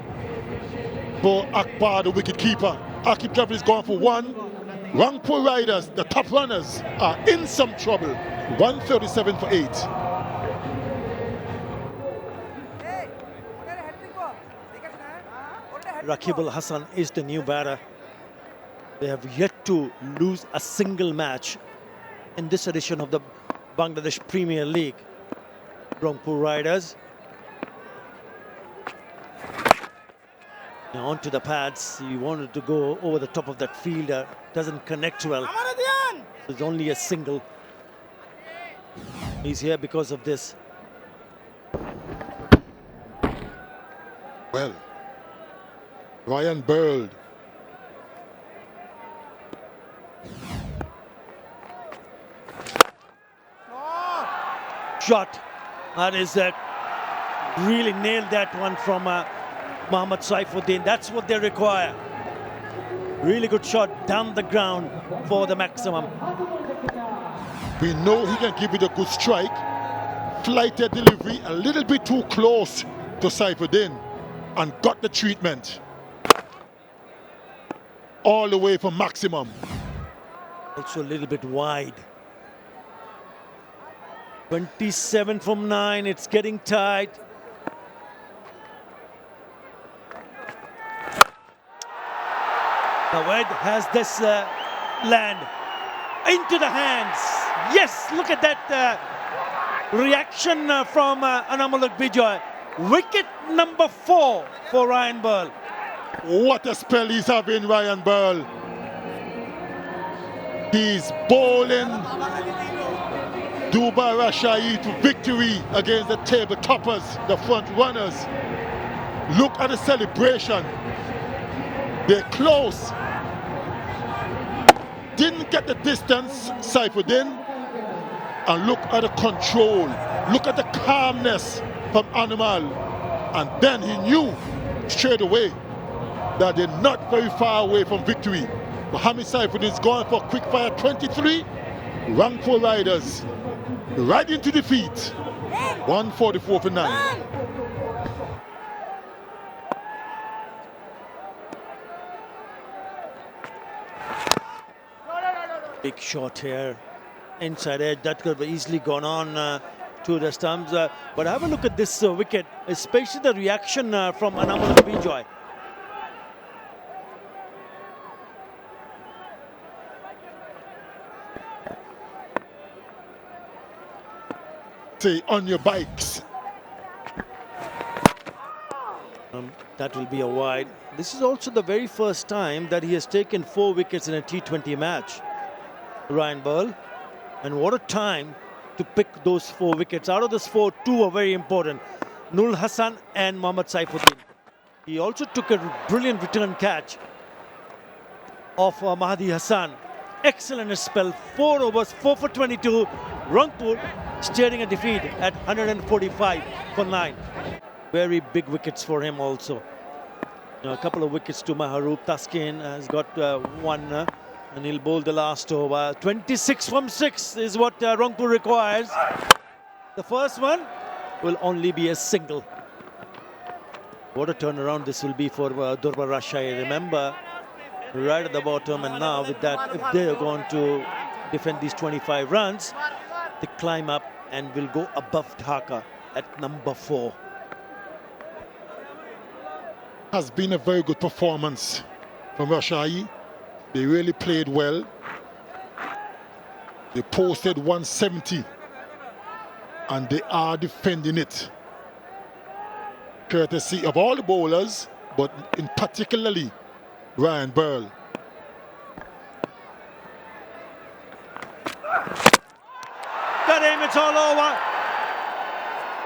for Akbar, the wicketkeeper. Aqib Javid is going for 1. Rangpur Riders, the top runners, are in some trouble. 137 for 8. Raqib Al Hasan is the new batter. They have yet to lose a single match in this edition of the Bangladesh Premier League. Rangpur Riders. Now onto the pads. He wanted to go over the top of that fielder. Doesn't connect well. There's only a single. He's here because of this. Well, Ryan Burl. Shot. That is really nailed that one from Mohammad Saifuddin. That's what they require. Really good shot down the ground for the maximum. We know he can give it a good strike. Flighted delivery, a little bit too close to Saifuddin, and got the treatment. All the way from maximum. Also a little bit wide. 27 from 9, it's getting tight. Nawad has this land into the hands. Yes, look at that reaction from Anamulak Bijoy. Wicket number 4 for Ryan Burl. What a spell he's having, Ryan Burl. He's bowling Durbar Rajshahi to victory against the table toppers, the front runners. Look at the celebration. They're close. Didn't get the distance, Saifuddin. And look at the control. Look at the calmness from Animal. And then he knew straight away that they're not very far away from victory. Mohammad Saifuddin's going for quick fire 23. Rangpur Riders right into defeat. 144 for 9. Big shot here. Inside edge. That could have easily gone on to the stumps. But have a look at this wicket, especially the reaction from Anamulak Bijoy. Say on your bikes. That will be a wide. This is also the very first time that he has taken 4 wickets in a T20 match, Ryan Burl. And what a time to pick those 4 wickets. Out of those 4, 2 are very important. Nul Hassan and Mohammad Saifuddin. He also took a brilliant return catch of Mahdi Hassan. Excellent spell. 4 overs, 4 for 22. Rangpur steering a defeat at 145 for 9. Very big wickets for him also. A couple of wickets to Maharoop. Taskin has got 1 and he'll bowl the last over. 26 from 6 is what Rangpur requires. The first one will only be a single. What a turnaround this will be for Durbar Rajshahi. Remember, right at the bottom, and now with that, if they are going to defend these 25 runs, they climb up and will go above Dhaka at number 4. Has been a very good performance from Rajshahi. They really played well. They posted 170 and they are defending it, courtesy of all the bowlers, but in particularly Ryan Burl. Got him, it's all over.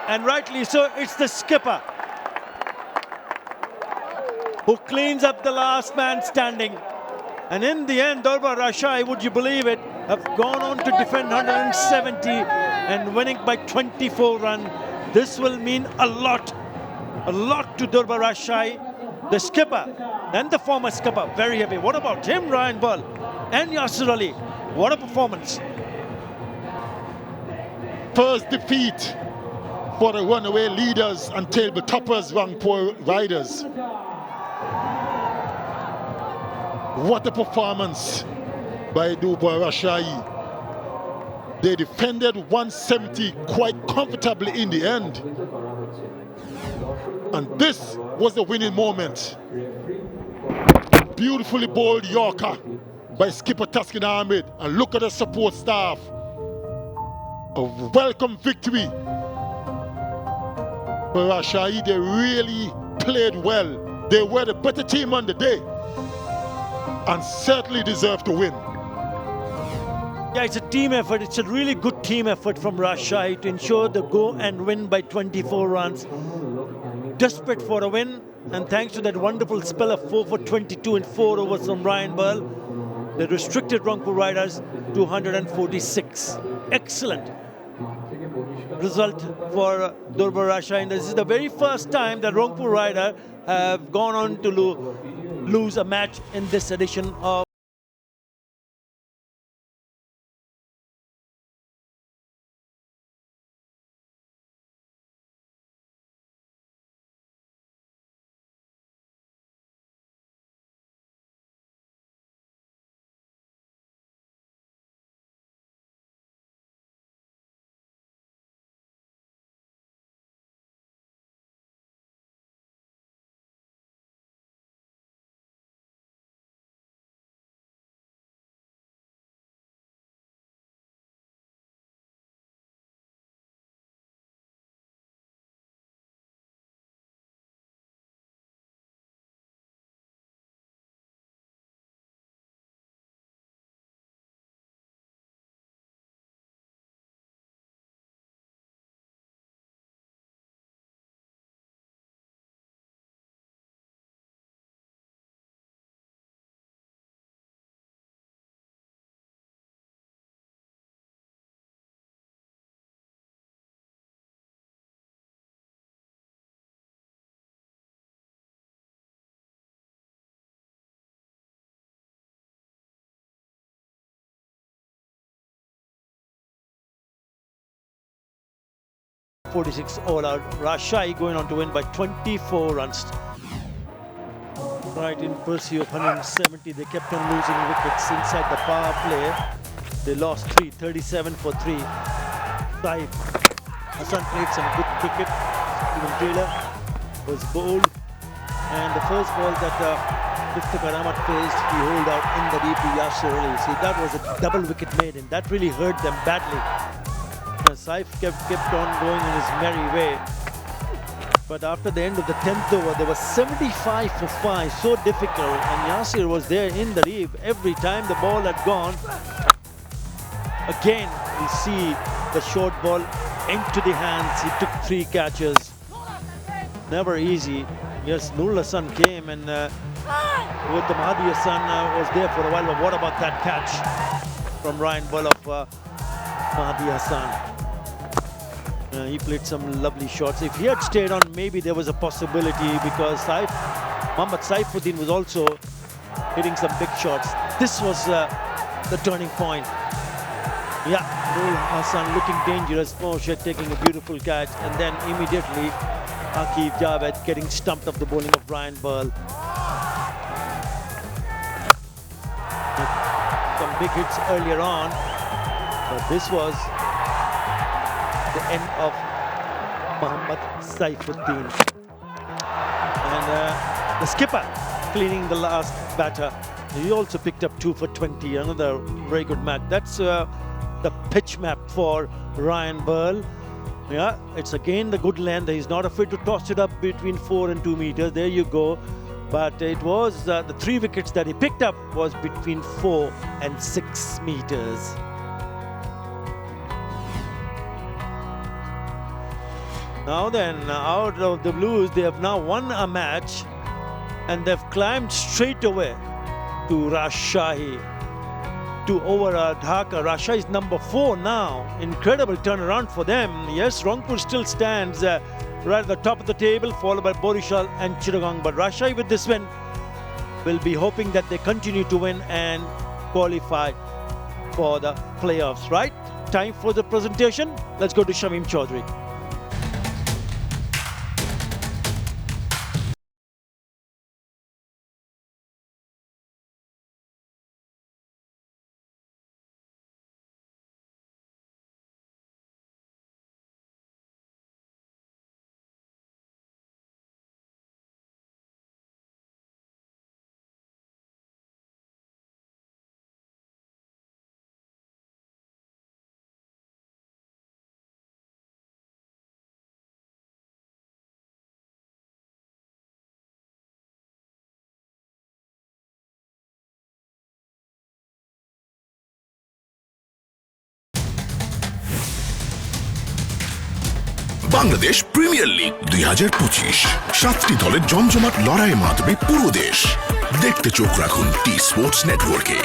And rightly so, it's the skipper who cleans up the last man standing. And in the end, Durbar Rajshahi, would you believe it, have gone on to defend 170 and winning by 24 runs. This will mean a lot to Durbar Rajshahi. The skipper and the former skipper, very happy. What about him, Ryan Burl and Yasir Ali? What a performance. First defeat for the runaway leaders and table toppers, Rangpur Riders. What a performance by Durbar Rajshahi. They defended 170 quite comfortably in the end. And this was the winning moment. Beautifully bowled Yorker by skipper Taskin Ahmed. And look at the support staff. A welcome victory for Rajshahi. They really played well. They were the better team on the day and certainly deserved to win. Yeah, it's a team effort. It's a really good team effort from Rajshahi to ensure they go and win by 24 runs. Desperate for a win, and thanks to that wonderful spell of 4 for 22 and 4 overs from Ryan Burl, they restricted Rangpur Riders to 146. Excellent result for Durbar Rajshahi. And this is the very first time that Rangpur Riders have gone on to lose a match in this edition of .46 all out. Rajshahi going on to win by 24 runs. Right in pursuit of 170, they kept on losing wickets inside the power play. They lost 3, 37 for 3. Saif Hassan played some good cricket. Even Taylor was bowled. And the first ball that 𝗃𝗃𝗃 Ahmed faced, he holed out in the deep to Yasir Ali. See, that was a double wicket made, and that really hurt them badly. Saif kept on going in his merry way. But after the end of the 10th over, there was 75 for 5, so difficult. And Yasir was there in the deep every time the ball had gone. Again, we see the short ball into the hands. He took 3 catches. Never easy. Yes, Nurul Hassan came and with the Mahdi Hassan was there for a while. But what about that catch from Ryan Burl of Mahdi Hassan? He played some lovely shots. If he had stayed on, maybe there was a possibility, because Mohammad Saifuddin was also hitting some big shots. This was the turning point. Yeah, Nurul Hassan looking dangerous. Moshe taking a beautiful catch, and then immediately 𝗂𝗃𝗃 getting stumped off the bowling of Ryan Burl. big hits earlier on, but this was the end of Mohammad Saifuddin. And the skipper cleaning the last batter. He also picked up 2 for 20, another very good match. That's the pitch map for Ryan Burl. Yeah, it's again the good length. He's not afraid to toss it up between 4 and 2 meters. There you go. But it was the 3 wickets that he picked up was between 4 and 6 meters. Now then, out of the Blues, they have now won a match and they've climbed straight away to Rajshahi, to over Dhaka. Rajshahi is number 4 now. Incredible turnaround for them. Yes, Rangpur still stands right at the top of the table, followed by Borishal and Chittagong. But Rajshahi with this win will be hoping that they continue to win and qualify for the playoffs, right? Time for the presentation. Let's go to Shamim Chaudhary. Bangladesh premier league 2025 7টি দলের জমজমাট লড়াইয়ে মাতবে পুরো দেশ। দেখতে চোখ রাখুন T Sports নেটওয়ার্কে।